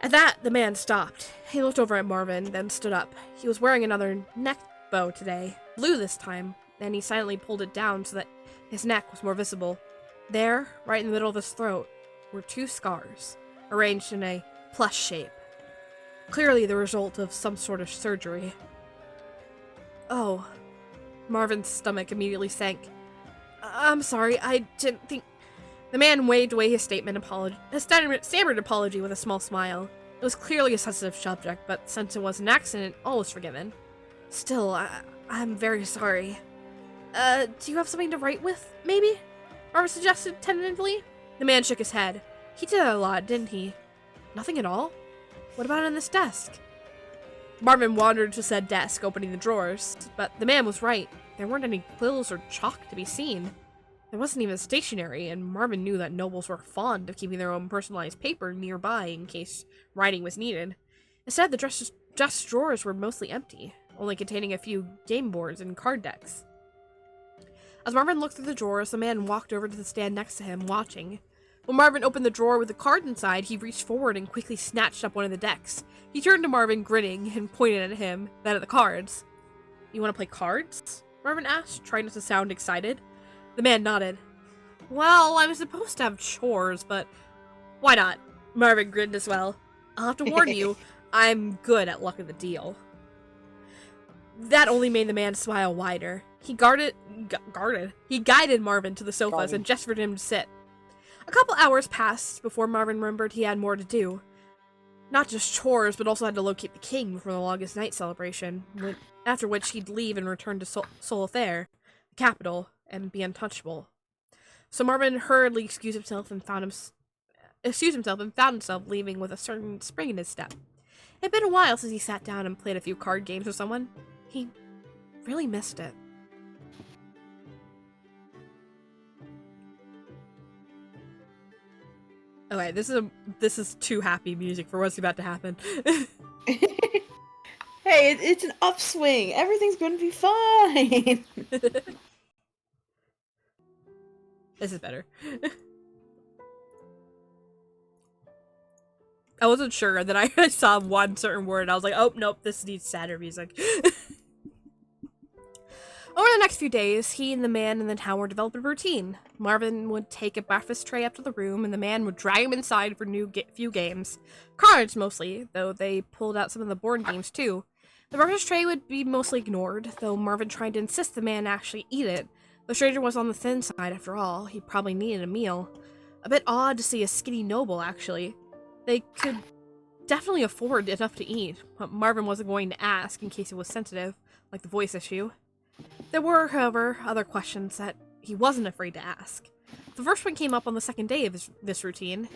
At that, the man stopped. He looked over at Marvin, then stood up. He was wearing another neck bow today, blue this time, and he silently pulled it down so that his neck was more visible. There, right in the middle of his throat, were 2 scars, arranged in a plus shape. Clearly the result of some sort of surgery. "Oh." Marvin's stomach immediately sank. "I'm sorry, I didn't think..." The man waved away his stammered apology with a small smile. It was clearly a sensitive subject, but since it was an accident, all was forgiven. "Still, I'm very sorry. Do you have something to write with, maybe?" Marvin suggested tentatively. The man shook his head. "He did that a lot, didn't he?" "Nothing at all? What about on this desk?" Marvin wandered to said desk, opening the drawers, but the man was right. There weren't any quills or chalk to be seen. There wasn't even stationery, and Marvin knew that nobles were fond of keeping their own personalized paper nearby in case writing was needed. Instead, the desk drawers were mostly empty, only containing a few game boards and card decks. As Marvin looked through the drawers, the man walked over to the stand next to him, watching. When Marvin opened the drawer with the cards inside, he reached forward and quickly snatched up one of the decks. He turned to Marvin, grinning, and pointed at him, then at the cards. "You want to play cards?" Marvin asked, trying not to sound excited. The man nodded. "Well, I'm supposed to have chores, but why not?" Marvin grinned as well. "I'll have to warn you, I'm good at luck of the deal." That only made the man smile wider. He guided Marvin to the sofas and gestured him to sit. A couple hours passed before Marvin remembered he had more to do. Not just chores, but also had to locate the king before the longest night celebration, after which he'd leave and return to Solitaire, the capital, and be untouchable. So Marvin hurriedly excused himself and found himself leaving with a certain spring in his step. It had been a while since he sat down and played a few card games with someone. He really missed it. Okay, this is too happy music for what's about to happen. Hey, it's an upswing. Everything's going to be fine. This is better. I wasn't sure that I saw one certain word. I was like, oh, nope, this needs sadder music. Over the next few days, he and the man in the tower developed a routine. Marvin would take a breakfast tray up to the room, and the man would drag him inside for few games. Cards, mostly, though they pulled out some of the board games, too. The breakfast tray would be mostly ignored, though Marvin tried to insist the man actually eat it. The stranger was on the thin side, after all. He probably needed a meal. A bit odd to see a skinny noble, actually. They could definitely afford enough to eat, but Marvin wasn't going to ask in case it was sensitive, like the voice issue. There were, however, other questions that he wasn't afraid to ask. The first one came up on the second day of this routine.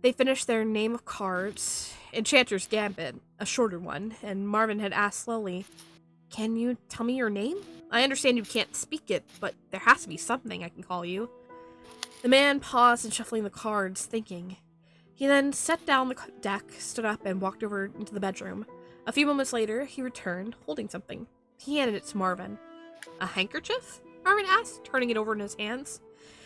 They finished their name of cards, Enchanter's Gambit, a shorter one, and Marvin had asked slowly, "Can you tell me your name? I understand you can't speak it, but there has to be something I can call you." The man paused in shuffling the cards, thinking. He then set down the deck, stood up, and walked over into the bedroom. A few moments later, he returned, holding something. He handed it to Marvin. "A handkerchief?" Marvin asked, turning it over in his hands.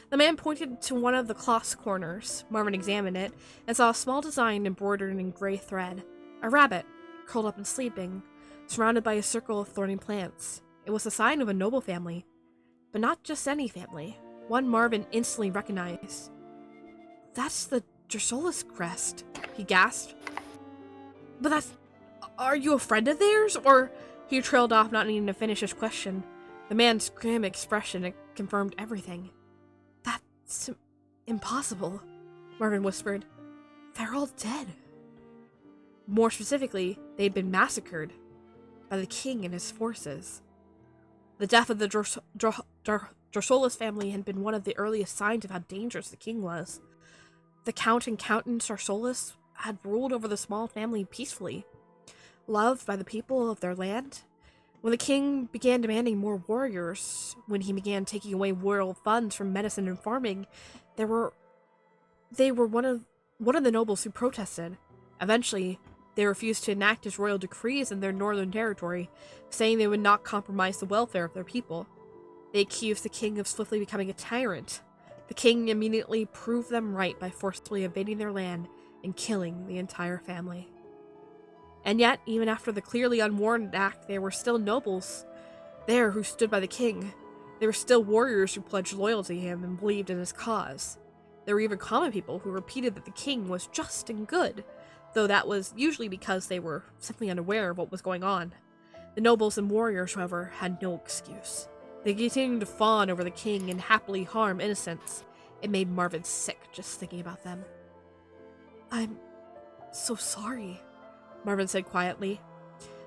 The man pointed to one of the cloth's corners. Marvin examined it and saw a small design embroidered in gray thread. A rabbit, curled up and sleeping, surrounded by a circle of thorny plants. It was the sign of a noble family, but not just any family. One Marvin instantly recognized. That's the Drusola's crest, he gasped. But that's... Are you a friend of theirs? Or... He trailed off, not needing to finish his question. The man's grim expression confirmed everything. That's impossible, Marvin whispered. They're all dead. More specifically, they'd been massacred by the king and his forces. The death of the Drusola's family had been one of the earliest signs of how dangerous the king was. The Count and Countess Drusola's had ruled over the small family peacefully, loved by the people of their land. When the king began demanding more warriors, when he began taking away royal funds from medicine and farming, they were one of the nobles who protested. Eventually, they refused to enact his royal decrees in their northern territory, saying they would not compromise the welfare of their people. They accused the king of swiftly becoming a tyrant. The king immediately proved them right by forcibly invading their land and killing the entire family. And yet, even after the clearly unwarranted act, there were still nobles there who stood by the king. There were still warriors who pledged loyalty to him and believed in his cause. There were even common people who repeated that the king was just and good, though that was usually because they were simply unaware of what was going on. The nobles and warriors, however, had no excuse. They continued to fawn over the king and happily harm innocents. It made Marvin sick just thinking about them. I'm so sorry, Marvin said quietly.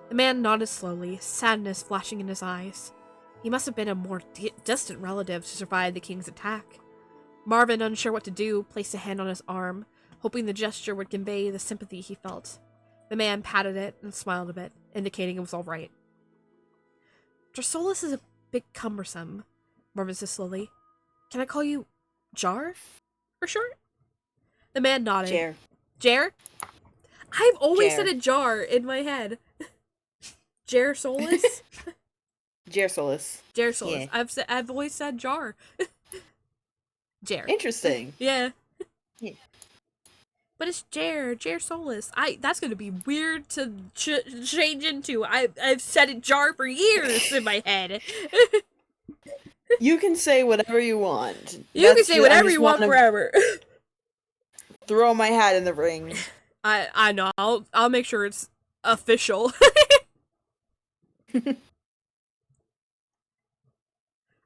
The man nodded slowly, sadness flashing in his eyes. He must have been a more distant relative to survive the king's attack. Marvin, unsure what to do, placed a hand on his arm, hoping the gesture would convey the sympathy he felt. The man patted it and smiled a bit, indicating it was all right. Drusola's is a bit cumbersome, Marvin said slowly. Can I call you Jar? For short? The man nodded. Jar. Jar? I've always Jar. said a jar in my head. Jar Solus? Jar Solus. Jar Solus. Yeah. I've always said jar. Jar. Interesting. Yeah. Yeah. But it's Jar Solus. That's gonna be weird to change into. I've said it jar for years in my head. You can say whatever you want. You can say whatever you want forever. Throw my hat in the ring. I know. I'll make sure it's official.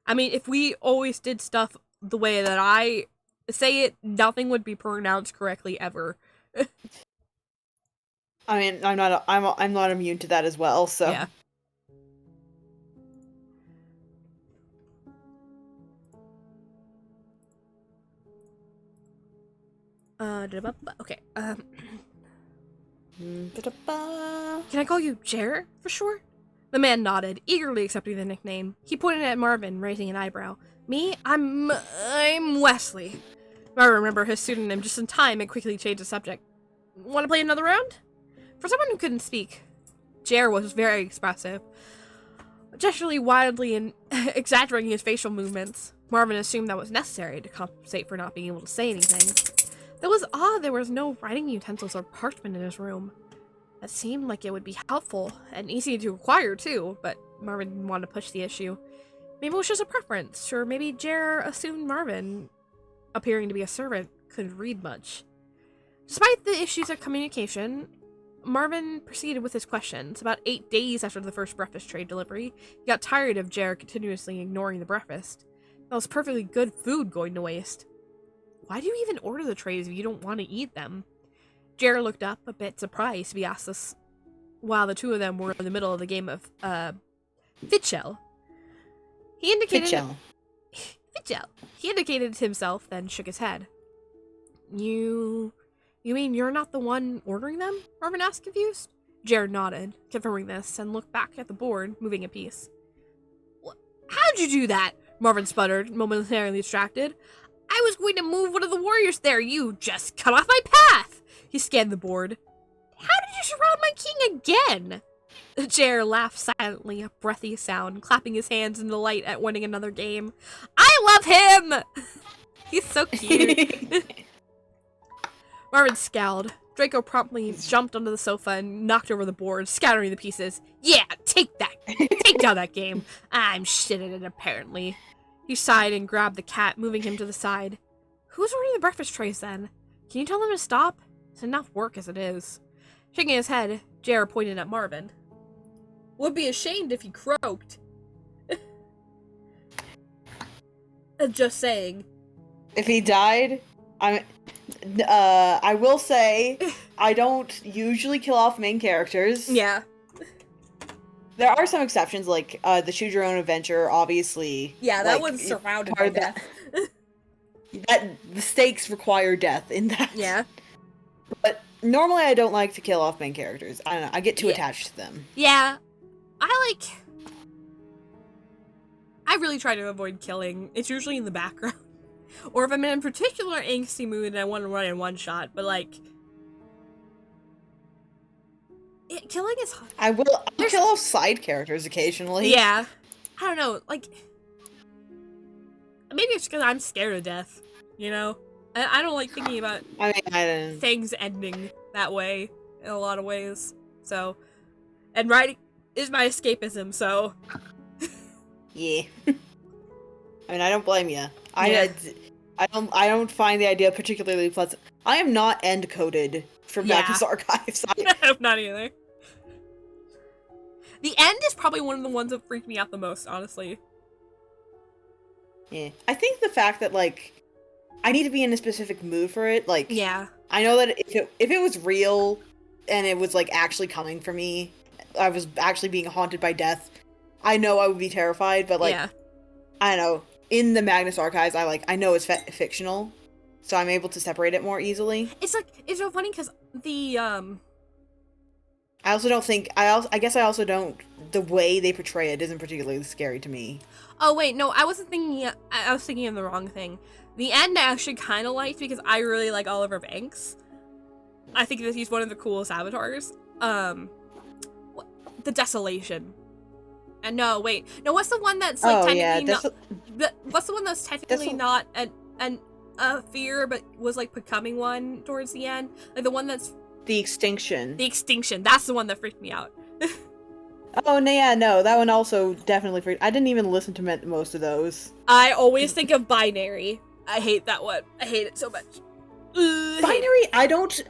I mean, if we always did stuff the way that I say it, nothing would be pronounced correctly ever. I mean, I'm not immune to that as well, so. Yeah. Okay. Can I call you Jer for short? The man nodded, eagerly accepting the nickname. He pointed at Marvin, raising an eyebrow. Me? I'm Wesley. Marvin remembered his pseudonym just in time and quickly changed the subject. Want to play another round? For someone who couldn't speak, Jer was very expressive, gesturally wildly and exaggerating his facial movements. Marvin assumed that was necessary to compensate for not being able to say anything. That was odd there was no writing utensils or parchment in his room. That seemed like it would be helpful and easy to acquire too, but Marvin didn't want to push the issue. Maybe it was just a preference, or maybe Jer assumed Marvin, appearing to be a servant, couldn't read much. Despite the issues of communication, Marvin proceeded with his questions. About 8 days after the first breakfast tray delivery, he got tired of Jer continuously ignoring the breakfast. That was perfectly good food going to waste. Why do you even order the trays if you don't want to eat them? Jer looked up, a bit surprised to be asked this, while the two of them were in the middle of the game of, Fitchell. He indicated... Fitchell. He indicated to himself, then shook his head. You mean you're not the one ordering them? Marvin asked, confused. Jer nodded, confirming this, and looked back at the board, moving a piece. How'd you do that? Marvin sputtered, momentarily distracted. I was going to move one of the warriors there. You just cut off my path. He scanned the board. How did you surround my king again? Jer laughed silently, a breathy sound, clapping his hands in delight at winning another game. I love him! He's so cute. Marvin scowled. Draco promptly jumped onto the sofa and knocked over the board, scattering the pieces. Yeah, take that. Take down that game. I'm shit at it, apparently. He sighed and grabbed the cat, moving him to the side. Who's ordering the breakfast trays, then? Can you tell them to stop? It's enough work as it is. Shaking his head, Jer pointed at Marvin. Would be ashamed if he croaked. Just saying. If he died, I will say, I don't usually kill off main characters. Yeah. There are some exceptions, like the Choose Your Own Adventure, obviously. Yeah, that like, one's surrounded by death. That the stakes require death in that. Yeah. But normally I don't like to kill off main characters. I don't know, I get too attached to them. Yeah. I really try to avoid killing. It's usually in the background. Or if I'm in a particular angsty mood and I want to run in one shot, but killing is hard. I'll kill off side characters occasionally. Yeah. I don't know, maybe it's because I'm scared of death, you know? I don't like thinking about things ending that way in a lot of ways. So, and writing is my escapism, so. Yeah. I don't blame you. I don't find the idea particularly pleasant. I am not end coded for Magnus Archives. I'm not either. The end is probably one of the ones that freaked me out the most, honestly. Yeah. I think the fact that I need to be in a specific mood for it, yeah. I know that if it was real and it was actually coming for me, I was actually being haunted by death, I know I would be terrified, but yeah. I don't know, in the Magnus Archives, I know it's fictional, so I'm able to separate it more easily. It's so funny because the I also don't think I guess I also don't, the way they portray it isn't particularly scary to me. Oh wait, no, I wasn't thinking. I was thinking of the wrong thing. The end I actually kind of liked because I really like Oliver Banks. I think that he's one of the coolest avatars. The Desolation. And what's the one that's technically what's the one that's technically not a fear but was becoming one towards the end? The one that's The Extinction. The Extinction. That's the one that freaked me out. Oh, no, that one also definitely freaked. I didn't even listen to most of those. I always think of Binary. I hate that one. I hate it so much. Binary, I don't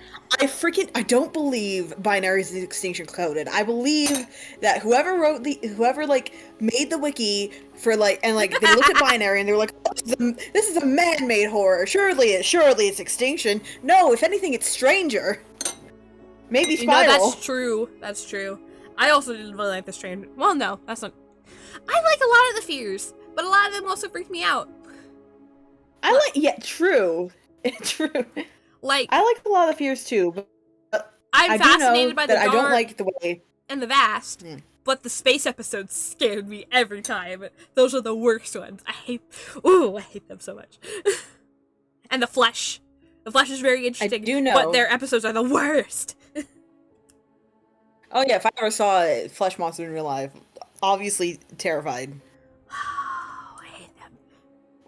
believe Binary is extinction coded. I believe that whoever made the wiki for they looked at Binary and they were like, oh, this is a man-made horror. Surely it's extinction. No, if anything, it's Stranger. Maybe Spiral. That's true. I also didn't really like the Stranger. Well, no, that's not. I like a lot of the fears, but a lot of them also freaked me out. True. True. I like a lot of the fears too, but I'm fascinated by the dark I don't like the way and the vast. But the space episodes scared me every time. Those are the worst ones. I hate them so much. And the Flesh. The Flesh is very interesting. I do know, but their episodes are the worst. Oh yeah, if I ever saw a flesh monster in real life, obviously terrified. Oh, I hate them.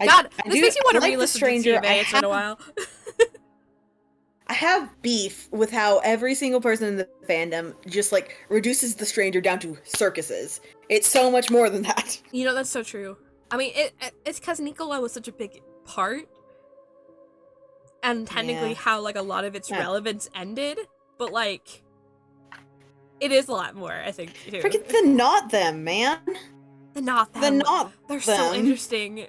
God, this makes you want to re-listen to TMA. It's been a while. I have beef with how every single person in the fandom just reduces the Stranger down to circuses. It's so much more than that. You know, that's so true. I mean, it's because Nicola was such a big part, and technically how a lot of its relevance ended, but it is a lot more, I think, too. Freaking the Not Them, man. The Not Them. They're so interesting.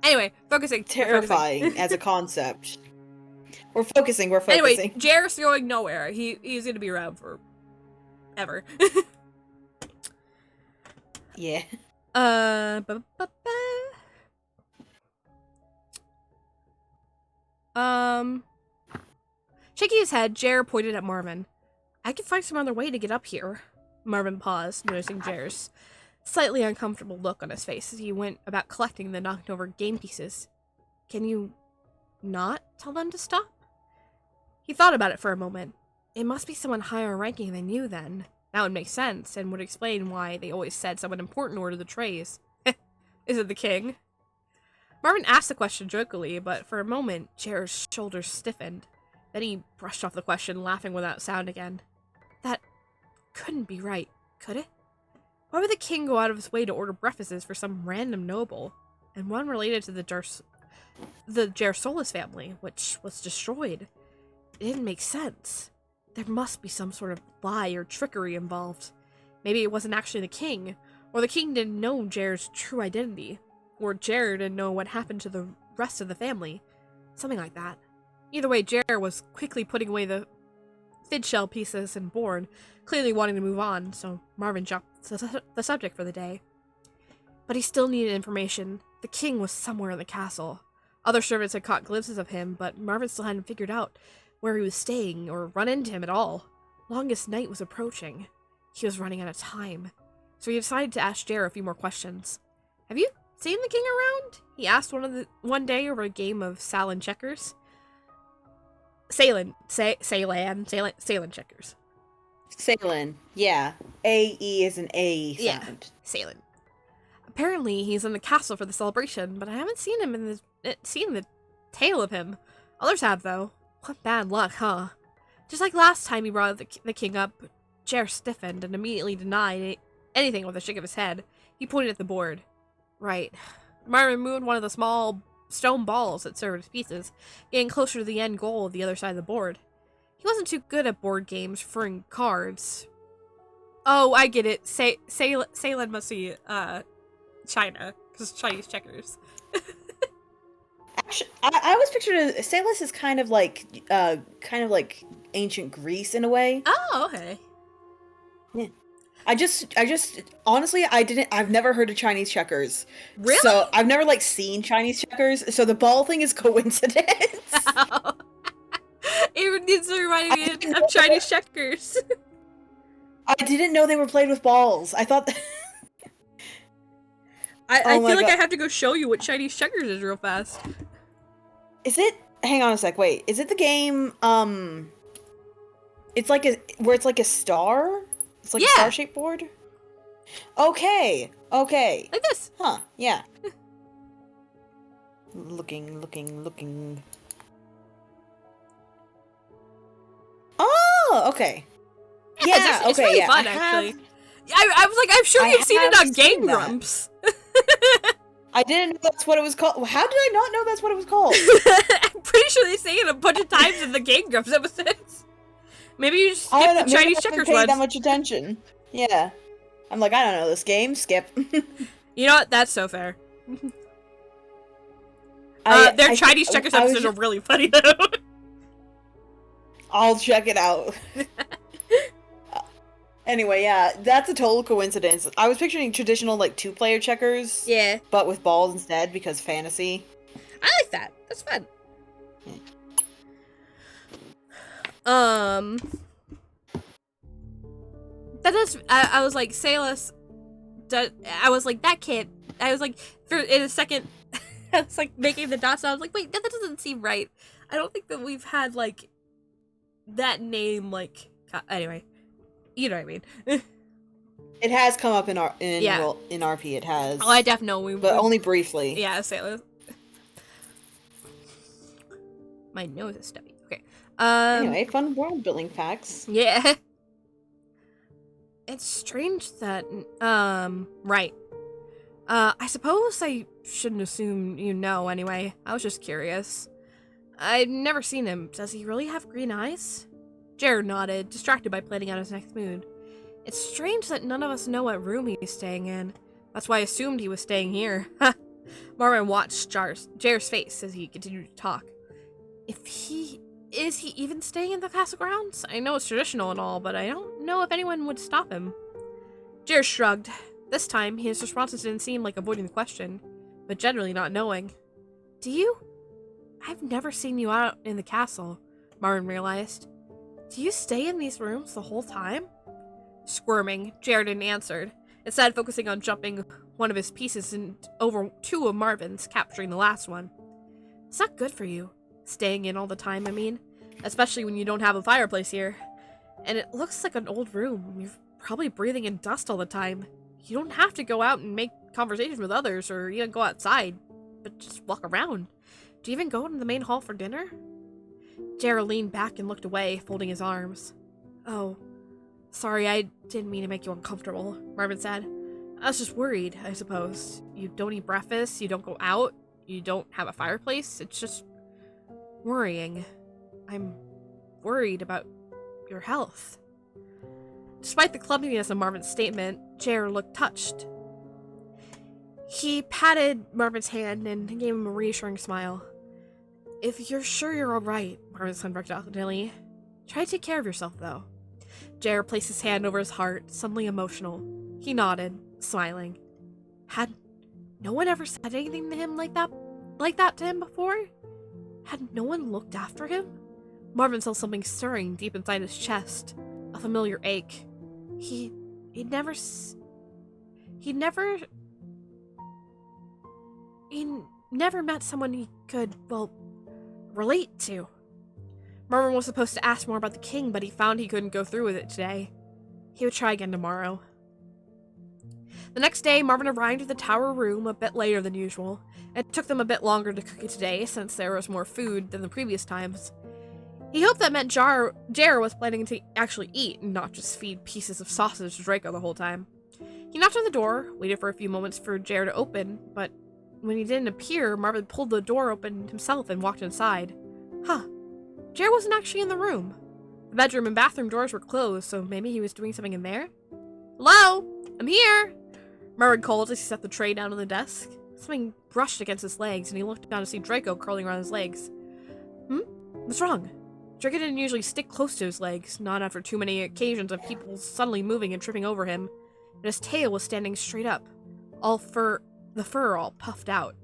Anyway, focusing. Terrifying as a concept. We're focusing. Anyway, Jer's going nowhere. He's gonna be around for ever. Yeah. Shaking his head, Jer pointed at Marvin. I can find some other way to get up here. Marvin paused, noticing Jer's slightly uncomfortable look on his face as he went about collecting the knocked over game pieces. Can you not tell them to stop? He thought about it for a moment. It must be someone higher ranking than you then. That would make sense and would explain why they always said someone important ordered the trays. Is it the king? Marvin asked the question jokingly, but for a moment, Jared's shoulders stiffened. Then he brushed off the question, laughing without sound again. That couldn't be right, could it? Why would the king go out of his way to order breakfasts for some random noble, and one related to the Gersolis family, which was destroyed? It didn't make sense. There must be some sort of lie or trickery involved. Maybe it wasn't actually the king, or the king didn't know Jared's true identity, or Jared didn't know what happened to the rest of the family. Something like that. Either way, Jared was quickly putting away the fid shell pieces and board, clearly wanting to move on, so Marvin dropped the subject for the day. But he still needed information. The king was somewhere in the castle. Other servants had caught glimpses of him, but Marvin still hadn't figured out where he was staying or run into him at all. Longest night was approaching. He was running out of time. So he decided to ask Jared a few more questions. Have you seen the king around? He asked one day over a game of Salin checkers. Salin checkers. Salin, yeah. A-E is an A sound. Yeah, Salin. Apparently, he's in the castle for the celebration, but I haven't seen the tale of him. Others have, though. What bad luck, huh? Just like last time he brought the king up, Jer stiffened and immediately denied anything with a shake of his head. He pointed at the board. Right. Marvin moved one of the small stone balls that served as pieces, getting closer to the end goal of the other side of the board. He wasn't too good at board games, preferring cards. Oh, I get it. Salin must be, China, because Chinese checkers. Actually, I was picturing Salus is kind of like ancient Greece in a way. Oh, okay. Yeah. I just honestly I've never heard of Chinese checkers. Really? So I've never seen Chinese checkers, so the ball thing is coincidence. It needs to remind me of Chinese checkers. I didn't know they were played with balls. I thought I feel like I have to go show you what Chinese checkers is real fast. Is it? Hang on a sec. Wait. Is it the game? It's like a star. It's like a star-shaped board. Okay. Like this. Huh. Yeah. Looking. Oh. Okay. Yeah. It's really yeah. fun, actually. I was like, I'm sure you've seen it on Game Grumps. I didn't know that's what it was called. How did I not know that's what it was called? I'm pretty sure they say it a bunch of times in the Game Grumps episodes. Maybe you just skip the Chinese checkers I one. that much attention. Yeah. I'm like, I don't know this game. Skip. You know what? That's so fair. Their Chinese checkers episodes are really funny, though. I'll check it out. Anyway, yeah, that's a total coincidence. I was picturing traditional, two-player checkers. Yeah. But with balls instead, because fantasy. I like that. That's fun. That does. I was like, Salus. I was like, that can't. I was like, in a second, I was like making the dots. I was like, wait, that doesn't seem right. I don't think that we've had that name. Anyway, you know what I mean. It has come up in RP. It has. Oh, I definitely know. But only briefly. Yeah, Salus. My nose is stubby. Okay. Anyway, fun world building facts. Yeah. It's strange that, right. I suppose I shouldn't assume you know anyway. I was just curious. I've never seen him. Does he really have green eyes? Jared nodded, distracted by planning out his next mood. It's strange that none of us know what room he's staying in. That's why I assumed he was staying here. Marvin watched Jared's face as he continued to talk. Is he even staying in the castle grounds? I know it's traditional and all, but I don't know if anyone would stop him. Jared shrugged. This time, his responses didn't seem like avoiding the question, but generally not knowing. Do you? I've never seen you out in the castle, Marvin realized. Do you stay in these rooms the whole time? Squirming, Jared answered, instead focusing on jumping one of his pieces over two of Marvin's, capturing the last one. It's not good for you. Staying in all the time, I mean. Especially when you don't have a fireplace here. And it looks like an old room. You're probably breathing in dust all the time. You don't have to go out and make conversations with others or even go outside. but just walk around. Do you even go into the main hall for dinner? Jared leaned back and looked away, folding his arms. Oh, sorry, I didn't mean to make you uncomfortable, Marvin said. I was just worried, I suppose. You don't eat breakfast, you don't go out, you don't have a fireplace. It's just worrying. I'm worried about your health. Despite the clumsiness of Marvin's statement, Jared looked touched. He patted Marvin's hand and gave him a reassuring smile. If you're sure you're alright, Marvin said reluctantly. Try to take care of yourself, though. Jared placed his hand over his heart, suddenly emotional. He nodded, smiling. Had no one ever said anything to him like that to him before? Had no one looked after him? Marvin felt something stirring deep inside his chest, a familiar ache. He never met someone he could, well, relate to. Marvin was supposed to ask more about the king, but he found he couldn't go through with it today. He would try again tomorrow. The next day, Marvin arrived at the tower room a bit later than usual. It took them a bit longer to cook it today, since there was more food than the previous times. He hoped that meant Jared was planning to actually eat, and not just feed pieces of sausage to Draco the whole time. He knocked on the door, waited for a few moments for Jared to open, but when he didn't appear, Marvin pulled the door open himself and walked inside. Huh. Jared wasn't actually in the room. The bedroom and bathroom doors were closed, so maybe he was doing something in there? Hello? I'm here! Marvin called as he set the tray down on the desk. Something brushed against his legs, and he looked down to see Draco curling around his legs. What's wrong? Draco didn't usually stick close to his legs, not after too many occasions of people suddenly moving and tripping over him, and his tail was standing straight up, the fur all puffed out.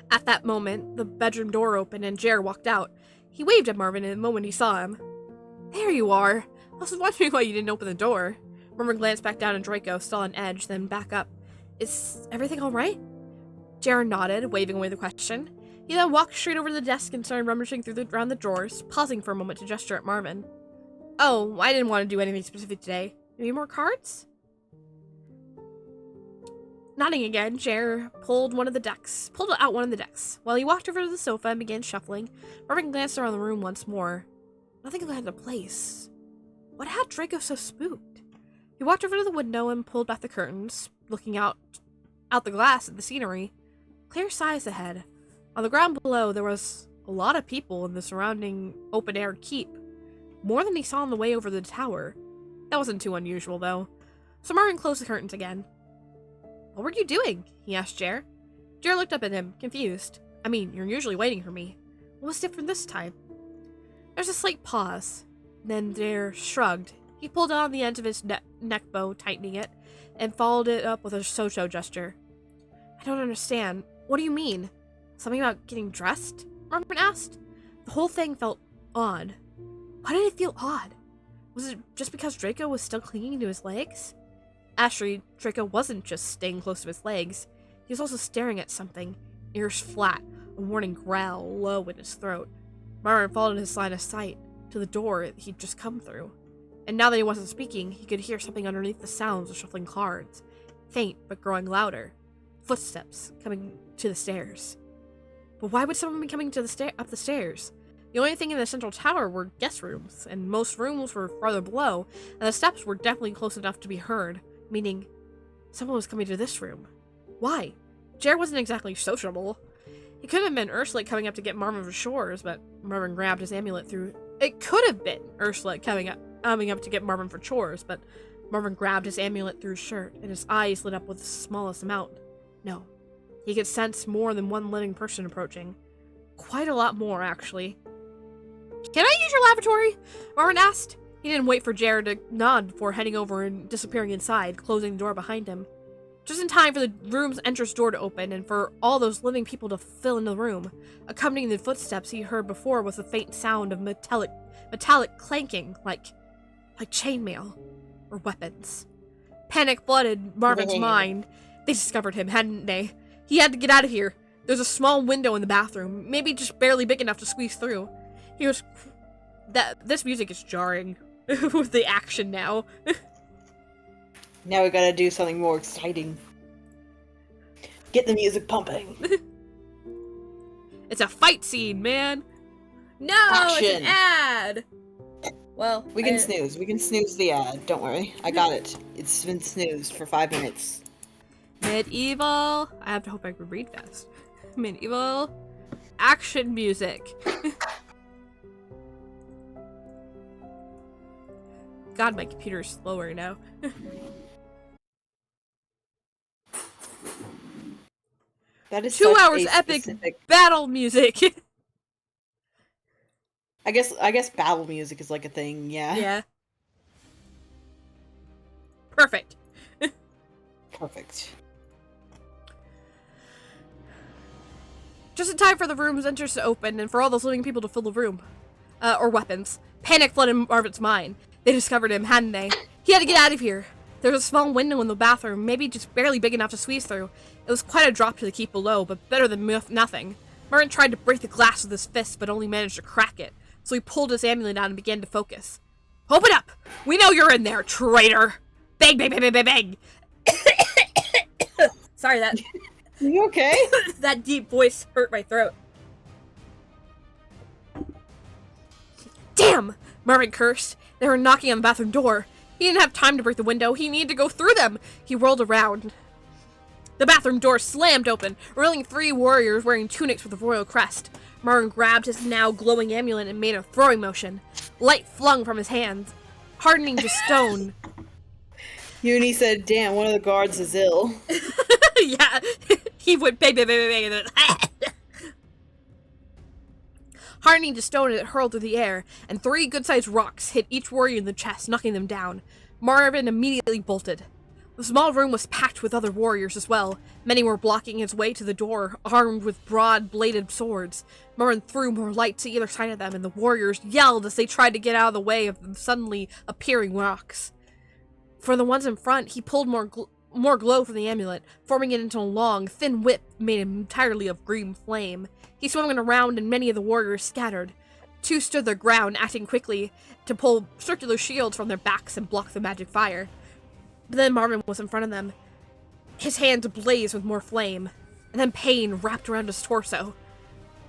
At that moment, the bedroom door opened and Jared walked out. He waved at Marvin in the moment he saw him. There you are! I was wondering why you didn't open the door. Marvin glanced back down at Draco, still on edge, then back up. Is everything alright? Jared nodded, waving away the question. He then walked straight over to the desk and started rummaging around the drawers, pausing for a moment to gesture at Marvin. Oh, I didn't want to do anything specific today. Maybe more cards? Nodding again, Jared pulled out one of the decks. While he walked over to the sofa and began shuffling, Marvin glanced around the room once more. Nothing had a place. What had Draco so spooked? He walked over to the window and pulled back the curtains, looking out the glass at the scenery. Clear skies ahead. On the ground below, there was a lot of people in the surrounding open-air keep. More than he saw on the way over the tower. That wasn't too unusual, though. So Marvin closed the curtains again. What were you doing? He asked Jared. Jared looked up at him, confused. I mean, you're usually waiting for me. What was different this time? There's a slight pause. Then Jared shrugged. He pulled on the end of his neck bow, tightening it, and followed it up with a so-so gesture. I don't understand. What do you mean? Something about getting dressed? Marvin asked. The whole thing felt odd. Why did it feel odd? Was it just because Draco was still clinging to his legs? Actually, Draco wasn't just staying close to his legs. He was also staring at something, ears flat, a warning growl low in his throat. Marvin followed his line of sight to the door he'd just come through. And now that he wasn't speaking, he could hear something underneath the sounds of shuffling cards. Faint, but growing louder. Footsteps coming to the stairs. But why would someone be coming to up the stairs? The only thing in the central tower were guest rooms, and most rooms were farther below, and the steps were definitely close enough to be heard, meaning someone was coming to this room. Why? Jared wasn't exactly sociable. It could have been Ursula coming up to get Marvin for chores, but Marvin grabbed his amulet through... It could have been Ursula coming up to get Marvin for chores, but Marvin grabbed his amulet through his shirt, and his eyes lit up with the smallest amount. No. He could sense more than one living person approaching. Quite a lot more, actually. Can I use your lavatory? Marvin asked. He didn't wait for Jared to nod before heading over and disappearing inside, closing the door behind him. Just in time for the room's entrance door to open and for all those living people to fill in the room. Accompanying the footsteps he heard before was the faint sound of metallic clanking, like chainmail or weapons. Panic flooded Marvin's mind. They discovered him, hadn't they? He had to get out of here. There's a small window in the bathroom, maybe just barely big enough to squeeze through. This music is jarring with the action now. Now we gotta do something more exciting. Get the music pumping. It's a fight scene, man. No, Action. it's an ad. Well, We can snooze. We can snooze the ad. Don't worry. I got it. It's been snoozed for 5 minutes. Medieval. I have to hope I can read fast. Medieval action music. God, my computer's slower now. That is 2 such hours a epic specific... battle music. I guess battle music is like a thing, yeah. Yeah. Perfect. Perfect. Just in time for the room's entrance to open and for all those living people to fill the room. Or weapons. Panic flooded Marvin's mind. They discovered him, hadn't they? He had to get out of here. There was a small window in the bathroom, maybe just barely big enough to squeeze through. It was quite a drop to the keep below, but better than nothing. Marvin tried to break the glass with his fist, but only managed to crack it. So he pulled his amulet out and began to focus. Open up! We know you're in there, traitor! Bang, bang, bang, bang, bang, bang! Sorry, that... You okay? that deep voice hurt my throat. Damn! Marvin cursed. They were knocking on the bathroom door. He didn't have time to break the window. He needed to go through them. He whirled around. The bathroom door slammed open, revealing 3 warriors wearing tunics with a royal crest. Marvin grabbed his now glowing amulet and made a throwing motion. Light flung from his hands, hardening to stone. Uni said, damn, one of the guards is ill. Yeah, he went bang, bang, bang, bang, and then hardening to stone as it hurled through the air, and 3 good-sized rocks hit each warrior in the chest, knocking them down. Marvin immediately bolted. The small room was packed with other warriors as well. Many were blocking his way to the door, armed with broad-bladed swords. Marvin threw more light to either side of them, and the warriors yelled as they tried to get out of the way of the suddenly appearing rocks. For the ones in front, he pulled more glow from the amulet, forming it into a long, thin whip made entirely of green flame. He swung it around, and many of the warriors scattered. 2 stood their ground, acting quickly to pull circular shields from their backs and block the magic fire. But then Marvin was in front of them, his hands ablaze with more flame, and then pain wrapped around his torso.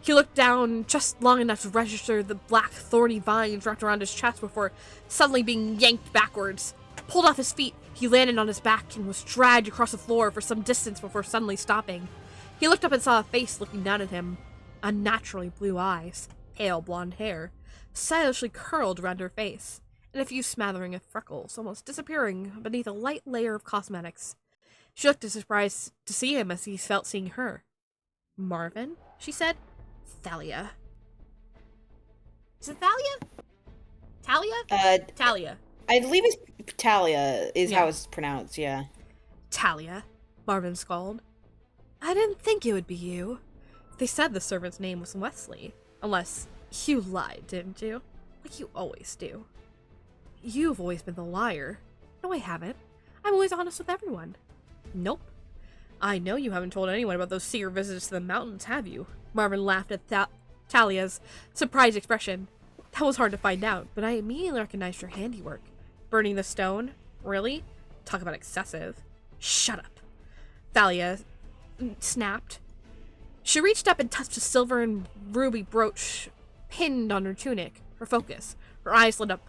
He looked down just long enough to register the black, thorny vines wrapped around his chest before suddenly being yanked backwards. Pulled off his feet, he landed on his back and was dragged across the floor for some distance before suddenly stopping. He looked up and saw a face looking down at him. Unnaturally blue eyes, pale blonde hair, stylishly curled around her face, and a few smattering of freckles, almost disappearing beneath a light layer of cosmetics. She looked as surprised to see him as he felt seeing her. Marvin? She said. Thalia. Is it Thalia? Talia? Talia. I believe it's Talia is how it's pronounced, yeah. Talia, Marvin scowled. I didn't think it would be you. They said the servant's name was Wesley. Unless you lied, didn't you? Like you always do. You've always been the liar. No, I haven't. I'm always honest with everyone. Nope. I know you haven't told anyone about those secret visits to the mountains, have you? Marvin laughed at Talia's surprised expression. That was hard to find out, but I immediately recognized your handiwork. Burning the stone? Really? Talk about excessive. Shut up. Thalia snapped. She reached up and touched a silver and ruby brooch pinned on her tunic, her focus. Her eyes lit up.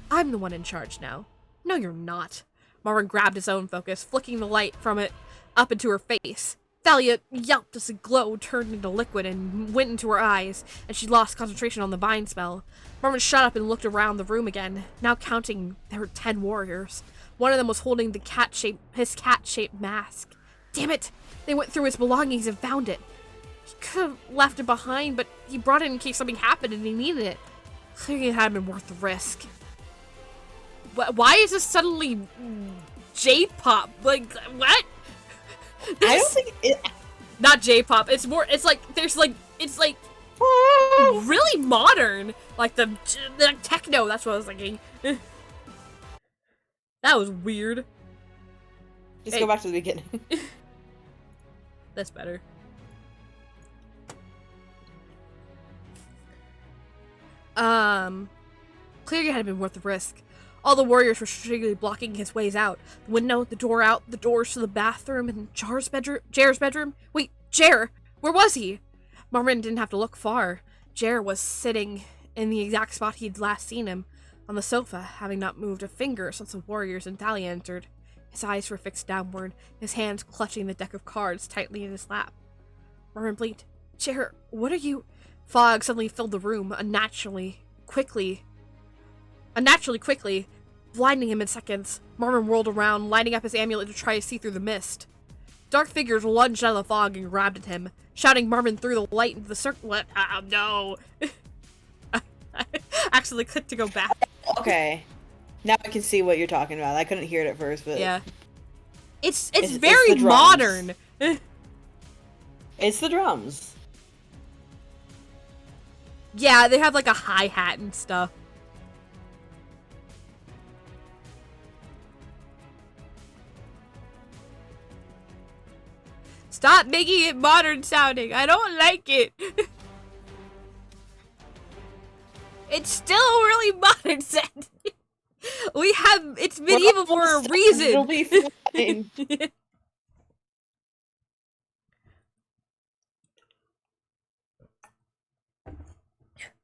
I'm the one in charge now. No, you're not. Marvin grabbed his own focus, flicking the light from it up into her face. Thalia yelped as the glow turned into liquid and went into her eyes, and she lost concentration on the vine spell. Marvin shut up and looked around the room again, now counting there were 10 warriors. One of them was holding his cat-shaped mask. Damn it! They went through his belongings and found it. He could have left it behind, but he brought it in case something happened and he needed it. Clearly it had been worth the risk. Why is this suddenly J-pop? Like, what? I don't think it... Not J-pop. It's more. It's like it's like really modern. Like the techno. That's what I was thinking. That was weird. Just go back to the beginning. That's better. Clearly it had been worth the risk. All the warriors were strategically blocking his ways out. The window, the door out, the doors to the bathroom, and Jar's bedroom. Wait, Jar! Where was he? Marvin didn't have to look far. Jar was sitting in the exact spot he'd last seen him, on the sofa, having not moved a finger since the warriors and Thalia entered. His eyes were fixed downward, his hands clutching the deck of cards tightly in his lap. Marvin blinked. Jar, what are you? Fog suddenly filled the room, unnaturally quickly, blinding him in seconds. Marvin whirled around, lighting up his amulet to try to see through the mist. Dark figures lunged out of the fog and grabbed at him, shouting Marvin through the light into the circle. What? Oh, no. I actually clicked to go back. Okay. Now I can see what you're talking about. I couldn't hear it at first, but... Yeah. It's very modern. It's the drums. Yeah, they have like a hi-hat and stuff. Stop making it modern sounding. I don't like it. It's still really modern sounding. It's medieval for a reason. It'll be fine.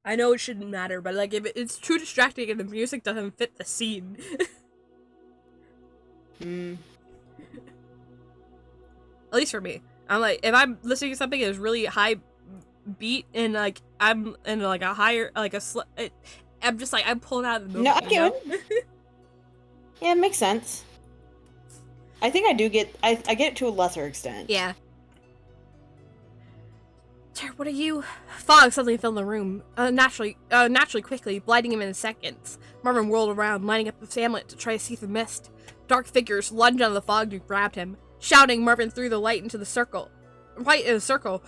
I know it shouldn't matter, but like if it's too distracting and the music doesn't fit the scene. At least for me. I'm like, if I'm listening to something that's really high beat and like I'm in like a higher, like I'm just like, I'm pulling out of the movie. No, I get it. Yeah, it makes sense. I think I do get, I get it to a lesser extent. Yeah. What are you? Fog suddenly filled the room, naturally quickly, blinding him in seconds. Marvin whirled around, lining up his amulet to try to see through the mist. Dark figures lunged out of the fog and grabbed him. Shouting, Marvin threw the light into the circle. Right in a circle,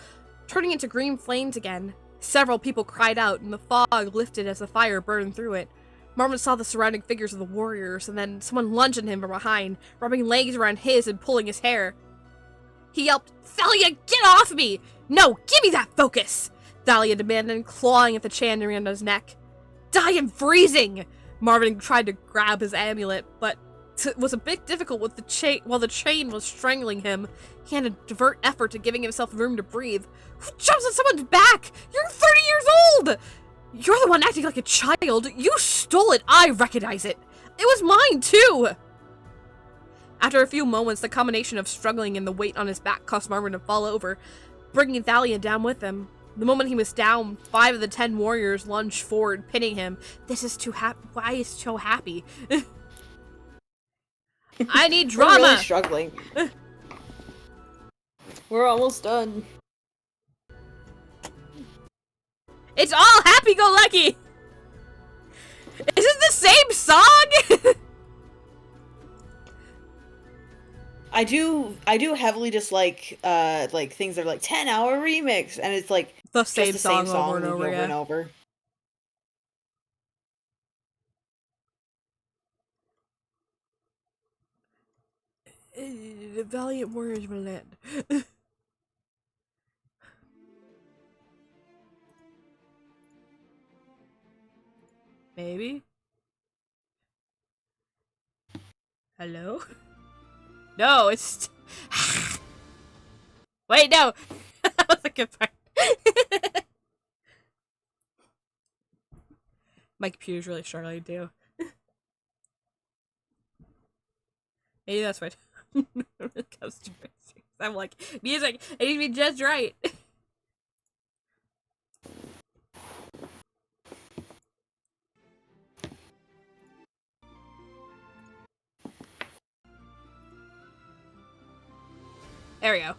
turning into green flames again. Several people cried out, and the fog lifted as the fire burned through it. Marvin saw the surrounding figures of the warriors, and then someone lunged at him from behind, rubbing legs around his and pulling his hair. He yelped, "Thalia, get off me! No, give me that focus!" Thalia demanded, clawing at the chain around his neck. "Die in freezing!" Marvin tried to grab his amulet, but it was a bit difficult with the chain while the chain was strangling him. He had to divert effort to giving himself room to breathe. Who jumps on someone's back? You're 30 years old! You're the one acting like a child. You stole it. I recognize it. It was mine, too! After a few moments, the combination of struggling and the weight on his back caused Marvin to fall over, bringing Thalia down with him. The moment he was down, 5 of the 10 warriors lunged forward, pinning him. This is too happy. Why is so happy? I need drama! We're really struggling. We're almost done. It's all happy-go-lucky! Is it the same song? I do heavily dislike things that are like 10-hour remix, and it's like the same song over and over over, and over. The valiant warriors will land. Maybe? Hello? No, it's... Wait, no! That was a good part. My computer's really struggling too. Maybe that's what it comes to. I'm like, music, it needs to be just right. There we go.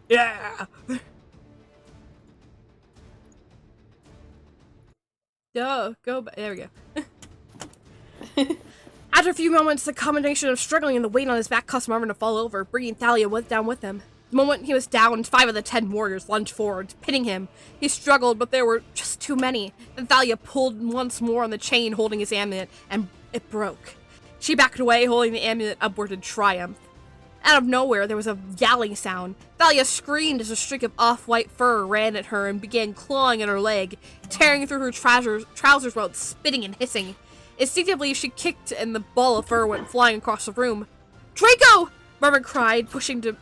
Yeah! Go back. There we go. After a few moments, the combination of struggling and the weight on his back caused Marvin to fall over, bringing Thalia down with him. The moment he was down, 5 of the 10 warriors lunged forward, pinning him. He struggled, but there were just too many. Then Thalia pulled once more on the chain holding his amulet, and it broke. She backed away, holding the amulet upward in triumph. Out of nowhere, there was a yowling sound. Thalia screamed as a streak of off-white fur ran at her and began clawing at her leg, tearing through her trousers while spitting and hissing. Instinctively, she kicked and the ball of fur went flying across the room. Draco! Marvin cried, pushing to...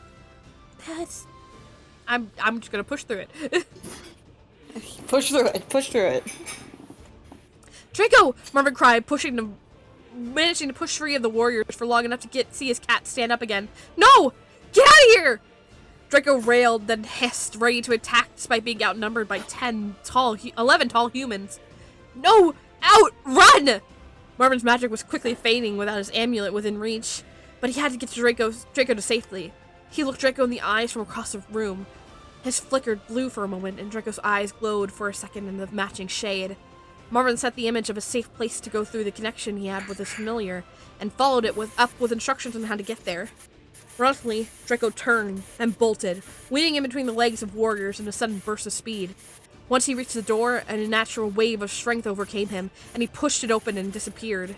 I'm just gonna push through it. Push through it. Push through it. Draco! Marvin cried, managing to push free of the warriors for long enough to see his cat stand up again. No! Get out of here! Draco railed, then hissed, ready to attack despite being outnumbered by 11 tall humans. No! Out! Run! Marvin's magic was quickly fading without his amulet within reach, but he had to get to Draco to safety. He looked Draco in the eyes from across the room. His flickered blue for a moment, and Draco's eyes glowed for a second in the matching shade. Marvin set the image of a safe place to go through the connection he had with his familiar, and followed it up with instructions on how to get there. Reluctantly, Draco turned and bolted, weaving in between the legs of warriors in a sudden burst of speed. Once he reached the door, an unnatural wave of strength overcame him, and he pushed it open and disappeared.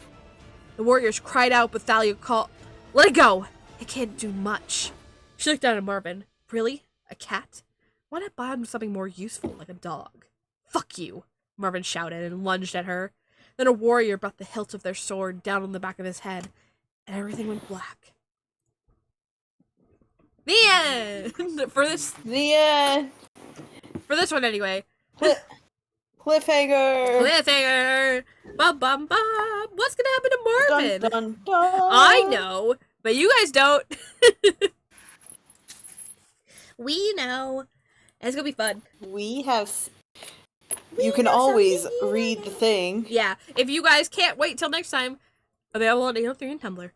The warriors cried out, but Thalia called, "Let it go! It can't do much." She looked down at Marvin. Really? A cat? Why not buy him something more useful, like a dog? Fuck you, Marvin shouted and lunged at her. Then a warrior brought the hilt of their sword down on the back of his head, and everything went black. The end! For this one anyway. Cliffhanger! Bum bum bum! What's gonna happen to Marvin? Dun, dun, dun. I know, but you guys don't. We know. It's gonna be fun. You can always read the thing. Yeah, if you guys can't wait till next time, available on 803 and Tumblr.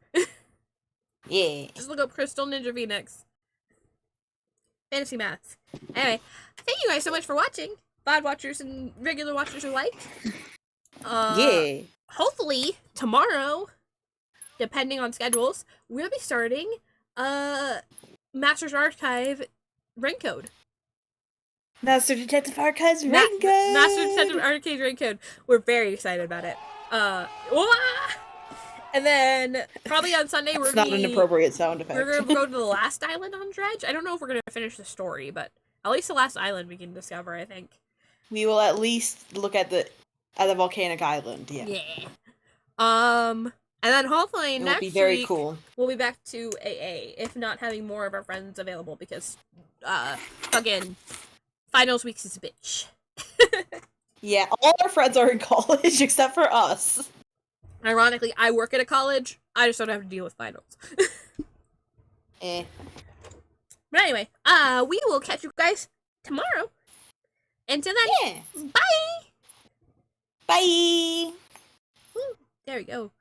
Yeah. Just look up Crystal Ninja V-Nex. Fantasy Masks. Anyway, thank you guys so much for watching. VOD watchers and regular watchers alike. Yeah. Hopefully, tomorrow, depending on schedules, we'll be starting Master's Archive Rancode. Master Detective Archives Rancode! Master Detective Archive Rancode. We're very excited about it. And then, probably on Sunday, It's not an appropriate sound effect. We're gonna go to the last island on Dredge. I don't know if we're gonna finish the story, but at least the last island we can discover, I think. We will at least look at the volcanic island, yeah. Yeah. And then hopefully next be very week, cool. we'll be back to AA, if not having more of our friends available, because, fucking, finals weeks is a bitch. Yeah, all our friends are in college except for us. Ironically, I work at a college, I just don't have to deal with finals. Eh. But anyway, we will catch you guys tomorrow. Until then, Yeah. bye! Bye! Woo, there we go.